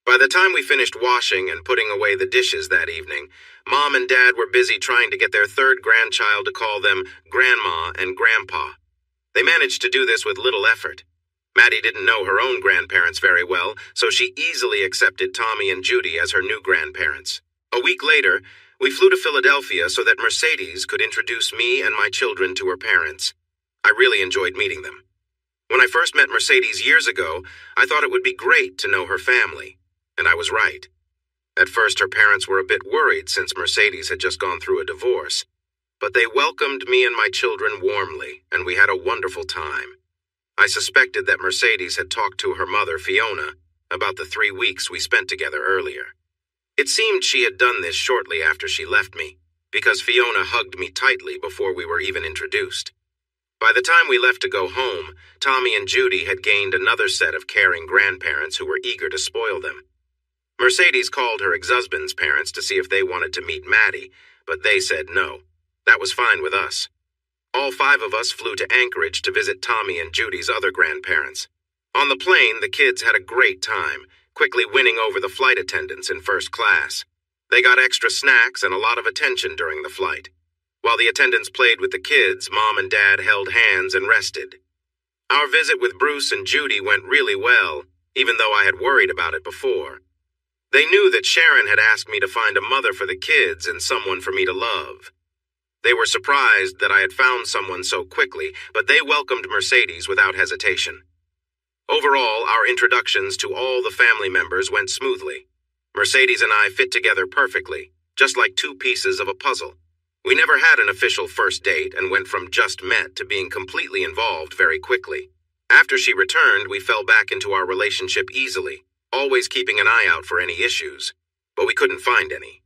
By the time we finished washing and putting away the dishes that evening, Mom and Dad were busy trying to get their third grandchild to call them Grandma and Grandpa. They managed to do this with little effort. Maddie didn't know her own grandparents very well, so she easily accepted Tommy and Judy as her new grandparents. A week later, we flew to Philadelphia so that Mercedes could introduce me and my children to her parents. I really enjoyed meeting them. When I first met Mercedes years ago, I thought it would be great to know her family, and I was right. At first, her parents were a bit worried since Mercedes had just gone through a divorce, but they welcomed me and my children warmly, and we had a wonderful time. I suspected that Mercedes had talked to her mother, Fiona, about the 3 weeks we spent together earlier. It seemed she had done this shortly after she left me, because Fiona hugged me tightly before we were even introduced. By the time we left to go home, Tommy and Judy had gained another set of caring grandparents who were eager to spoil them. Mercedes called her ex-husband's parents to see if they wanted to meet Maddie, but they said no. That was fine with us. All 5 of us flew to Anchorage to visit Tommy and Judy's other grandparents. On the plane, the kids had a great time, quickly winning over the flight attendants in first class. They got extra snacks and a lot of attention during the flight. While the attendants played with the kids, Mom and Dad held hands and rested. Our visit with Bruce and Judy went really well, even though I had worried about it before. They knew that Sharon had asked me to find a mother for the kids and someone for me to love. They were surprised that I had found someone so quickly, but they welcomed Mercedes without hesitation. Overall, our introductions to all the family members went smoothly. Mercedes and I fit together perfectly, just like two pieces of a puzzle. We never had an official first date and went from just met to being completely involved very quickly. After she returned, we fell back into our relationship easily, always keeping an eye out for any issues, but we couldn't find any.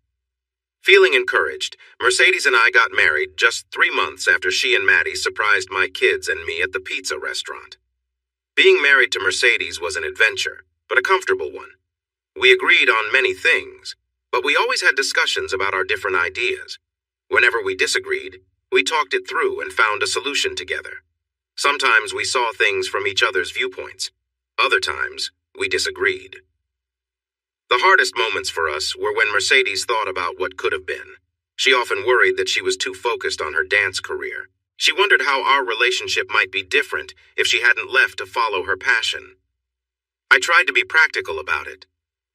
Feeling encouraged, Mercedes and I got married just 3 months after she and Maddie surprised my kids and me at the pizza restaurant. Being married to Mercedes was an adventure, but a comfortable one. We agreed on many things, but we always had discussions about our different ideas. Whenever we disagreed, we talked it through and found a solution together. Sometimes we saw things from each other's viewpoints. Other times, we disagreed. The hardest moments for us were when Mercedes thought about what could have been. She often worried that she was too focused on her dance career. She wondered how our relationship might be different if she hadn't left to follow her passion. I tried to be practical about it.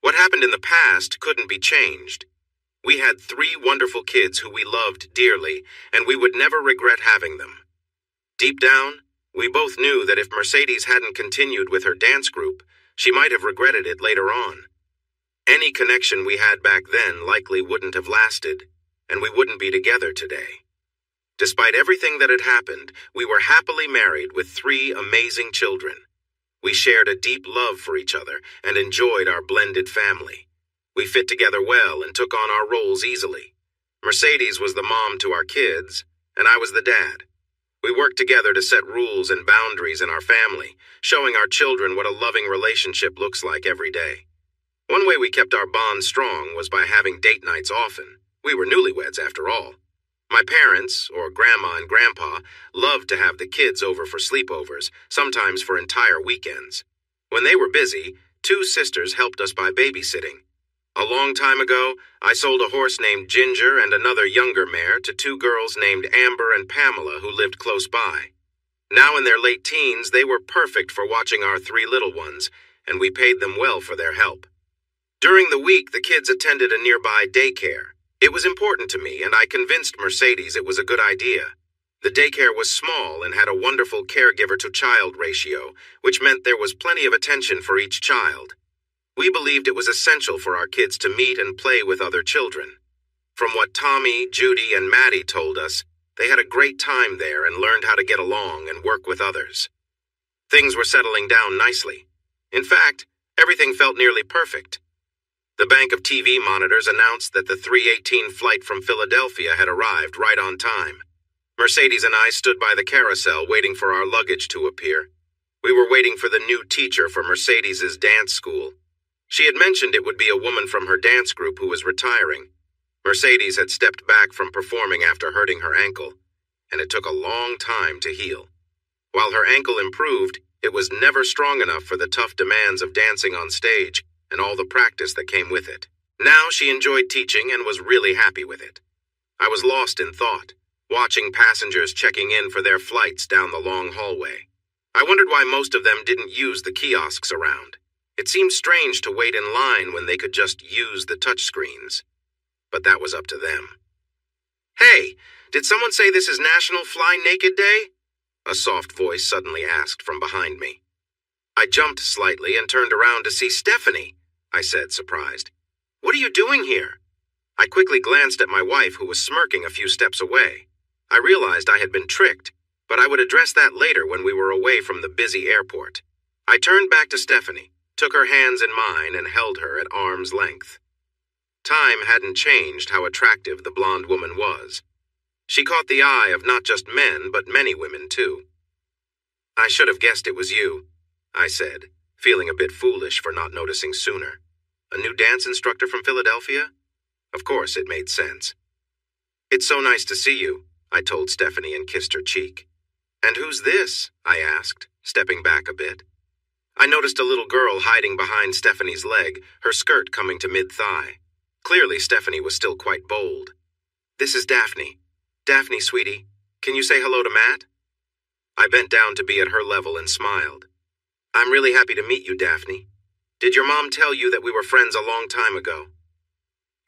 What happened in the past couldn't be changed. We had 3 wonderful kids who we loved dearly, and we would never regret having them. Deep down, we both knew that if Mercedes hadn't continued with her dance group, she might have regretted it later on. Any connection we had back then likely wouldn't have lasted, and we wouldn't be together today. Despite everything that had happened, we were happily married with 3 amazing children. We shared a deep love for each other and enjoyed our blended family. We fit together well and took on our roles easily. Mercedes was the mom to our kids, and I was the dad. We worked together to set rules and boundaries in our family, showing our children what a loving relationship looks like every day. One way we kept our bond strong was by having date nights often. We were newlyweds after all. My parents, or Grandma and Grandpa, loved to have the kids over for sleepovers, sometimes for entire weekends. When they were busy, 2 sisters helped us by babysitting. A long time ago, I sold a horse named Ginger and another younger mare to 2 girls named Amber and Pamela who lived close by. Now in their late teens, they were perfect for watching our 3 little ones, and we paid them well for their help. During the week, the kids attended a nearby daycare. It was important to me, and I convinced Mercedes it was a good idea. The daycare was small and had a wonderful caregiver-to-child ratio, which meant there was plenty of attention for each child. We believed it was essential for our kids to meet and play with other children. From what Tommy, Judy, and Maddie told us, they had a great time there and learned how to get along and work with others. Things were settling down nicely. In fact, everything felt nearly perfect. The bank of TV monitors announced that the 3:18 flight from Philadelphia had arrived right on time. Mercedes and I stood by the carousel waiting for our luggage to appear. We were waiting for the new teacher for Mercedes's dance school. She had mentioned it would be a woman from her dance group who was retiring. Mercedes had stepped back from performing after hurting her ankle, and it took a long time to heal. While her ankle improved, it was never strong enough for the tough demands of dancing on stage and all the practice that came with it. Now she enjoyed teaching and was really happy with it. I was lost in thought, watching passengers checking in for their flights down the long hallway. I wondered why most of them didn't use the kiosks around. It seemed strange to wait in line when they could just use the touchscreens. But that was up to them. "Hey, did someone say this is National Fly Naked Day?" a soft voice suddenly asked from behind me. I jumped slightly and turned around to see Stephanie, I said, surprised. "What are you doing here?" I quickly glanced at my wife, who was smirking a few steps away. I realized I had been tricked, but I would address that later when we were away from the busy airport. I turned back to Stephanie, took her hands in mine, and held her at arm's length. Time hadn't changed how attractive the blonde woman was. She caught the eye of not just men, but many women, too. "I should have guessed it was you," I said, feeling a bit foolish for not noticing sooner. A new dance instructor from Philadelphia? Of course, it made sense. "It's so nice to see you," I told Stephanie and kissed her cheek. "And who's this?" I asked, stepping back a bit. I noticed a little girl hiding behind Stephanie's leg, her skirt coming to mid-thigh. Clearly, Stephanie was still quite bold. "This is Daphne. Daphne, sweetie, can you say hello to Matt?" I bent down to be at her level and smiled. "I'm really happy to meet you, Daphne. Did your mom tell you that we were friends a long time ago?"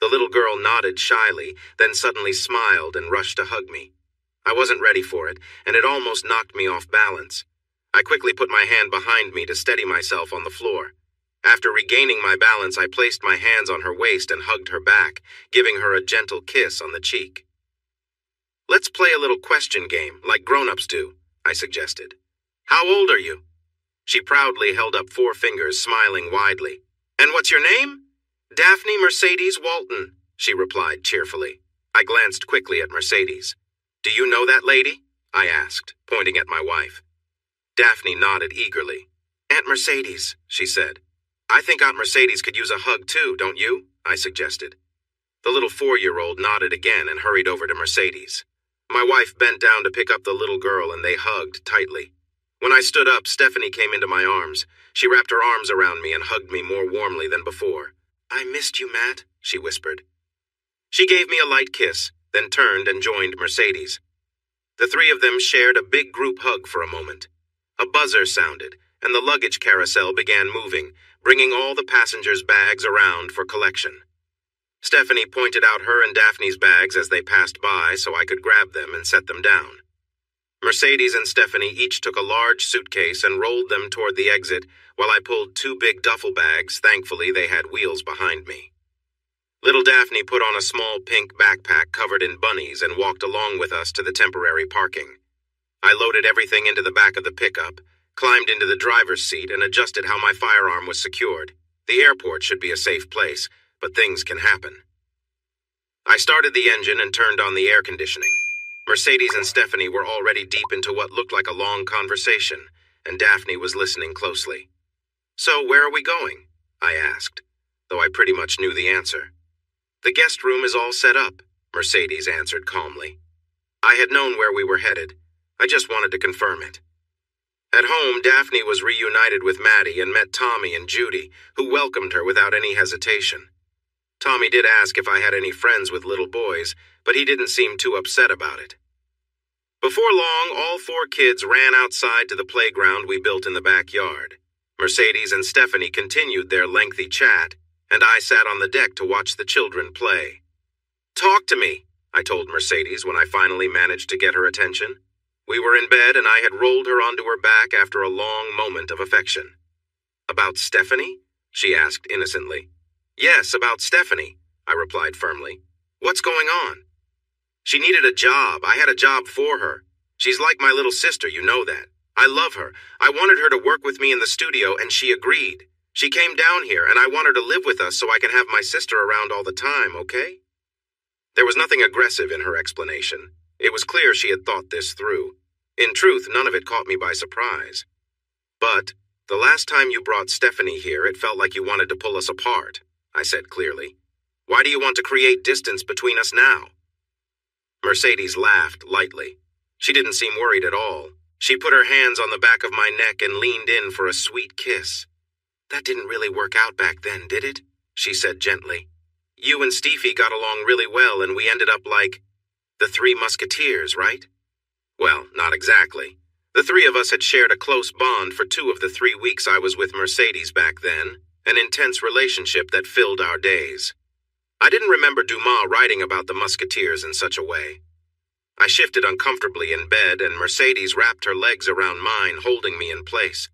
The little girl nodded shyly, then suddenly smiled and rushed to hug me. I wasn't ready for it, and it almost knocked me off balance. I quickly put my hand behind me to steady myself on the floor. After regaining my balance, I placed my hands on her waist and hugged her back, giving her a gentle kiss on the cheek. "Let's play a little question game, like grown-ups do," I suggested. "How old are you?" She proudly held up 4 fingers, smiling widely. "And what's your name?" "Daphne Mercedes Walton," she replied cheerfully. I glanced quickly at Mercedes. "Do you know that lady?" I asked, pointing at my wife. Daphne nodded eagerly. "Aunt Mercedes," she said. "I think Aunt Mercedes could use a hug too, don't you?" I suggested. The little 4-year-old nodded again and hurried over to Mercedes. My wife bent down to pick up the little girl and they hugged tightly. When I stood up, Stephanie came into my arms. She wrapped her arms around me and hugged me more warmly than before. "I missed you, Matt," she whispered. She gave me a light kiss, then turned and joined Mercedes. The 3 of them shared a big group hug for a moment. A buzzer sounded, and the luggage carousel began moving, bringing all the passengers' bags around for collection. Stephanie pointed out her and Daphne's bags as they passed by so I could grab them and set them down. Mercedes and Stephanie each took a large suitcase and rolled them toward the exit while I pulled 2 big duffel bags. Thankfully, they had wheels behind me. Little Daphne put on a small pink backpack covered in bunnies and walked along with us to the temporary parking. I loaded everything into the back of the pickup, climbed into the driver's seat, and adjusted how my firearm was secured. The airport should be a safe place, but things can happen. I started the engine and turned on the air conditioning. Mercedes and Stephanie were already deep into what looked like a long conversation, and Daphne was listening closely. "So, where are we going?" I asked, though I pretty much knew the answer. "The guest room is all set up," Mercedes answered calmly. I had known where we were headed. I just wanted to confirm it. At home, Daphne was reunited with Maddie and met Tommy and Judy, who welcomed her without any hesitation. Tommy did ask if I had any friends with little boys, but he didn't seem too upset about it. Before long, all 4 kids ran outside to the playground we built in the backyard. Mercedes and Stephanie continued their lengthy chat, and I sat on the deck to watch the children play. "Talk to me," I told Mercedes when I finally managed to get her attention. We were in bed and I had rolled her onto her back after a long moment of affection. "About Stephanie?" she asked innocently. "Yes, about Stephanie," I replied firmly. "What's going on?" "She needed a job. I had a job for her. She's like my little sister, you know that. I love her. I wanted her to work with me in the studio and she agreed. She came down here and I want her to live with us so I can have my sister around all the time, okay?" There was nothing aggressive in her explanation. It was clear she had thought this through. In truth, none of it caught me by surprise. "But the last time you brought Stephanie here, it felt like you wanted to pull us apart," I said clearly. "Why do you want to create distance between us now?" Mercedes laughed lightly. She didn't seem worried at all. She put her hands on the back of my neck and leaned in for a sweet kiss. "That didn't really work out back then, did it?" she said gently. "You and Stevie got along really well and we ended up like the 3 Musketeers, right?" Well, not exactly. The 3 of us had shared a close bond for 2 of the 3 weeks I was with Mercedes back then, an intense relationship that filled our days. I didn't remember Dumas writing about the Musketeers in such a way. I shifted uncomfortably in bed and Mercedes wrapped her legs around mine, holding me in place.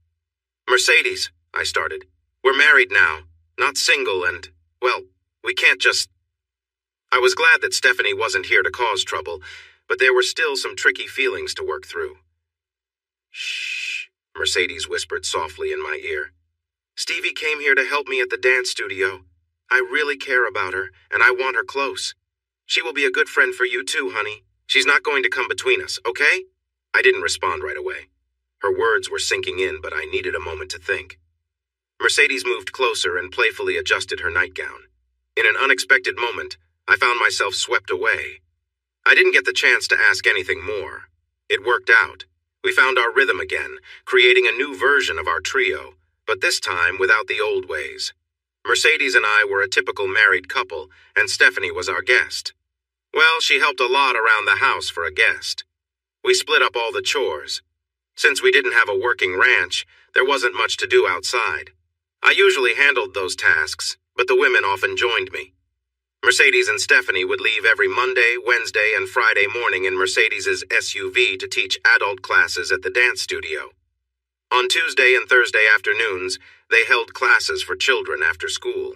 "Mercedes," I started, "we're married now, not single and, well, we can't just—" I was glad that Stephanie wasn't here to cause trouble, but there were still some tricky feelings to work through. "Shh," Mercedes whispered softly in my ear. "Stevie came here to help me at the dance studio. I really care about her, and I want her close. She will be a good friend for you too, honey. She's not going to come between us, okay?" I didn't respond right away. Her words were sinking in, but I needed a moment to think. Mercedes moved closer and playfully adjusted her nightgown. In an unexpected moment, I found myself swept away. I didn't get the chance to ask anything more. It worked out. We found our rhythm again, creating a new version of our trio, but this time without the old ways. Mercedes and I were a typical married couple, and Stephanie was our guest. Well, she helped a lot around the house for a guest. We split up all the chores. Since we didn't have a working ranch, there wasn't much to do outside. I usually handled those tasks, but the women often joined me. Mercedes and Stephanie would leave every Monday, Wednesday, and Friday morning in Mercedes's SUV to teach adult classes at the dance studio. On Tuesday and Thursday afternoons, they held classes for children after school.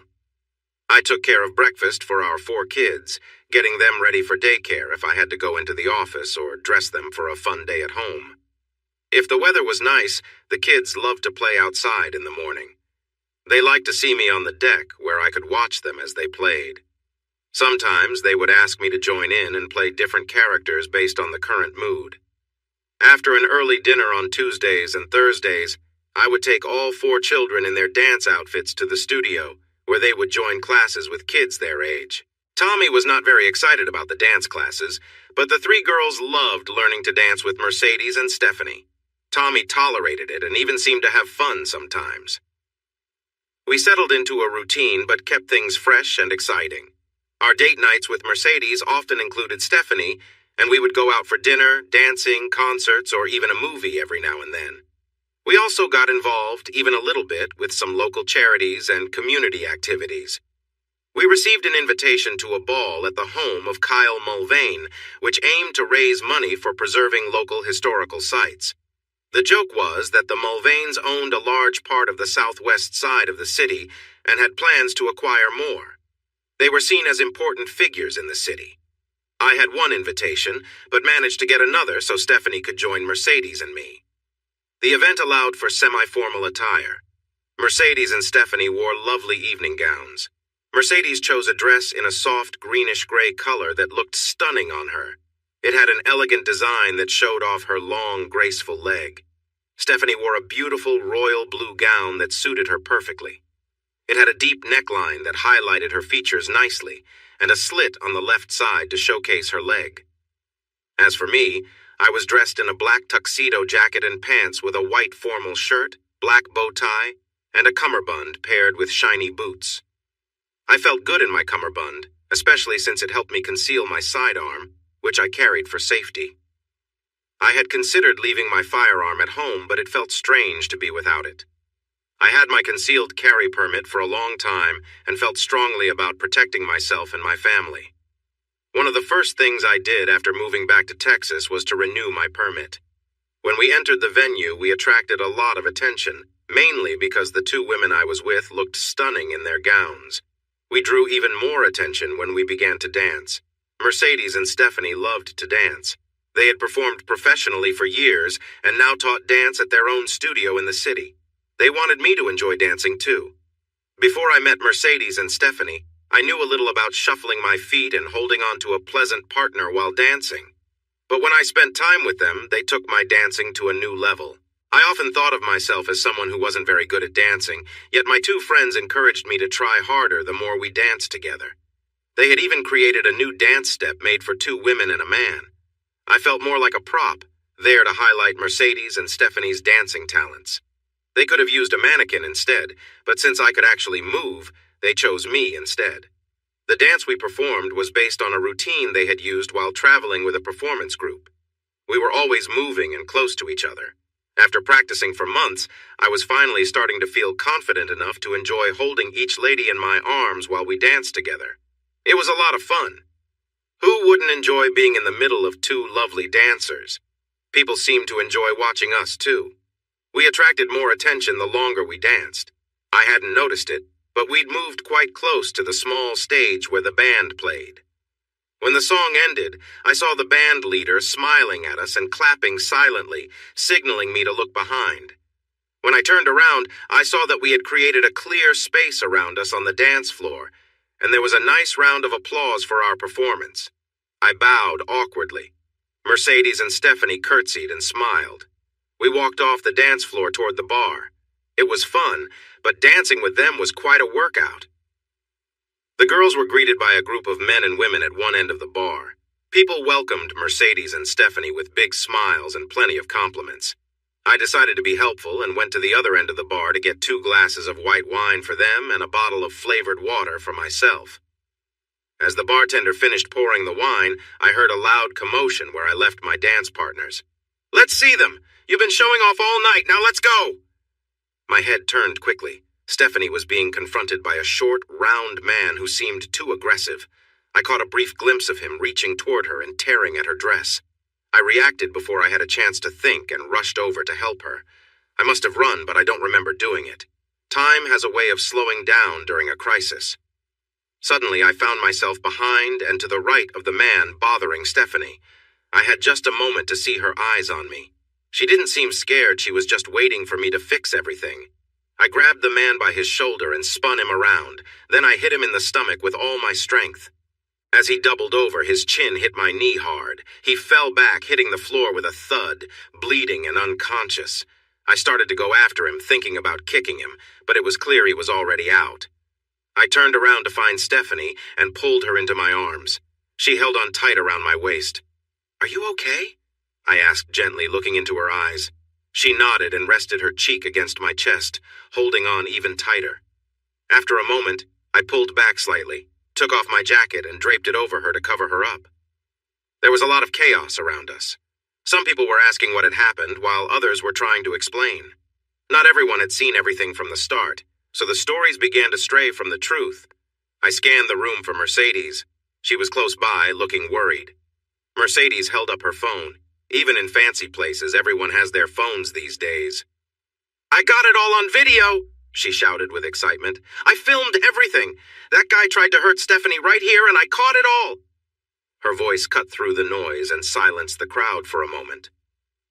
I took care of breakfast for our 4 kids, getting them ready for daycare if I had to go into the office or dress them for a fun day at home. If the weather was nice, the kids loved to play outside in the morning. They liked to see me on the deck where I could watch them as they played. Sometimes they would ask me to join in and play different characters based on the current mood. After an early dinner on Tuesdays and Thursdays, I would take all 4 children in their dance outfits to the studio, where they would join classes with kids their age. Tommy was not very excited about the dance classes, but the 3 girls loved learning to dance with Mercedes and Stephanie. Tommy tolerated it and even seemed to have fun sometimes. We settled into a routine but kept things fresh and exciting. Our date nights with Mercedes often included Stephanie, and we would go out for dinner, dancing, concerts, or even a movie every now and then. We also got involved, even a little bit, with some local charities and community activities. We received an invitation to a ball at the home of Kyle Mulvane, which aimed to raise money for preserving local historical sites. The joke was that the Mulvanes owned a large part of the southwest side of the city and had plans to acquire more. They were seen as important figures in the city. I had one invitation, but managed to get another so Stephanie could join Mercedes and me. The event allowed for semi-formal attire. Mercedes and Stephanie wore lovely evening gowns. Mercedes chose a dress in a soft greenish-gray color that looked stunning on her. It had an elegant design that showed off her long, graceful leg. Stephanie wore a beautiful royal blue gown that suited her perfectly. It had a deep neckline that highlighted her features nicely, and a slit on the left side to showcase her leg. As for me, I was dressed in a black tuxedo jacket and pants with a white formal shirt, black bow tie, and a cummerbund paired with shiny boots. I felt good in my cummerbund, especially since it helped me conceal my sidearm, which I carried for safety. I had considered leaving my firearm at home, but it felt strange to be without it. I had my concealed carry permit for a long time and felt strongly about protecting myself and my family. One of the first things I did after moving back to Texas was to renew my permit. When we entered the venue, we attracted a lot of attention, mainly because the 2 women I was with looked stunning in their gowns. We drew even more attention when we began to dance. Mercedes and Stephanie loved to dance. They had performed professionally for years and now taught dance at their own studio in the city. They wanted me to enjoy dancing too. Before I met Mercedes and Stephanie, I knew a little about shuffling my feet and holding on to a pleasant partner while dancing. But when I spent time with them, they took my dancing to a new level. I often thought of myself as someone who wasn't very good at dancing, yet my 2 friends encouraged me to try harder the more we danced together. They had even created a new dance step made for 2 women and a man. I felt more like a prop, there to highlight Mercedes and Stephanie's dancing talents. They could have used a mannequin instead, but since I could actually move, they chose me instead. The dance we performed was based on a routine they had used while traveling with a performance group. We were always moving and close to each other. After practicing for months, I was finally starting to feel confident enough to enjoy holding each lady in my arms while we danced together. It was a lot of fun. Who wouldn't enjoy being in the middle of 2 lovely dancers? People seemed to enjoy watching us too. We attracted more attention the longer we danced. I hadn't noticed it, but we'd moved quite close to the small stage where the band played. When the song ended, I saw the band leader smiling at us and clapping silently, signaling me to look behind. When I turned around, I saw that we had created a clear space around us on the dance floor, and there was a nice round of applause for our performance. I bowed awkwardly. Mercedes and Stephanie curtsied and smiled. We walked off the dance floor toward the bar. It was fun, but dancing with them was quite a workout. The girls were greeted by a group of men and women at one end of the bar. People welcomed Mercedes and Stephanie with big smiles and plenty of compliments. I decided to be helpful and went to the other end of the bar to get 2 glasses of white wine for them and a bottle of flavored water for myself. As the bartender finished pouring the wine, I heard a loud commotion where I left my dance partners. "Let's see them! You've been showing off all night, now let's go!" My head turned quickly. Stephanie was being confronted by a short, round man who seemed too aggressive. I caught a brief glimpse of him reaching toward her and tearing at her dress. I reacted before I had a chance to think and rushed over to help her. I must have run, but I don't remember doing it. Time has a way of slowing down during a crisis. Suddenly, I found myself behind and to the right of the man bothering Stephanie. I had just a moment to see her eyes on me. She didn't seem scared, she was just waiting for me to fix everything. I grabbed the man by his shoulder and spun him around. Then I hit him in the stomach with all my strength. As he doubled over, his chin hit my knee hard. He fell back, hitting the floor with a thud, bleeding and unconscious. I started to go after him, thinking about kicking him, but it was clear he was already out. I turned around to find Stephanie and pulled her into my arms. She held on tight around my waist. "Are you okay?" I asked gently, looking into her eyes. She nodded and rested her cheek against my chest, holding on even tighter. After a moment, I pulled back slightly, took off my jacket and draped it over her to cover her up. There was a lot of chaos around us. Some people were asking what had happened, while others were trying to explain. Not everyone had seen everything from the start, so the stories began to stray from the truth. I scanned the room for Mercedes. She was close by, looking worried. Mercedes held up her phone. Even in fancy places, everyone has their phones these days. "I got it all on video," she shouted with excitement. "I filmed everything. That guy tried to hurt Stephanie right here, and I caught it all." Her voice cut through the noise and silenced the crowd for a moment.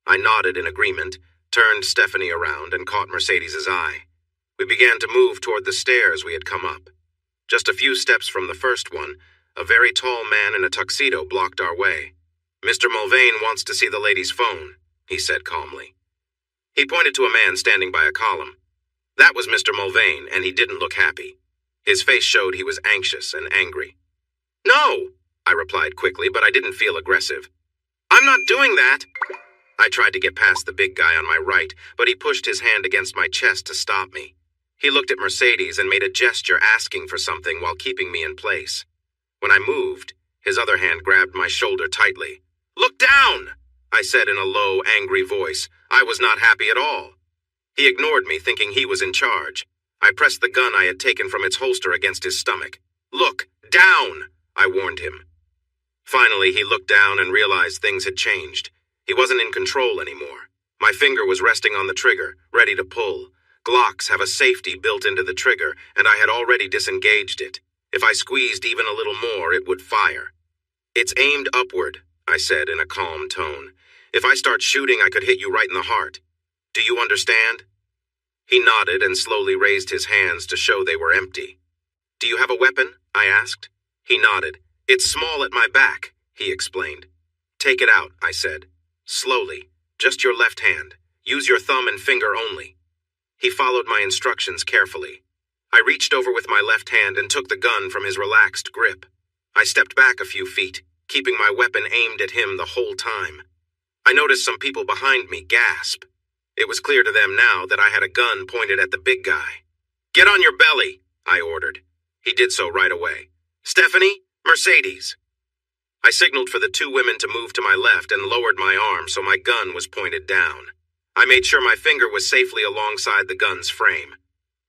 I nodded in agreement, turned Stephanie around, and caught Mercedes's eye. We began to move toward the stairs we had come up. Just a few steps from the first one, a very tall man in a tuxedo blocked our way. "Mr. Mulvane wants to see the lady's phone," he said calmly. He pointed to a man standing by a column. That was Mr. Mulvane, and he didn't look happy. His face showed he was anxious and angry. "No," I replied quickly, but I didn't feel aggressive. "I'm not doing that." I tried to get past the big guy on my right, but he pushed his hand against my chest to stop me. He looked at Mercedes and made a gesture asking for something while keeping me in place. When I moved, his other hand grabbed my shoulder tightly. "Look down," I said in a low, angry voice. I was not happy at all. He ignored me, thinking he was in charge. I pressed the gun I had taken from its holster against his stomach. "Look down," I warned him. Finally, he looked down and realized things had changed. He wasn't in control anymore. My finger was resting on the trigger, ready to pull. Glocks have a safety built into the trigger, and I had already disengaged it. If I squeezed even a little more, it would fire. "It's aimed upward," I said in a calm tone. "If I start shooting, I could hit you right in the heart. Do you understand?" He nodded and slowly raised his hands to show they were empty. "Do you have a weapon?" I asked. He nodded. "It's small at my back," he explained. "Take it out," I said. "Slowly. Just your left hand. Use your thumb and finger only." He followed my instructions carefully. I reached over with my left hand and took the gun from his relaxed grip. I stepped back a few feet, keeping my weapon aimed at him the whole time. I noticed some people behind me gasp. It was clear to them now that I had a gun pointed at the big guy. "Get on your belly," I ordered. He did so right away. "Stephanie, Mercedes." I signaled for the two women to move to my left and lowered my arm so my gun was pointed down. I made sure my finger was safely alongside the gun's frame.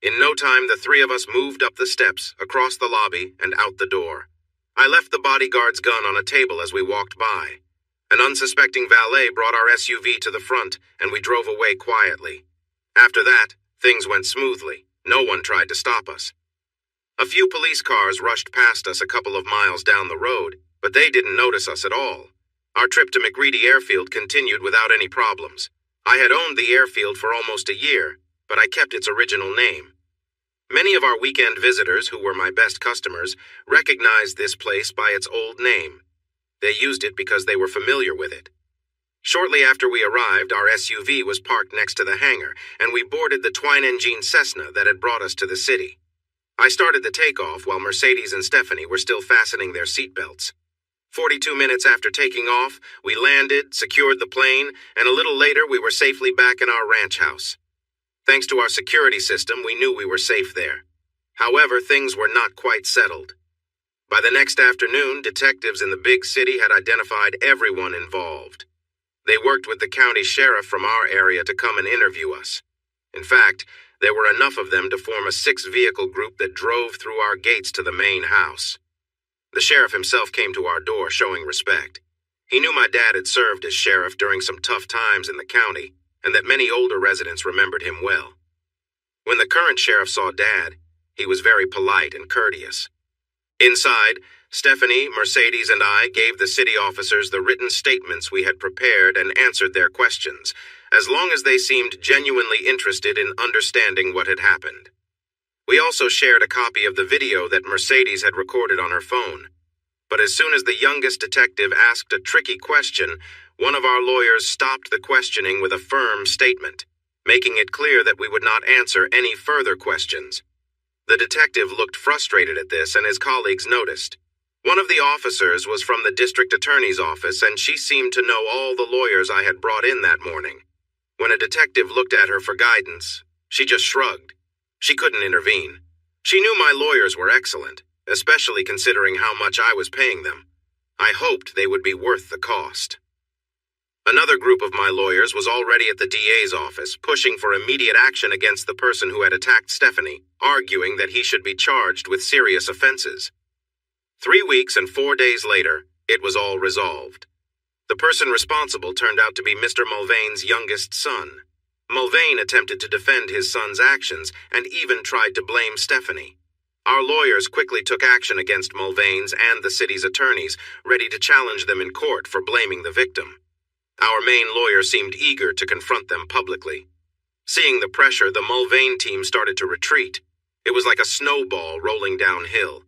In no time, the three of us moved up the steps, across the lobby, and out the door. I left the bodyguard's gun on a table as we walked by. An unsuspecting valet brought our SUV to the front, and we drove away quietly. After that, things went smoothly. No one tried to stop us. A few police cars rushed past us a couple of miles down the road, but they didn't notice us at all. Our trip to McReady Airfield continued without any problems. I had owned the airfield for almost a year, but I kept its original name. Many of our weekend visitors, who were my best customers, recognized this place by its old name. They used it because they were familiar with it. Shortly after we arrived, our SUV was parked next to the hangar, and we boarded the twin-engine Cessna that had brought us to the city. I started the takeoff while Mercedes and Stephanie were still fastening their seatbelts. 42 minutes after taking off, we landed, secured the plane, and a little later we were safely back in our ranch house. Thanks to our security system, we knew we were safe there. However, things were not quite settled. By the next afternoon, detectives in the big city had identified everyone involved. They worked with the county sheriff from our area to come and interview us. In fact, There were enough of them to form a 6-vehicle group that drove through our gates to the main house. The sheriff himself came to our door, showing respect. He knew my dad had served as sheriff during some tough times in the county, and that many older residents remembered him well. When the current sheriff saw Dad, he was very polite and courteous. Inside, Stephanie, Mercedes, and I gave the city officers the written statements we had prepared and answered their questions, as long as they seemed genuinely interested in understanding what had happened. We also shared a copy of the video that Mercedes had recorded on her phone. But as soon as the youngest detective asked a tricky question, one of our lawyers stopped the questioning with a firm statement, making it clear that we would not answer any further questions. The detective looked frustrated at this, and his colleagues noticed. One of the officers was from the district attorney's office, and she seemed to know all the lawyers I had brought in that morning. When a detective looked at her for guidance, she just shrugged. She couldn't intervene. She knew my lawyers were excellent, especially considering how much I was paying them. I hoped they would be worth the cost. Another group of my lawyers was already at the DA's office, pushing for immediate action against the person who had attacked Stephanie, arguing that he should be charged with serious offenses. 3 weeks and 4 days later, it was all resolved. The person responsible turned out to be Mr. Mulvane's youngest son. Mulvane attempted to defend his son's actions and even tried to blame Stephanie. Our lawyers quickly took action against Mulvane's and the city's attorneys, ready to challenge them in court for blaming the victim. Our main lawyer seemed eager to confront them publicly. Seeing the pressure, the Mulvane team started to retreat. It was like a snowball rolling downhill.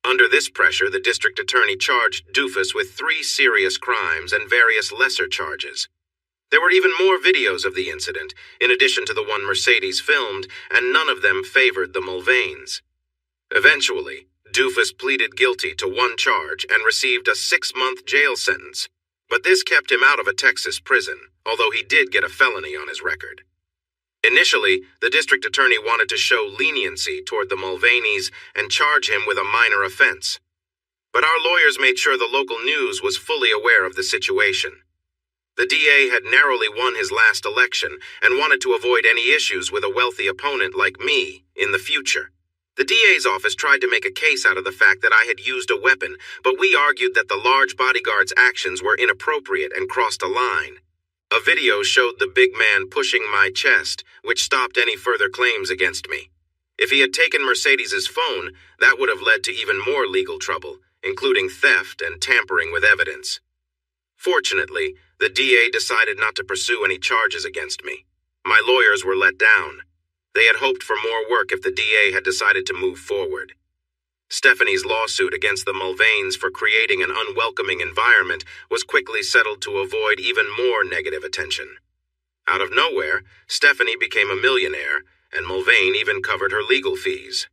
Under this pressure, the district attorney charged Doofus with 3 serious crimes and various lesser charges. There were even more videos of the incident, in addition to the one Mercedes filmed, and none of them favored the Mulvanes. Eventually, Doofus pleaded guilty to 1 charge and received a 6-month jail sentence. But this kept him out of a Texas prison, although he did get a felony on his record. Initially, the district attorney wanted to show leniency toward the Mulvanes and charge him with a minor offense. But our lawyers made sure the local news was fully aware of the situation. The DA had narrowly won his last election and wanted to avoid any issues with a wealthy opponent like me in the future. The DA's office tried to make a case out of the fact that I had used a weapon, but we argued that the large bodyguard's actions were inappropriate and crossed a line. A video showed the big man pushing my chest, which stopped any further claims against me. If he had taken Mercedes's phone, that would have led to even more legal trouble, including theft and tampering with evidence. Fortunately, the DA decided not to pursue any charges against me. My lawyers were let down. They had hoped for more work if the DA had decided to move forward. Stephanie's lawsuit against the Mulvanes for creating an unwelcoming environment was quickly settled to avoid even more negative attention. Out of nowhere, Stephanie became a millionaire, and Mulvane even covered her legal fees.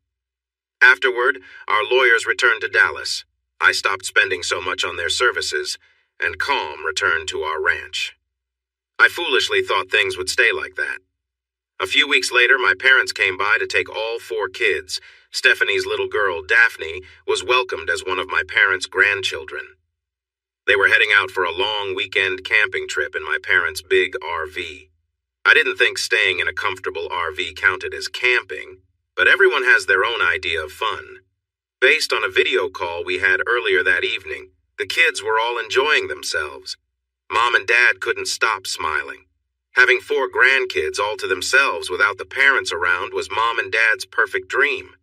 Afterward, our lawyers returned to Dallas. I stopped spending so much on their services, and calm returned to our ranch. I foolishly thought things would stay like that. A few weeks later, my parents came by to take all 4 kids. Stephanie's little girl, Daphne, was welcomed as one of my parents' grandchildren. They were heading out for a long weekend camping trip in my parents' big RV. I didn't think staying in a comfortable RV counted as camping, but everyone has their own idea of fun. Based on a video call we had earlier that evening, the kids were all enjoying themselves. Mom and Dad couldn't stop smiling. Having 4 grandkids all to themselves without the parents around was Mom and Dad's perfect dream.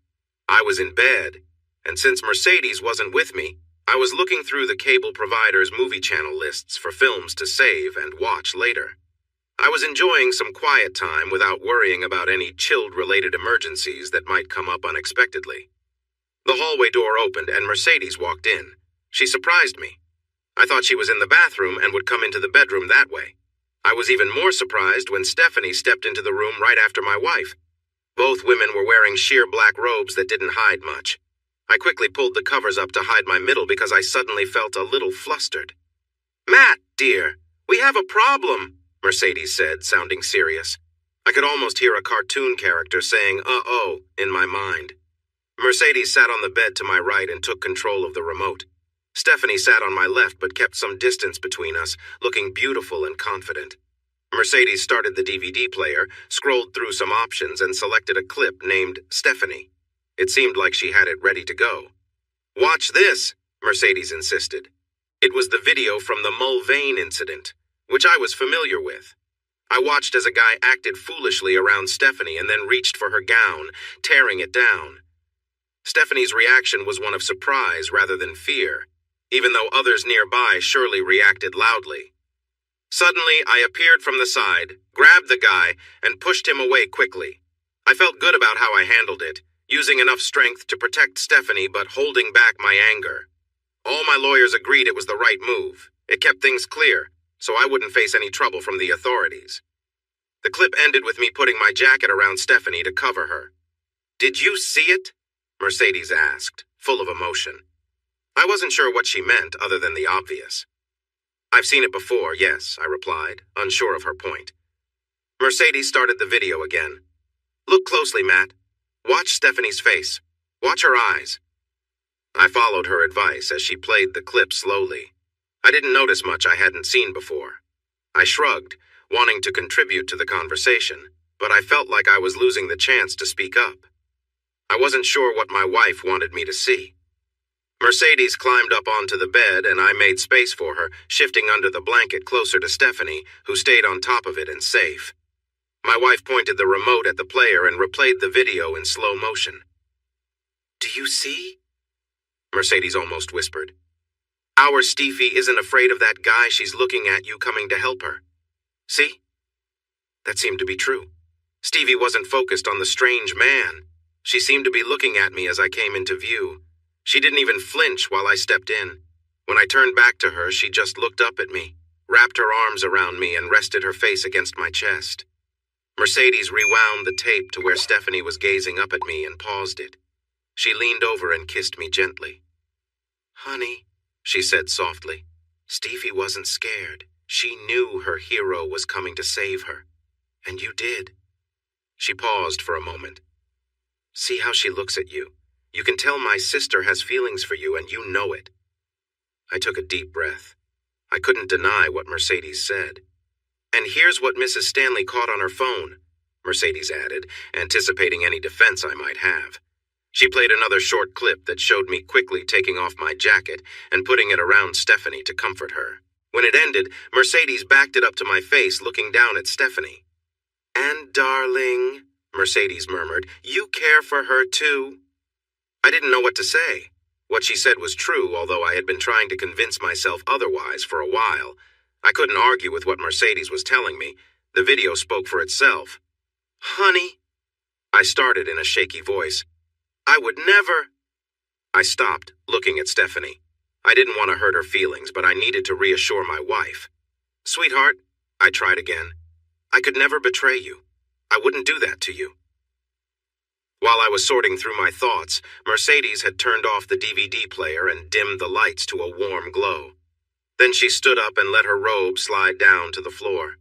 I was in bed, and since Mercedes wasn't with me, I was looking through the cable provider's movie channel lists for films to save and watch later. I was enjoying some quiet time without worrying about any child-related emergencies that might come up unexpectedly. The hallway door opened and Mercedes walked in. She surprised me. I thought she was in the bathroom and would come into the bedroom that way. I was even more surprised when Stephanie stepped into the room right after my wife. Both women were wearing sheer black robes that didn't hide much. I quickly pulled the covers up to hide my middle because I suddenly felt a little flustered. "Matt, dear, we have a problem," Mercedes said, sounding serious. I could almost hear a cartoon character saying, "uh-oh," in my mind. Mercedes sat on the bed to my right and took control of the remote. Stephanie sat on my left but kept some distance between us, looking beautiful and confident. Mercedes started the DVD player, scrolled through some options, and selected a clip named Stephanie. It seemed like she had it ready to go. "Watch this," Mercedes insisted. It was the video from the Mulvane incident, which I was familiar with. I watched as a guy acted foolishly around Stephanie and then reached for her gown, tearing it down. Stephanie's reaction was one of surprise rather than fear, even though others nearby surely reacted loudly. Suddenly, I appeared from the side, grabbed the guy, and pushed him away quickly. I felt good about how I handled it, using enough strength to protect Stephanie but holding back my anger. All my lawyers agreed it was the right move. It kept things clear, so I wouldn't face any trouble from the authorities. The clip ended with me putting my jacket around Stephanie to cover her. "Did you see it?" Mercedes asked, full of emotion. I wasn't sure what she meant other than the obvious. "I've seen it before, yes," I replied, unsure of her point. Mercedes started the video again. "Look closely, Matt. Watch Stephanie's face. Watch her eyes." I followed her advice as she played the clip slowly. I didn't notice much I hadn't seen before. I shrugged, wanting to contribute to the conversation, but I felt like I was losing the chance to speak up. I wasn't sure what my wife wanted me to see. Mercedes climbed up onto the bed and I made space for her, shifting under the blanket closer to Stephanie, who stayed on top of it and safe. My wife pointed the remote at the player and replayed the video in slow motion. "Do you see?" Mercedes almost whispered. "Our Steffi isn't afraid of that guy she's looking at you coming to help her. See?" That seemed to be true. Stevie wasn't focused on the strange man. She seemed to be looking at me as I came into view. She didn't even flinch while I stepped in. When I turned back to her, she just looked up at me, wrapped her arms around me, and rested her face against my chest. Mercedes rewound the tape to where Stephanie was gazing up at me and paused it. She leaned over and kissed me gently. "Honey," she said softly, "Steffi wasn't scared. She knew her hero was coming to save her. And you did." She paused for a moment. "See how she looks at you. You can tell my sister has feelings for you, and you know it." I took a deep breath. I couldn't deny what Mercedes said. "And here's what Mrs. Stanley caught on her phone," Mercedes added, anticipating any defense I might have. She played another short clip that showed me quickly taking off my jacket and putting it around Stephanie to comfort her. When it ended, Mercedes backed it up to my face, looking down at Stephanie. "And darling," Mercedes murmured, "you care for her too." I didn't know what to say. What she said was true, although I had been trying to convince myself otherwise for a while. I couldn't argue with what Mercedes was telling me. The video spoke for itself. "Honey," I started in a shaky voice. "I would never—" I stopped, looking at Stephanie. I didn't want to hurt her feelings, but I needed to reassure my wife. "Sweetheart," I tried again, "I could never betray you. I wouldn't do that to you." While I was sorting through my thoughts, Mercedes had turned off the DVD player and dimmed the lights to a warm glow. Then she stood up and let her robe slide down to the floor.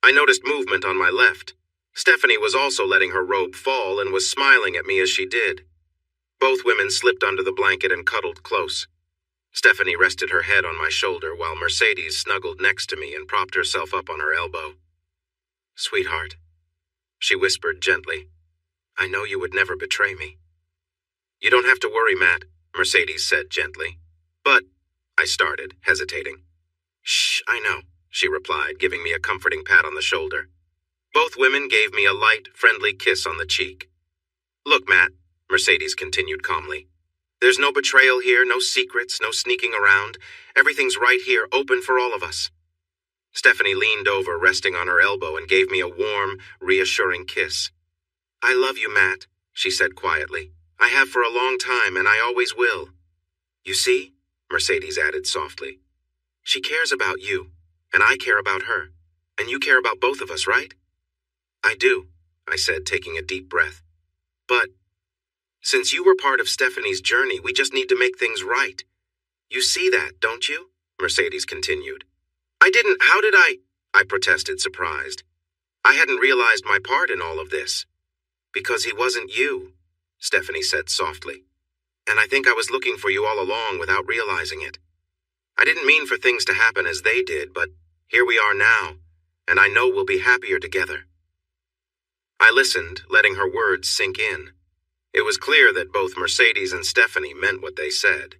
I noticed movement on my left. Stephanie was also letting her robe fall and was smiling at me as she did. Both women slipped under the blanket and cuddled close. Stephanie rested her head on my shoulder while Mercedes snuggled next to me and propped herself up on her elbow. "Sweetheart," she whispered gently, "I know you would never betray me." "You don't have to worry, Matt," Mercedes said gently. "But—" I started, hesitating. "Shh, I know," she replied, giving me a comforting pat on the shoulder. Both women gave me a light, friendly kiss on the cheek. "Look, Matt," Mercedes continued calmly, "there's no betrayal here, no secrets, no sneaking around. Everything's right here, open for all of us." Stephanie leaned over, resting on her elbow, and gave me a warm, reassuring kiss. "I love you, Matt," she said quietly. "I have for a long time, and I always will." "You see?" Mercedes added softly. "She cares about you, and I care about her, and you care about both of us, right?" "I do," I said, taking a deep breath. "But since you were part of Stephanie's journey, we just need to make things right. You see that, don't you?" Mercedes continued. How did I protested, surprised. I hadn't realized my part in all of this. "Because he wasn't you," Stephanie said softly. "And I think I was looking for you all along without realizing it. I didn't mean for things to happen as they did, but here we are now, and I know we'll be happier together." I listened, letting her words sink in. It was clear that both Mercedes and Stephanie meant what they said.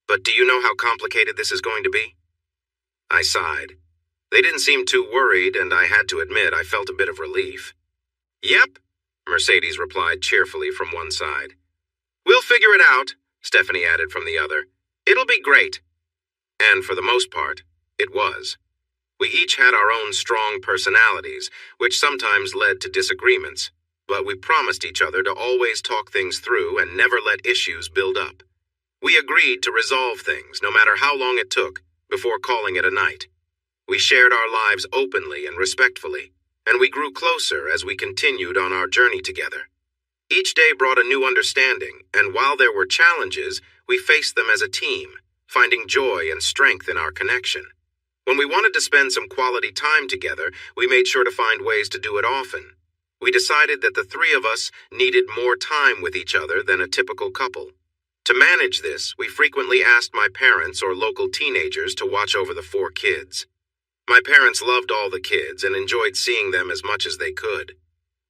"But do you know how complicated this is going to be?" I sighed. They didn't seem too worried, and I had to admit I felt a bit of relief. "Yep," Mercedes replied cheerfully from one side. "We'll figure it out," Stephanie added from the other. "It'll be great." And for the most part, it was. We each had our own strong personalities, which sometimes led to disagreements, but we promised each other to always talk things through and never let issues build up. We agreed to resolve things, no matter how long it took, before calling it a night. We shared our lives openly and respectfully, and we grew closer as we continued on our journey together. Each day brought a new understanding, and while there were challenges, we faced them as a team, finding joy and strength in our connection. When we wanted to spend some quality time together, we made sure to find ways to do it often. We decided that the three of us needed more time with each other than a typical couple. To manage this, we frequently asked my parents or local teenagers to watch over the 4 kids. My parents loved all the kids and enjoyed seeing them as much as they could.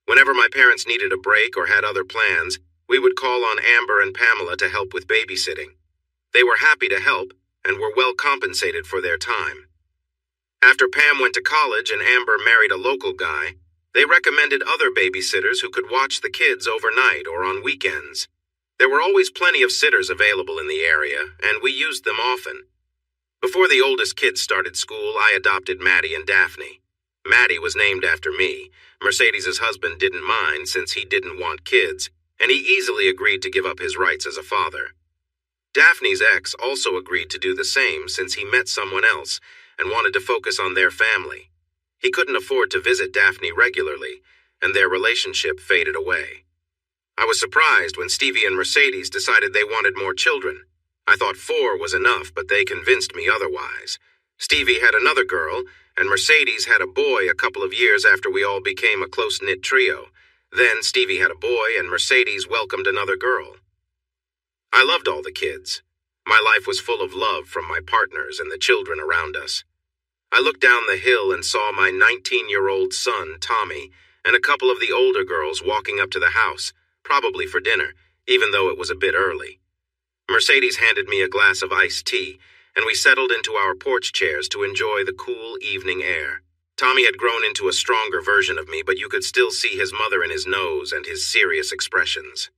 Whenever my parents needed a break or had other plans, we would call on Amber and Pamela to help with babysitting. They were happy to help and were well compensated for their time. After Pam went to college and Amber married a local guy, they recommended other babysitters who could watch the kids overnight or on weekends. There were always plenty of sitters available in the area, and we used them often. Before the oldest kids started school, I adopted Maddie and Daphne. Maddie was named after me. Mercedes' husband didn't mind since he didn't want kids, and he easily agreed to give up his rights as a father. Daphne's ex also agreed to do the same since he met someone else and wanted to focus on their family. He couldn't afford to visit Daphne regularly, and their relationship faded away. I was surprised when Stevie and Mercedes decided they wanted more children. I thought 4 was enough, but they convinced me otherwise. Stevie had another girl, and Mercedes had a boy a couple of years after we all became a close-knit trio. Then Stevie had a boy, and Mercedes welcomed another girl. I loved all the kids. My life was full of love from my partners and the children around us. I looked down the hill and saw my 19-year-old son, Tommy, and a couple of the older girls walking up to the house, probably for dinner, even though it was a bit early. Mercedes handed me a glass of iced tea, and we settled into our porch chairs to enjoy the cool evening air. Tommy had grown into a stronger version of me, but you could still see his mother in his nose and his serious expressions.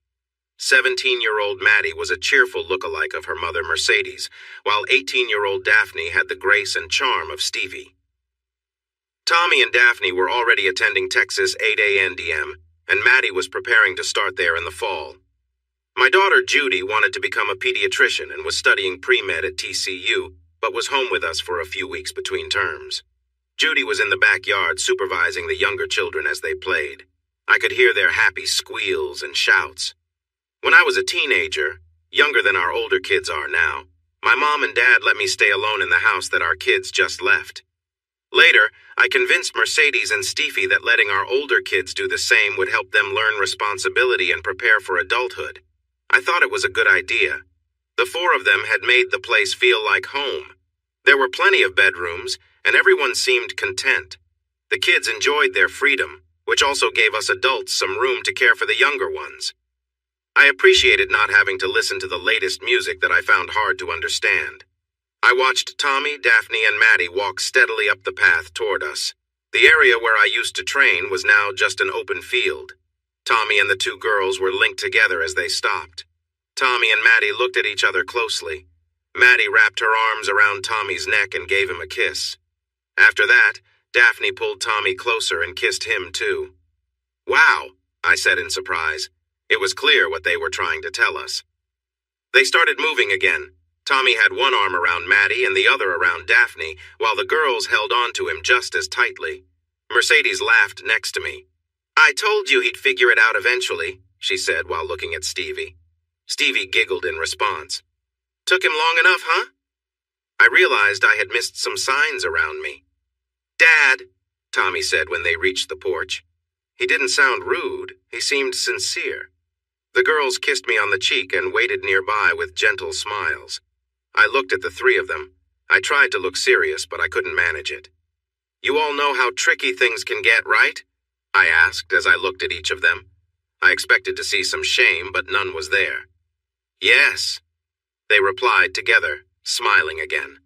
17-year-old Maddie was a cheerful look-alike of her mother, Mercedes, while 18-year-old Daphne had the grace and charm of Stevie. Tommy and Daphne were already attending Texas 8A NDM, and Maddie was preparing to start there in the fall. My daughter Judy wanted to become a pediatrician and was studying pre-med at TCU, but was home with us for a few weeks between terms. Judy was in the backyard supervising the younger children as they played. I could hear their happy squeals and shouts. When I was a teenager, younger than our older kids are now, my mom and dad let me stay alone in the house that our kids just left. Later, I convinced Mercedes and Stevie that letting our older kids do the same would help them learn responsibility and prepare for adulthood. I thought it was a good idea. The 4 of them had made the place feel like home. There were plenty of bedrooms, and everyone seemed content. The kids enjoyed their freedom, which also gave us adults some room to care for the younger ones. I appreciated not having to listen to the latest music that I found hard to understand. I watched Tommy, Daphne, and Maddie walk steadily up the path toward us. The area where I used to train was now just an open field. Tommy and the 2 girls were linked together as they stopped. Tommy and Maddie looked at each other closely. Maddie wrapped her arms around Tommy's neck and gave him a kiss. After that, Daphne pulled Tommy closer and kissed him too. "Wow," I said in surprise. It was clear what they were trying to tell us. They started moving again. Tommy had one arm around Maddie and the other around Daphne, while the girls held on to him just as tightly. Mercedes laughed next to me. "I told you he'd figure it out eventually," she said while looking at Stevie. Stevie giggled in response. "Took him long enough, huh?" I realized I had missed some signs around me. "Dad," Tommy said when they reached the porch. He didn't sound rude. He seemed sincere. The girls kissed me on the cheek and waited nearby with gentle smiles. I looked at the 3 of them. I tried to look serious, but I couldn't manage it. You all know how tricky things can get, right? I asked as I looked at each of them. I expected to see some shame, but none was there. Yes, they replied together, smiling again.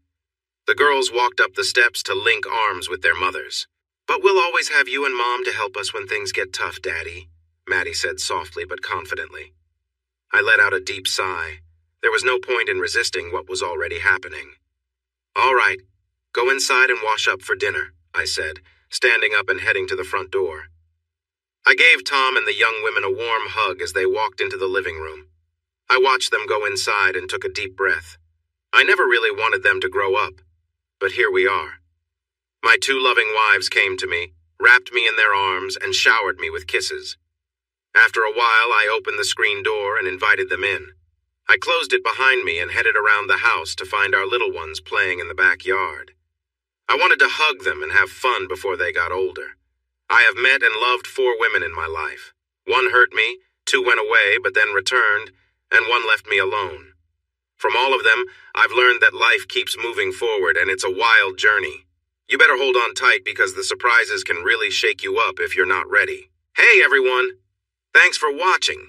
The girls walked up the steps to link arms with their mothers. But we'll always have you and Mom to help us when things get tough, Daddy, Maddie said softly but confidently. I let out a deep sigh. There was no point in resisting what was already happening. All right, go inside and wash up for dinner, I said, standing up and heading to the front door. I gave Tom and the young women a warm hug as they walked into the living room. I watched them go inside and took a deep breath. I never really wanted them to grow up, but here we are. My two loving wives came to me, wrapped me in their arms, and showered me with kisses. After a while, I opened the screen door and invited them in. I closed it behind me and headed around the house to find our little ones playing in the backyard. I wanted to hug them and have fun before they got older. I have met and loved 4 women in my life. 1 hurt me, 2 went away but then returned, and 1 left me alone. From all of them, I've learned that life keeps moving forward and it's a wild journey. You better hold on tight because the surprises can really shake you up if you're not ready. Hey everyone! Thanks for watching.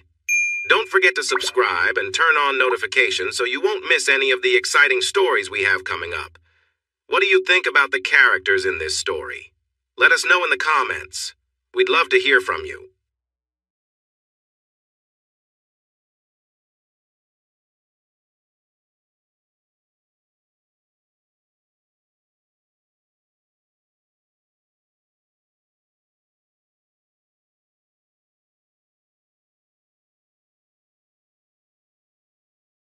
Don't forget to subscribe and turn on notifications so you won't miss any of the exciting stories we have coming up. What do you think about the characters in this story? Let us know in the comments. We'd love to hear from you.